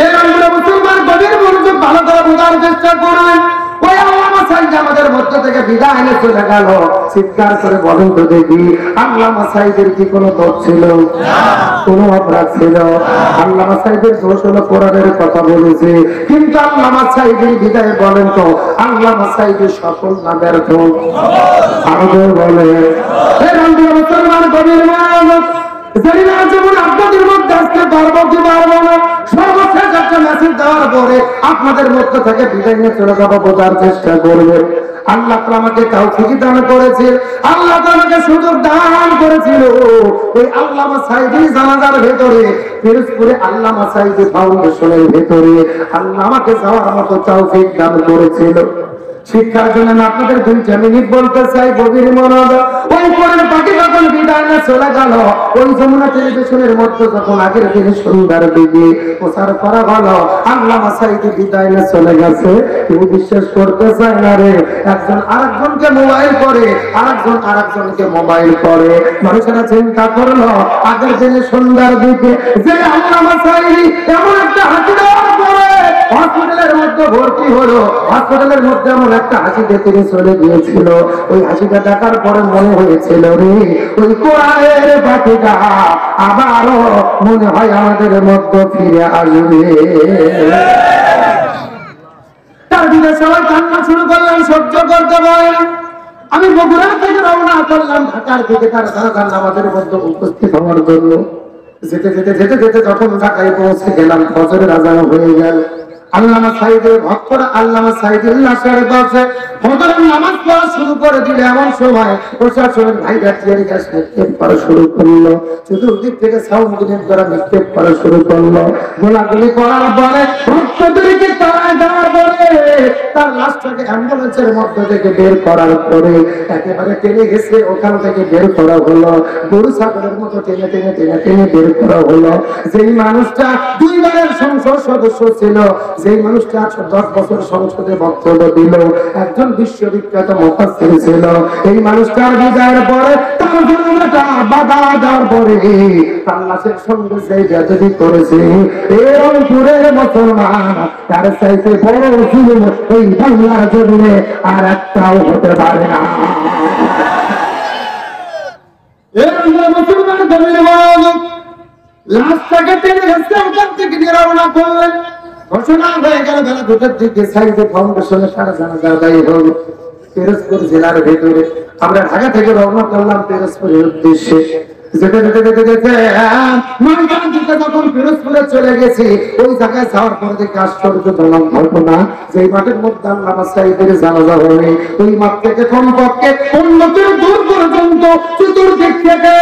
এর আমরা মুসলমান গভীর মনোযোগ ভালো করে বোঝার চেষ্টা করবেন। ওই আল্লামা সাইদ আমাদের মধ্য থেকে বিদায় নিয়ে চলে গেল। চিৎকার করে বলেন তো দেখি, আল্লামা সাইদের কি কোনো দোষ ছিল? কোনো অপরাধ ছিল? আল্লামা সাইদের দোষ হলো কোরআনের কথা বলেছে, কিন্তু আল্লামা সাইদের বিদায় বলেন তো আল্লামা সাইদের সফল না ব্যর্থ? আমাদের বলে মুসলমান গভীর মনোযোগ জানি না যেমন আপনাদের মধ্যে আজকে পারবো কি পারবো না, সর্বশেষ একটা মেসেজ দেওয়ার পরে আপনাদের মধ্য থেকে বিদায় নিয়ে চলে যাবো। বোঝার চেষ্টা করবেন আল্লাহ তো আমাকে তৌফিক দান করেছে, আল্লাহ তো আমাকে সুযোগ দান করেছিল। ওই আল্লামা সাইদি জানাজার ভেতরে পিরোজপুরে আল্লামা সাইদি ফাউন্ডেশনের ভেতরে আল্লাহ আমাকে যাওয়ার মতো তৌফিক দান করেছিল। শিক্ষার জন্য আপনাদের 2 মিনিট বলতে চাই, গভীর মনোযোগ। ওই পরের পাখি যখন বিদায় নিয়ে চলে গেল, ওই যমুনা টেলিভিশনের মধ্যে যখন আগের দিনে সন্ধ্যার দিকে প্রচার করা হলো আল্লামা সাইদি বিদায় নিয়ে চলে গেছে, কেউ বিশ্বাস করতে চায় না রে। একজন আরেকজনকে মোবাইল করে, আরেকজন আরেকজনকে মোবাইল করে। মানুষেরা চিন্তা করলো আগের দিনে সন্ধ্যার দিকে যে আল্লামা সাইদি এমন একটা হাসি দেওয়ার পরে হসপিটালের মধ্যে ভর্তি হলো, হসপিটালের মধ্যে এমন একটা হাসি দেখে চলে গিয়েছিল। ওই হাসিটা দেখার পরে মনে হয়েছিল রে ওই কোরআনের পাখিটা আবারও মনে হয় আমাদের মধ্যে ফিরে আসবে। তার দিকে সবাই কান্না শুরু করলাম, সহ্য করতে পারে না। আমি বগুড়া থেকে রওনা করলাম ঢাকার দিকে তার জানাজার নামাজের মধ্যে উপস্থিত হওয়ার জন্য। যেতে যেতে যেতে যেতে যখন ঢাকায় পৌঁছে গেলাম ফজরের আজান হয়ে গেল। আল্লামা সাইদের ভক্তরা আল্লামা সাইদের লাশের পাশে ফজরের নামাজ পড়া শুরু করে দিলে এমন সময় প্রশাসনের ভাইরা টিয়ারি গ্যাস নিক্ষেপ করা শুরু করলো, চতুর্দিক থেকে সাউন্ড গ্রেনেড করা নিক্ষেপ করা শুরু করলো। গোলাগুলি করার পরে ভক্তদেরকে তাড়ায় দেওয়ার পরে তার লাশটাকে অ্যাম্বুলেন্সের মধ্য থেকে বের করার পরে একেবারে টেনে গেছে, ওখান থেকে বের করা হলো। গরু ছাগলের মতো টেনে টেনে টেনে টেনে বের করা হলো। যেই মানুষটা 2 বারের সংসদ সদস্য ছিল, যেই মানুষটা 10 বছর সংসদে বক্তব্য দিল, একজন বিশ্ববিখ্যাত মুফাসসির ছিল, এই মানুষটার বিদায়ের পরে তার জন্মটা বাধা দেওয়ার পরে তার লাশের সঙ্গে সেই বেয়াদবি করেছে এই রংপুরের মুসলমান, তার চাইতে বড় জুলুম এই বাংলার জমিনে আর একটাও হতে পারে না। মুসলমান গভীর মনোযোগ, লাশটাকে টেনে গেছে, ওখান থেকে রওনা করলেন। ঘোষণা হয়ে গেল বেলা 2টার দিকে সাইদে ফাউন্ডেশনের সারা জানাজা আদায় হল পিরোজপুর জেলার ভেতরে। আমরা ঢাকা থেকে রওনা করলাম পিরোজপুরের উদ্দেশ্যে। যেতে যেতে যেতে যেতে ময়দান থেকে যখন পিরোজপুরে চলে গেছি, ওই জায়গায় যাওয়ার পরে দেখে আশ্চর্যজনক ঘটনা, যে মাঠের মধ্যে আল্লামা সাইদের জানাজা হবে ওই মাঠ থেকে কমপক্ষে 15 দূর পর্যন্ত চতুর্দিক থেকে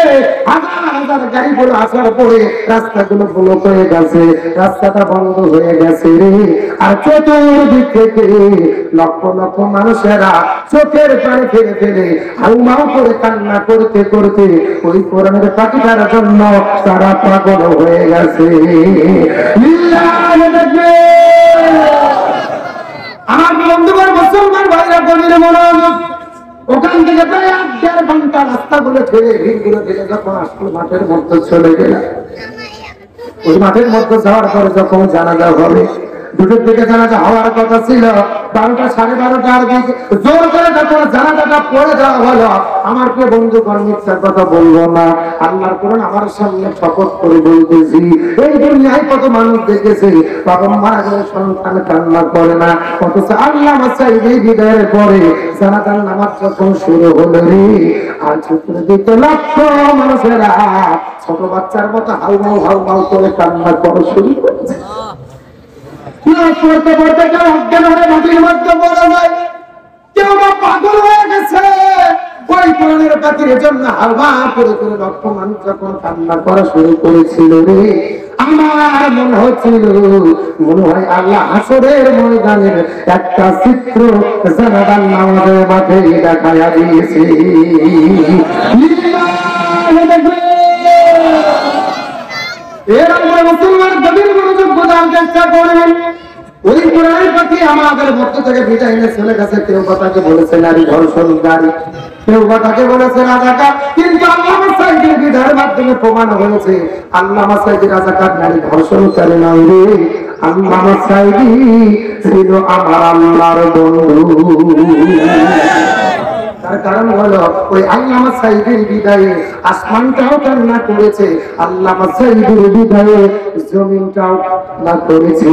হাজার হাজার গাড়িগুলো আসার পরে রাস্তাগুলো ব্লক হয়ে গেছে, রাস্তাটা বন্ধ হয়ে গেছে রে। আর চতুর্দিক থেকে লক্ষ লক্ষ মানুষেরা চোখের পানি ফেলে ফেলে হাউমাউ করে কান্না করতে করতে ওই কোরআনের পাখিটার জন্য তারা পাগল হয়ে গেছে। আমার বন্ধুগণ মুসলমান ভাইরা গভীর মনোযোগ, ওখান থেকে প্রায় 1.5 ঘন্টা রাস্তাগুলো ঠেলে ভিড়গুলো ঠেলে যখন আসল মাঠের মধ্যে চলে গেলাম, ওই মাঠের মধ্যে যাওয়ার পরে যখন জানাজা হবে, 2টার দিকে জানাজা হওয়ার কথা ছিল, 12টা 12:30টার দিকে জোর করে যখন জানাজাটা পড়ে যাওয়া হলো, আমার প্রিয় বন্ধুগণ মিথ্যার কথা বলবো না, আল্লাহর কোরআন আমার সামনে শপথ করে বলতেছি, এই দুনিয়ায় কত মানুষ দেখেছি বাবা মারা গেলে সন্তান কান্না করে না, অথচ আল্লামা সাইদি বিদায়ের পরে জানাজার নামাজ যখন শুরু হলো রে, আর চতুর্দিকে লক্ষ মানুষেরা ছোট বাচ্চার মতো হাউমাউ হাউমাউ করে কান্না করা শুরু করেছে। পড়তে পড়তে কেউ অজ্ঞান হয়ে মাটির মধ্যে পড়ে যায়, কেউ বা পাগল হয়ে গেছে। ওই কোরআনের পাখির জন্য হাওয়া করে করে রক্তমান যখন কান্না করা শুরু করেছিল রে, আমার মনে হচ্ছিল মনে হয় আল্লাহ হাসরের ময়দানের একটা চিত্র জানাজার নামাজের মাঠে দেখাইয়া দিয়েছে। এরকম মুসলমান গভীর মনোযোগ বোঝার চেষ্টা করবেন। ওই কোরআনের পাখি আমাদের মধ্য থেকে বিদায় নিয়ে চলে গেছে। কেউ কথাকে বলেছে নারী ধর্ষণকারী, কেউ কথাকে বলেছে রাজাকার, কিন্তু আল্লামা সাঈদীর বিদায়ের মাধ্যমে প্রমাণ হয়েছে আল্লামা সাঈদী রাজাকার নারী ধর্ষণকারী নয় রে, আল্লামা সাঈদী ছিল আমার আল্লাহর বন্ধু। তার কারণ হলো ওই আল্লামা সাঈদীর বিদায়ে আসমানটাও কান্না করেছে, আল্লামা সাঈদীর বিদায়ে জমিনটাও কান্না করেছে।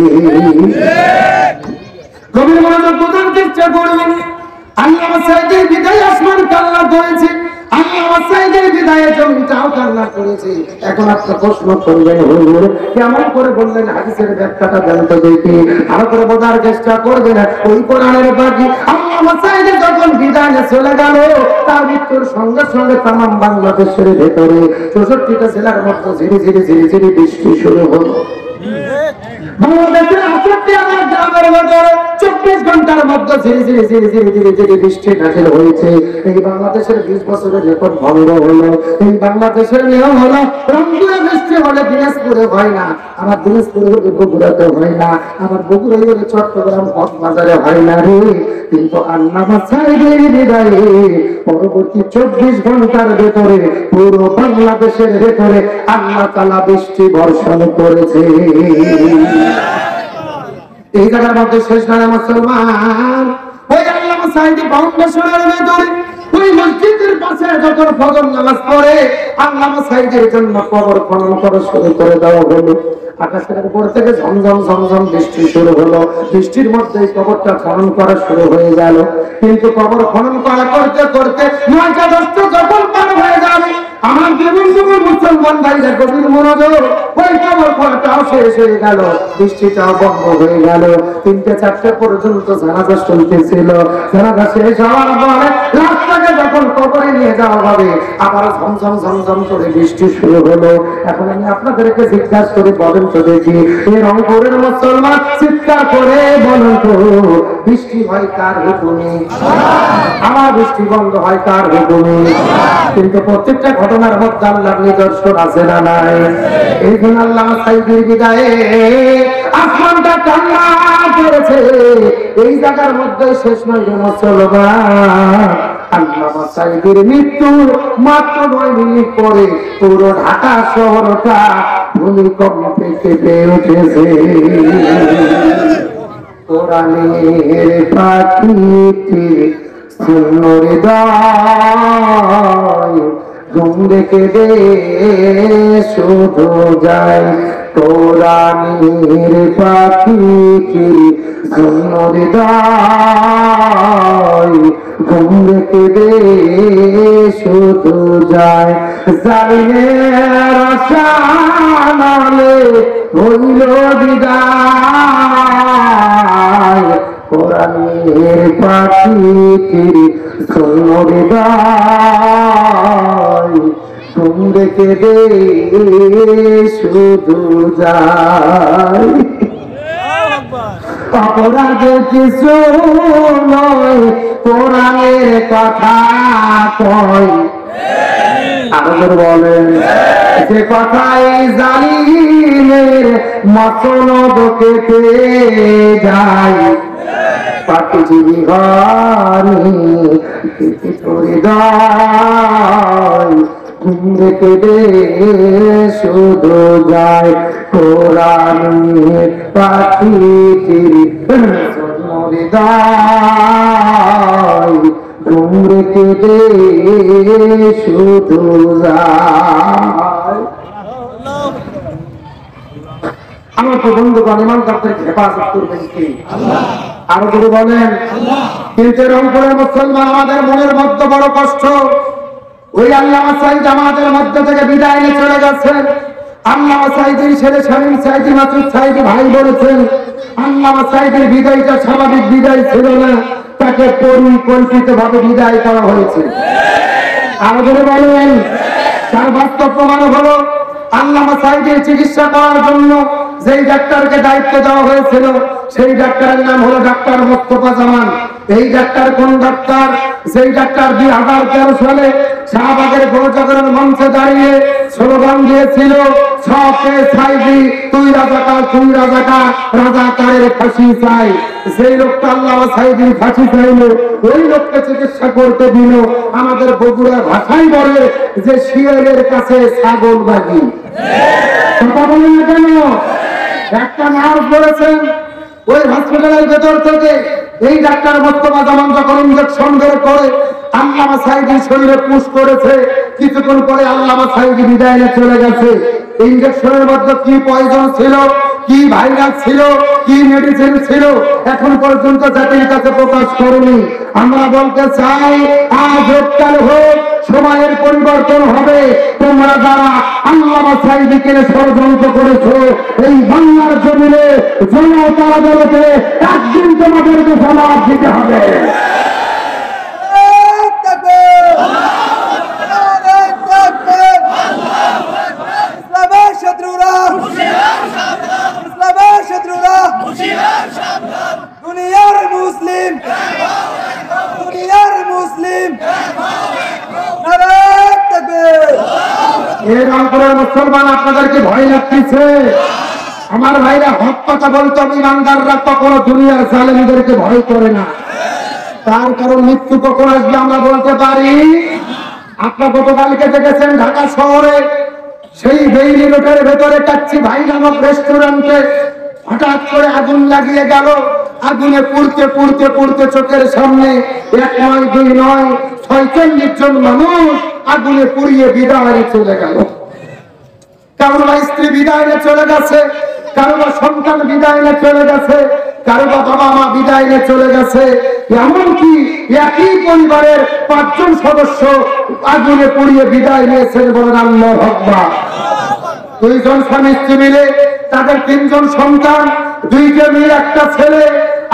গভীর মনোযোগ বোঝার চেষ্টা করবেন। আল্লামা সাঈদীর বিদায়ে আসমান কান্না করেছে, আল্লামা সাঈদীর বিদায়ে জমিনটাও কান্না করেছে। এখন আপনি প্রশ্ন করবেন হুজুর কেমন করে বললেন, হাদিসের ব্যাখ্যাটা জানতে দেখি ভালো করে বোঝার চেষ্টা করবেন। ওই কোরআনের বাকি আল্লামা সাঈদী যখন বিদায়ে চলে গেল, তার মৃত্যুর সঙ্গে সঙ্গে তাম বাংলাদেশের ভেতরে 64টা জেলার মধ্যে ধীরে ধীরে ধীরে ধীরে বৃষ্টি শুরু হলো। বাংলাদেশের 68 গ্রামের মধ্যে 24 ঘন্টার মধ্যে ধীরে ধীরে ধীরে ধীরে ধীরে ধীরে বৃষ্টি নাজিল হয়েছে। এই বাংলাদেশের 20 বছরের রেকর্ড ভঙ্গ হলো। এই বাংলাদেশের নিয়ম হলো রংপুরে বৃষ্টি হলে দিনাজপুরে হয় না, আমার দিনাজপুরে বগুড়াতে হয় না, আমার বগুড়ায় হলে চট্টগ্রাম কক্সবাজারে হয় না রে। কিন্তু আল্লামা সাঈদীর বিদায়ে পরবর্তী 24 ঘন্টার ভেতরে পুরো বাংলাদেশের ভেতরে আল্লাহ তাআলা বৃষ্টি বর্ষণ করেছে। এই জায়গার মধ্যে শেষ নয় মুসলমান, ওই আল্লামা সাঈদী ফাউন্ডেশনের ভেতরে ওই মসজিদের পাশে যখন ফজর নামাজ পড়ে আল্লামা সাঈদীর জন্য কবর খনন করা শুরু করে দেওয়া হলো। আকাশের উপর থেকে ঝমঝম ঝমঝম বৃষ্টি শুরু হলো। বৃষ্টির মধ্যে কবরটা খনন করা শুরু হয়ে গেল। কিন্তু কবর খনন করা করতে করতে 9টা 10টা যখন পার হয়ে যাবে, আমার জীবন মুসলমান ভাইরা গভীর মনোযোগ, ওই কবর খননটাও শেষ হয়ে গেল, বৃষ্টিটাও বন্ধ হয়ে গেল। 3টে 4টে পর্যন্ত জানাজা চলতেছিল। জানাজা শেষ হওয়ার পরে লাশটাকে যখন কবরে নিয়ে যাওয়া হবে, আবার ঝমঝম ঝমঝম করে বৃষ্টি শুরু হলো। এখন আমি আপনাদেরকে জিজ্ঞাসা করে বলেন তো দেখি, এই রংপুরের মুসলমান চিৎকার করে বলেন তো, বৃষ্টি হয় কার হুকুমে? আমার বৃষ্টি বন্ধ হয় কার হুকুমে? কিন্তু প্রত্যেকটা ঘটনার মধ্যে আল্লাহর নিদর্শন আছে না নাই? এই দিন আল্লামা সাঈদীর বিদায়ে আসমানটা কান্না করেছে। এই জায়গার মধ্যে শেষ নয় রে মুসলমান, আল্লামা সাঈদীর মৃত্যুর মাত্র 9 মিনিট পরে পুরো ঢাকা শহরটা ভূমিকম্পে কেঁপে উঠেছে। কোরআনের পাখিটি শূন্য হৃদয় ঘুম রেখে দে শুধু যায়। কোরআনের পাখিটি শূন্য হৃদয় ঘুম রেখে দে শুধু যায়। জালিমের আশানালে হইল বিদায়, কোরআনের পাখিটির শূন্য হৃদয় ঘুম রেখে দে শুধু যায়। অপরাধ কিছু নয়, কোরআনের কথা কয়। আরো বলেন যে কথাই জালিমের মসনদ কেটে যায়। পাখিজীবী ঘরে হৃদয় ঘুম রেখে দে শুধু যায়। কোরআনের পাখিটির হৃদয় ঘুম রেখে দে শুধু যায়। আমার তো বন্ধুগণ ইমানদারদের হেফাজত করবেন কি আল্লাহ? আরো যদি বলেন কিন্তু রংপুরের মুসলমান আমাদের মনের মধ্যে বড় কষ্ট। ওই আল্লামা সাঈদ আমাদের মধ্য থেকে বিদায় নিয়ে চলে গেছেন। আল্লামা সাঈদীর ছেলে শামীম সাঈদী মাসুদ সাঈদী ভাই বলেছেন, আল্লামা সাঈদীর বিদায়টা স্বাভাবিক বিদায় ছিল না, তাকে পরিকল্পিতভাবে বিদায় করা হয়েছে। আরো ধরে বলেন, তার বাস্তব প্রমাণ হলো আল্লামা সাঈদীর চিকিৎসা করার জন্য যেই ডাক্তারকে দায়িত্ব দেওয়া হয়েছিল সেই ডাক্তারের নাম হলো ডাক্তার মোস্তফা জামান। এই ডাক্তার কোন ডাক্তার? সেই ডাক্তার 2013 সালে শাহবাগের গণজাগরণ মঞ্চে দাঁড়িয়ে স্লোগান দিয়েছিল, সকে সাঈদী তুই রাজাকার, তুই রাজাকার, রাজাকারের ফাঁসি চাই। সেই লোকটা আল্লামা সাঈদীর ফাঁসি চাইল, ওই লোককে চিকিৎসা করতে দিল। আমাদের বগুড়ার ভাষাই বলে যে শিয়ালের কাছে ছাগল বাগি। কথা বলেন না কেন? একটা নার্স বলেছেন ওই হসপিটালের ভেতর থেকে এই ডাক্তার মোস্তফা জামান যখন ইনজেকশন বের করে আল্লামা সাঈদীর শরীরে পুশ করেছে, কিছুক্ষণ পরে আল্লামা সাঈদী বিদায় নিয়ে চলে গেছে। ইনজেকশনের মধ্যে কি পয়জন ছিল, কি ভাইরাস ছিল, কি মেডিসিন ছিল, এখন পর্যন্ত জাতির কাছে প্রকাশ করেনি। আমরা বলতে চাই, আজ হোক কাল হোক, সময়ের পরিবর্তন হবে। তোমরা যারা আল্লামা সাঈদীকে ষড়যন্ত্র করেছো এই বাংলার জমিনে জনতার আদালতে একদিন তোমাদেরকে জবাব দিতে হবে। ইসলামের শত্রুরা, ইসলামের শত্রুরা, দুনিয়ার মুসলিম, দুনিয়ার মুসলিম, নারায়ে তাকবীর। এর অন্তরের মুসলমান আপনাদেরকে ভয় লাগতেছে? আমার ভাইরা হক কথা বলতো, ইমানদাররা কখনো দুনিয়ার জালেমদেরকে ভয় করে না। তার কারণ মৃত্যু কখন আসবে আমরা বলতে পারি। আপনার গতকালকে দেখেছেন ঢাকা শহরে সেই বেইলি রোডের ভেতরে কাচ্চি ভাই নামক রেস্টুরেন্টে হঠাৎ করে আগুন লাগিয়ে গেল। আগুনে পুড়তে পুড়তে পুড়তে চোখের সামনে 1 নয় 2 নয় 46 জন মানুষ আগুনে পুড়িয়ে বিদায় চলে গেল। কারো বা স্ত্রী বিদায় নিয়ে চলে গেছে, কারো বা সন্তান বিদায় নিয়ে চলে গেছে, কারো বা বাবা মা বিদায় নিয়ে চলে গেছে। এমনকি একই পরিবারের 5 জন সদস্য আগুনে পুড়িয়ে বিদায় নিয়েছেন। বলেন আল্লাহু আকবার। 2 জন স্বামী স্ত্রী মিলে তাদের 3 জন সন্তান, 2 মেয়ে 1 ছেলে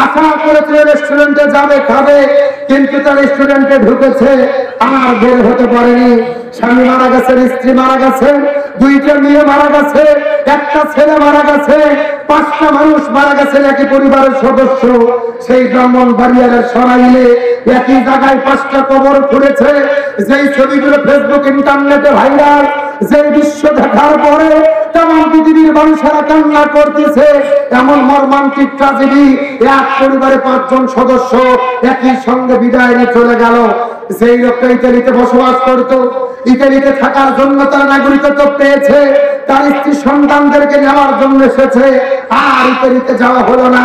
আশা করেছে রেস্টুরেন্টে যাবে খাবে, কিন্তু তার রেস্টুরেন্টে ঢুকেছে আর বের হতে পারেনি। স্বামী মারা গেছেন, স্ত্রী মারা গেছেন, 2 মেয়ে মারা গেছে, 1 ছেলে মারা গেছে, 5টা মানুষ মারা গেছে একই পরিবারের সদস্য। সেই ব্রাহ্মণবাড়িয়ার সরাইলে একই জায়গায় 5টা কবর খুঁড়েছে। যেই ছবিগুলো ফেসবুক ইন্টারনেটে ভাইরাল, যে দৃশ্য দেখার পরে তামাম পৃথিবীর মানুষেরা কান্না করতেছে। এমন মর্মান্তিক ট্র্যাজেডি, এক পরিবারে 5 জন সদস্য একই সঙ্গে বিদায় নিয়ে চলে গেল। সেই লোকটা ইতালিতে বসবাস করত, ইতালিতে থাকার জন্য তার নাগরিকত্ব পেয়েছে, তার স্ত্রী সন্তানদেরকে নেওয়ার জন্য এসেছে, আর ইতালিতে যাওয়া হলো না।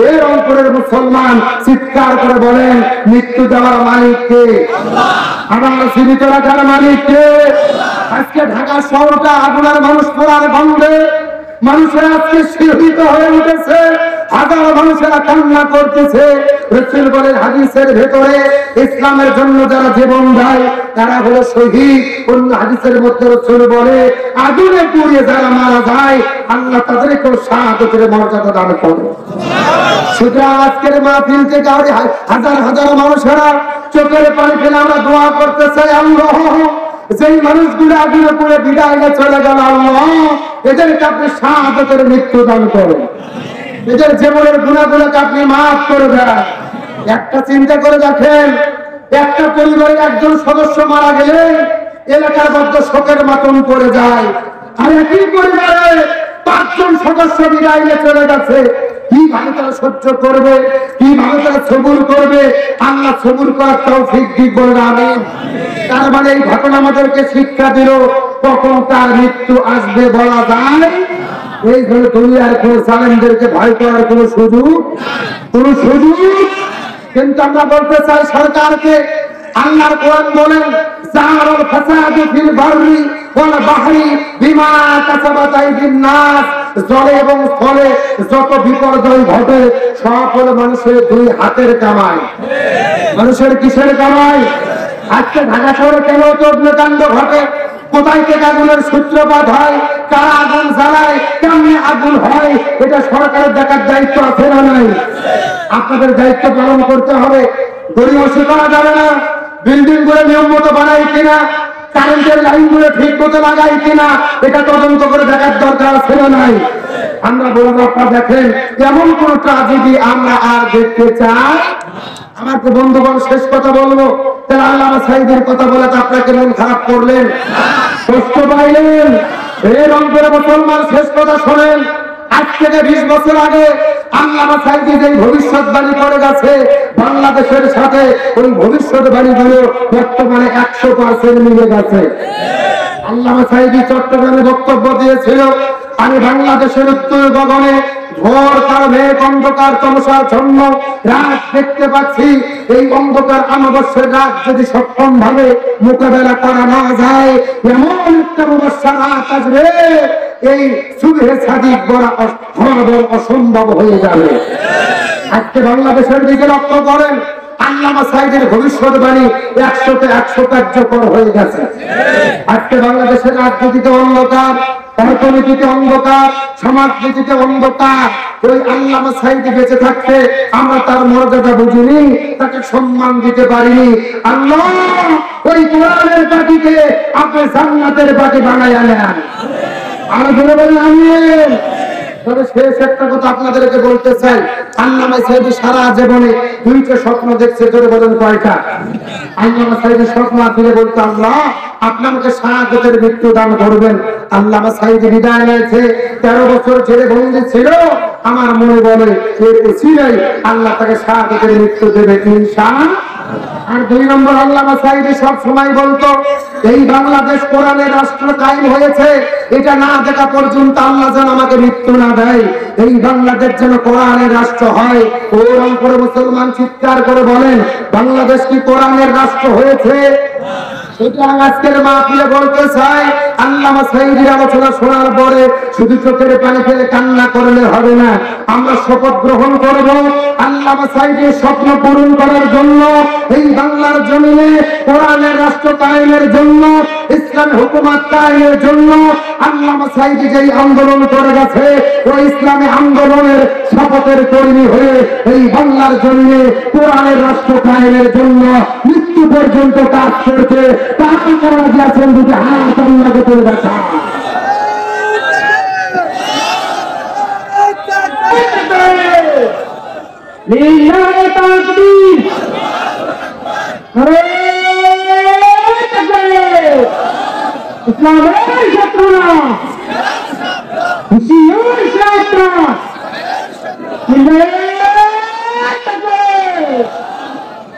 এর অন্তরের মুসলমান চিৎকার করে বলেন, মৃত্যু দেওয়ার মালিক কে? আমার জীবিত রাখার মালিক কে? আজকে ঢাকা শহরটা আগুনের মানুষ পোড়ার গন্ধে মানুষের আজকে শিহরিত হয়ে উঠেছে, হাজারো মানুষেরা কান্না করতেছে। রাসূল বলেন হাদিসের ভেতরে, ইসলামের জন্য যারা জীবন দেয় তারা হলো শহীদ। অন্য হাদিসের মধ্যে রাসূল বলে আগুনে পুড়িয়ে যারা মারা যায় আল্লাহ তাদেরকেও শাহাদাতের মর্যাদা দান করে। সুতরাং আজকের মাহফিল থেকে হাজার হাজার মানুষেরা চোখের পানি ফেলে আমরা দোয়া করতে চাই, আল্লাহ যেই মানুষগুলো আগুনে পুড়ে বিদায় নিয়ে চলে গেল, আল্লাহ এদেরকে আপনি শাহাদাতের মৃত্যু দান করেন, এদের জীবনের গুনাহগুলোকে আপনি মাফ করে দেন। একটা চিন্তা করে দেখেন, একটা পরিবারের 1 জন সদস্য মারা গেলে এলাকার মধ্যে শোকের মাতম পড়ে যায়, আর একই পরিবারে 5 জন সদস্য বিদায় নিয়ে চলে গেছে। কিভাবে তারা সহ্য করবে, কিভাবে তারা সবুর করবে? আল্লাহ সবুর করার তৌফিক দিক, বলেন আমিন। তার মানে এই ঘটনা আমাদেরকে শিক্ষা দিল, কখন তার মৃত্যু আসবে বলা যায়। এই জন্য দুনিয়ার কোন জালেমদেরকে ভয় করার কোন সুযোগ। কিন্তু আমরা বলতে চাই সরকারকে, আল্লাহর কোরআন বলেন জাহারাল ফাসাদু ফিল বাররি ওয়াল বাহরি বিমা কাসাবাত আইদিন নাস। জলে এবং স্থলে যত বিপর্যয় ঘটে সব হলো মানুষের 2 হাতের কামাই। মানুষের কিসের কামাই? আজকে ঢাকা শহরে কেন অগ্নিকাণ্ড ঘটে? কোথায় থেকে আগুনের সূত্রপাত হয়, কারা আগুন জ্বালায়, কেমনে আগুন হয়, এটা সরকারের দেখার দায়িত্ব আছে না নাই? আপনাদের দায়িত্ব পালন করতে হবে। গরিমসি করা যাবে না। বিল্ডিং গুলো নিয়ম মতো বানাই কিনা, কারেন্টের লাইন গুলো ঠিক মতো লাগাই কিনা, এটা তদন্ত করে দেখার দরকার আছে না নাই? আমরা বলবো, আপনারা দেখেন এমন কোন ট্রাজেডি আমরা আর দেখতে চাই। আমার তো বন্ধুগণ শেষ কথা বলবো, তাহলে আল্লামা সাঈদীর কথা বলে তো আপনাকে মন খারাপ করলেন, কষ্ট পাইলেন? এই রংপুরে মুসলমান শেষ কথা শোনেন। আজ থেকে 20 বছর আগে আল্লামা সাঈদী যে ভবিষ্যৎবাণী করে গেছে বাংলাদেশের সাথে, ওই ভবিষ্যৎবাণীগুলো বর্তমানে 100% মিলে গেছে। আল্লামা সাঈদী চট্টগ্রামে বক্তব্য দিয়েছিল, আমি বাংলাদেশের উত্তর গগনে ঘোর কালো মেঘ অন্ধকার তমসার জন্য রাত দেখতে পাচ্ছি। এই অন্ধকার অমাবস্যার রাত যদি সক্ষম ভাবে মোকাবেলা করা না যায়, এমন একটা অমাবস্যা রাত আসবে, এই সুবহে সাদিক বড় অসম্ভব হয়ে যাবে। আজকে বাংলাদেশের দিকে লক্ষ্য করেন, আল্লামা সাঈদীর ভবিষ্যৎবাণী 100তে 100 কার্যকর হয়ে গেছে। আজকে বাংলাদেশের রাজনীতিতে অন্ধকার, অর্থনীতিতে অন্ধকার, সমাজনীতিতে অন্ধকার। ওই আল্লামা সাঈদী বেঁচে থাকতে আমরা তার মর্যাদা বুঝিনি, তাকে সম্মান দিতে পারিনি। আল্লাহ ওই কোরআনের পাখিকে আপনি জান্নাতের পাখি বানাইয়া নেন। আমরা ধরে বলেন আমিন। তবে শেষ একটা কথা আপনাদেরকে বলতে চাই, আল্লামা সাঈদী সারা জীবনে 2টা স্বপ্ন দেখছে। জোরে বলেন কয়টা? আল্লামা সাঈদী স্বপ্ন আঁকলে বলতো, আল্লাহ আপনি আমাকে শাহাদাতের মৃত্যু দান করবেন। আল্লামা সাঈদী বিদায় নিয়েছে, 13 বছর জেলে বন্দী ছিল। আমার মনে বলে এর উসিলাই আল্লাহ তাকে শাহাদাতের মৃত্যু দেবে ইনশাআল্লাহ। আর 2 নম্বর, আল্লামা সাঈদী সব সময় বলতো, এই বাংলাদেশ কোরআনের রাষ্ট্র কায়েম হয়েছে, এটা না দেখা পর্যন্ত আল্লাহ যেন আমাকে মৃত্যু না দেয়। এই বাংলাদেশ যেন কোরআনের রাষ্ট্র হয়। ও রংপুরে মুসলমান চিৎকার করে বলেন, বাংলাদেশ কি কোরআনের রাষ্ট্র হয়েছে? এটা আজকের মাহফিলে বলতে চাই। আল্লামা সাঈদীর আলোচনা শোনার পরে শুধু চোখের পানি ফেলে কান্না করলে হবে না, আমরা শপথ গ্রহণ করব আল্লামা সাঈদীর স্বপ্ন পূরণ করার জন্য, এই বাংলার জমিনে কোরআনের রাষ্ট্র কায়েমের জন্য, ইসলামী হুকুমত কায়েমের জন্য। আল্লামা সাঈদী যেই আন্দোলন করে গেছে, ওই ইসলামী আন্দোলনের শপথের কর্মী হয়ে এই বাংলার জমিনে কোরআনের রাষ্ট্র কায়েমের জন্য মৃত্যু পর্যন্ত কাজ করছে। তাকে করা গিয়েছেন যদি হাত আল্লাহকে তুলে দেখা। লিল্লাহি তাকবীর, ইসলামের শত্রুরা হুঁশিয়ার শত্রু,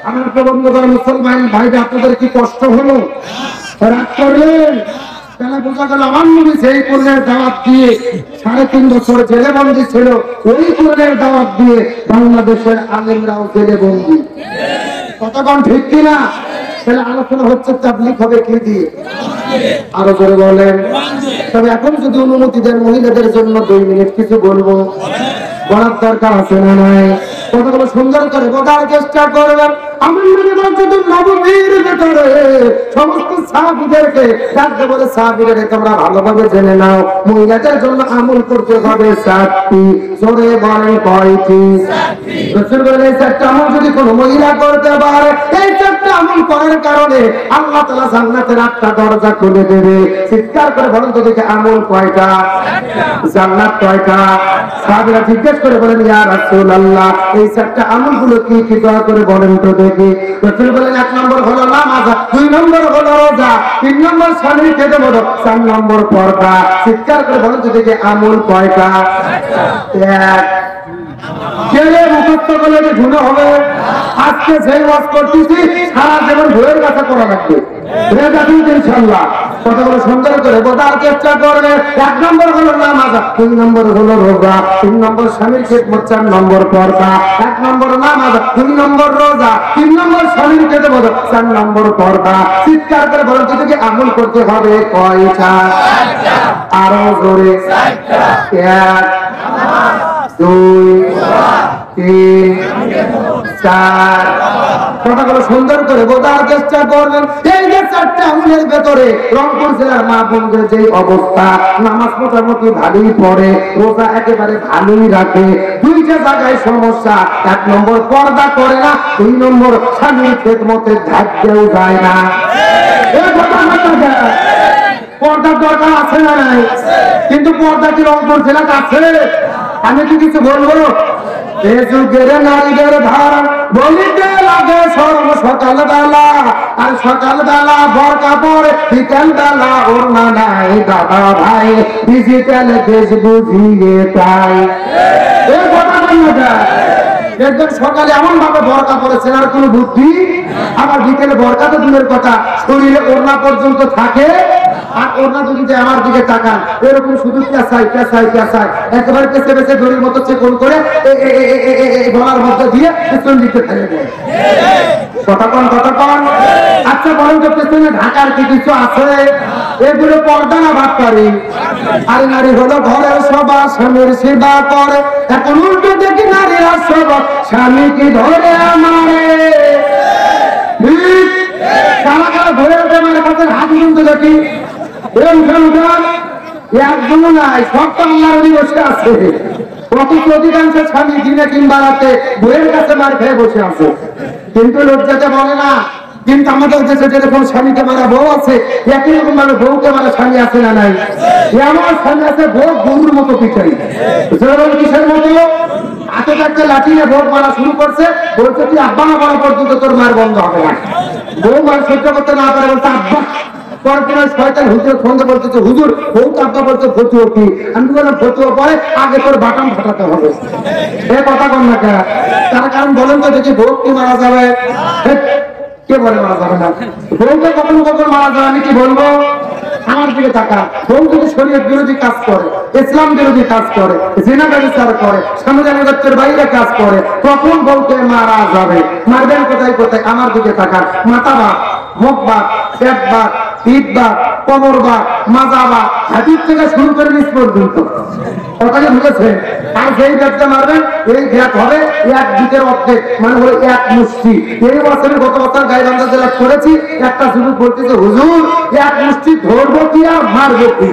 আমার তো বন্ধুগণ মুসলমান ভাইরা, আপনাদের কি কষ্ট হলো? রাগ করলেন? তাহলে বোঝা গেল আমার নবী সেই কোরআনের দাওয়াত দিয়ে 3.5 বছর জেলে বন্দী ছিল, ওই কোরআনের দাওয়াত দিয়ে বাংলাদেশের আলেমরাও জেলে বন্দী। কতক্ষণ ঠিক কিনা? তাহলে আলোচনা হচ্ছে তাবলীগ হবে কি দিয়ে? আরো করে বলেন। তবে এখন যদি অনুমতি দেন মহিলাদের জন্য 2 মিনিট কিছু বলবো, বলার দরকার আছে না নাই? কথাগুলো সুন্দর করে বোঝার চেষ্টা করবেন। আমার নবী বলছেন নববীর ভেতরে সমস্ত সাহাবীদেরকে ডাকতে বলে, সাহাবীরা তোমরা ভালোভাবে জেনে নাও, মহিলাদের জন্য আমল করতে হবে 7টি। জোরে বলেন কয়টি? রাসূল বলেন এই 7টা আমল যদি কোনো মহিলা করতে পারে, এই 7টা আমল করার কারণে আল্লাহ তাআলা জান্নাতের 8টা দরজা খুলে দেবে। চিৎকার করে বলেন তো দেখি আমল কয়টা? জান্নাত কয়টা? সাহাবীরা জিজ্ঞেস করে বলেন, ইয়া রাসূলুল্লাহ এই 7টা আমলগুলো কি কি দয়া করে বলেন তো দেখি। রাসূল বলেন 1 নম্বর হলো নামাজ, 2 নম্বর হলো রোজা, 3 নম্বর স্বামীর খেদমত, 4 নম্বর পর্দা। চিৎকার করে বলেন তো দেখি আমল কয়টা? 1। গেলে মুখস্থ করলে গুনাহ হবে। আজকে সেই ওয়াজ করতেছি, সারা জীবন ভয়ের কথা করা লাগবে। ইনশাআল্লাহ কথাগুলো সুন্দর করে বোঝার চেষ্টা করবে। 1 নম্বর হলো নামাজ, 2 নম্বর হলো রোজা, 3 নম্বর স্বামীর খেদমত, 4 নম্বর পর্দা। 1 নম্বর নামাজ, 2 নম্বর রোজা, 3 নম্বর স্বামীর খেদমত, 4 নম্বর পর্দা। চিৎকার করে বলেন তো দেখি আমল করতে হবে কয়টা? আরো জোরে। 1 2 3 চার। কথাগুলো সুন্দর করে বোঝার চেষ্টা করবেন। এই যে 4টা আঙুলের ভেতরে রংপুর জেলার মা বোনদের যে অবস্থা, নামাজ মোটামুটি ভালোই পড়ে, রোজা একেবারে ভালোই রাখে, 2টা জায়গায় সমস্যা। 1 নম্বর পর্দা করে না, 2 নম্বর স্বামীর খেদমতে ধাক্কেও যায় না। এই কথা বলতে পর্দার দরকার আছে না নাই? কিন্তু পর্দা কি রংপুর জেলাতে আছে? আমি কি কিছু বলবো? এ যুগের নারীদের ধারণ বলিতে লাগে সর্ব সকাল বেলা, আর সকাল বেলা বরকা পরে, বিকেল বেলা ওড়না নাই দাদা ভাই, ডিজিটাল দেশ বুঝিয়ে তাই। এই কথা বলতে একজন সকালে এমন ভাবে বরকা পড়েছেন আর কোন বুদ্ধি, আবার বিকেলে বরকা তো দূরের কথা, শরীরে ওড়না পর্যন্ত থাকে, আর ওড়না যদি আমার দিকে তাকান এরকম শুধু পেঁচাই পেঁচাই পেঁচাই একেবারে পেঁচে পেঁচে দড়ির মতো চেকন করে গলার মধ্যে দিয়ে পেছন দিতে ফেলে দেয়। কথা কন কথা কন। আচ্ছা বলেন তো পেছনে ঢাকার কি কিছু আছে? এগুলো পর্দা না ভাগ করে? আর নারী হলো ঘরের সবা, স্বামীর সেবা করে। এখন উল্টো দেখি নারীরা সব স্বামীকে ধরে আমারে, কারা কারা ধরে ওঠে আমার কাছে হাত কিন্তু দেখি। একজন নাই, সব তো আল্লাহর বসে আছে। অধিকাংশ স্বামী দিনে কিংবা রাতে বইয়ের কাছে মার খেয়ে বসে আছে, কিন্তু লজ্জাতে বলে না। কিন্তু আমাদের দেশে যেরকম স্বামীকে মারা বউ আছে, একই রকম ভাবে বউকে মারা স্বামী আছে না নাই? আমার স্বামী আছে বউ গরুর মতো পিছাই, যেরকম কিসের মতো হাতে থাকতে লাঠি নিয়ে ভোট মারা শুরু করছে, বলছে তুই আব্বা না বলা পর্যন্ত তোর মার বন্ধ হবে না। বউ মার সহ্য করতে না পারে বলছে আব্বা। শয়তান হুজুর ফোনে বলতেছে হুজুর বউ তো আব্বা বলছে ফতুয়া কি? আমি বললাম ফতুয়া পরে আগে তোর বাটাম ফাটাতে হবে। এ কথা কন না কেন? তার কারণ বলেন তো দেখি বউ কি মারা যাবে? কে বলে মারা যাবে না? বউকে কখনো কখনো মারা যাবে, আমি কি বলবো? আমার দিকে টাকা বউ যদি শরীয়ত বিরোধী কাজ করে, ইসলাম বিরোধী কাজ করে, জিনা ব্যবচার করে, সমাজের বাইরে কাজ করে, তখন বউকে মারা যাবে। মারবেন কোথায় কোথায়? আমার দিকে টাকা। মাথা বাপ, মুখ বাপ, পেট বাপ, পিঠ বাপ, কোমর বাপ, মাজা বাপ, হাতির থেকে শুরু করে নিচ পর্যন্ত। কথাকে বুঝেছেন? আর যেই ব্যাগটা মারবেন এই ব্যাগ হবে 1 দিকের অর্ধেক, মানে হলো 1 মুষ্টি। এই বছরে গত বছর গাইবান্ধা জেলা করেছি, একটা যুবক বলতেছে হুজুর 1 মুষ্টি ধরবো কি আর মারবো কি?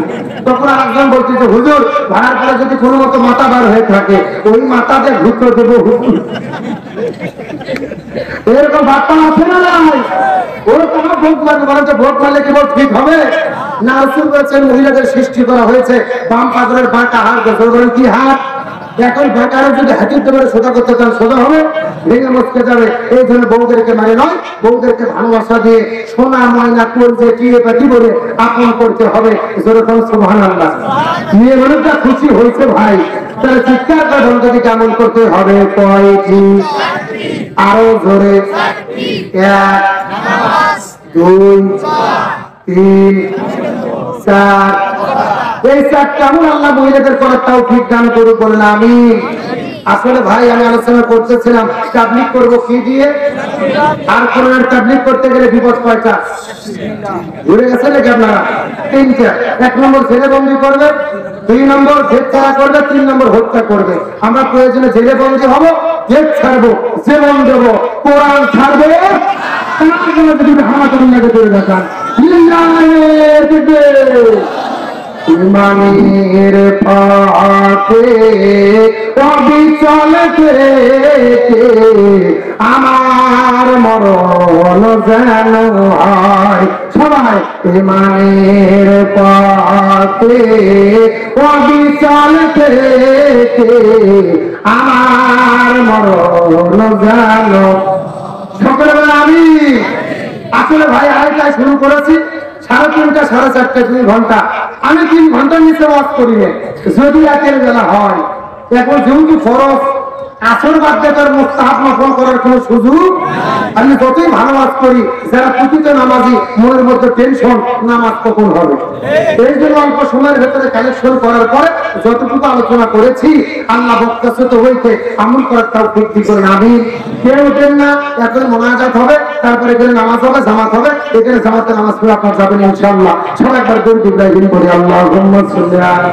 তখন আরেকজন বলতেছে হুজুর ভাড়ার পরে যদি কোনো মতো মাথা বার হয়ে থাকে ওই মাথাতে ঘুরতে দেবো হুজুর। এরকম বার্তা আছে না নাই? ওর কোনো ভোট মারবে, বলে যে ভোট মারলে কি ভোট ঠিক হবে না? রসুল বলেছেন মহিলাদের সৃষ্টি করা হয়েছে বাম পাগলের বাঁকা হাত, বলেন কি হাত? এখন বাঁকারে যদি হাতির করে সোজা করতে চান সোজা হবে, ভেঙে মস্কে যাবে। এই জন্য বউদেরকে মানে নয়, বউদেরকে ভালোবাসা দিয়ে সোনা ময়না করছে টিয়ে পাটি বলে আপন করতে হবে। যেরকম সুবহানাল্লাহ, মেয়ে মানুষটা খুশি হয়েছে ভাই, তাহলে চিৎকার করে বন্ধুকে কেমন করতে হবে? কয়টি? আরো জোরে। 1 2 3 4। এই 4টা আমল আল্লাহ মহিলাদের করার তৌফিক দান করুক, বলেন আমিন। আসলে ভাই আমি আলোচনা করতেছিলাম তাবলীগ করব কি দিয়ে, আর কোরআনের তাবলীগ করতে গেলে বিপদ কয়টা? ঘুরে গেছে নাকি আপনারা? 3টা। 1 নম্বর জেলে বন্দি করবে, 2 নম্বর জেল ছাড়া করবে, 3 নম্বর হত্যা করবে। আমরা প্রয়োজনে জেলে বন্দি হব, জেল ছাড়বো, জীবন দেবো, কোরআন ছাড়বো। তার জন্য যদি হামাতুল্লাহকে ধরে দেখান ইমানের পাতে অবিচল থেকে আমার মরণ যেন হয়। সবাই ইমানের পাতে অবিচল থেকে আমার মরণ যেন। সকলে বলে আমি। আসলে ভাই আরেকটাই শুরু করেছি 3:30 4:30 2 ঘন্টা। আমি 3 ঘন্টার নিচে ওয়াজ করি না, যদি একের বেলা হয়। এখন যেহেতু ফরজ আসর বাদ দিয়ে তার মুস্তাহাব নফল করার কোনো সুযোগ, আমি যতই ভালো ওয়াজ করি, যারা প্রকৃত নামাজি মনের মধ্যে টেনশন নামাজ কখন হবে। এই জন্য অল্প সময়ের ভেতরে কালেকশন করার পরে যতটুকু আলোচনা করেছি আল্লাহ বক্তব্য তো হইতে আমল করার তৌফিক দিন করেন আমিন। কেউ ওঠেন না, এখন মোনাজাত হবে, তারপরে এখানে নামাজ হবে, জামাত হবে। এখানে জামাতে নামাজ পড়ে আপনার যাবেন ইনশাআল্লাহ। সবাই একবার দরুদ ইব্রাহিম বলি আল্লাহুম্মা সাল্লি আলা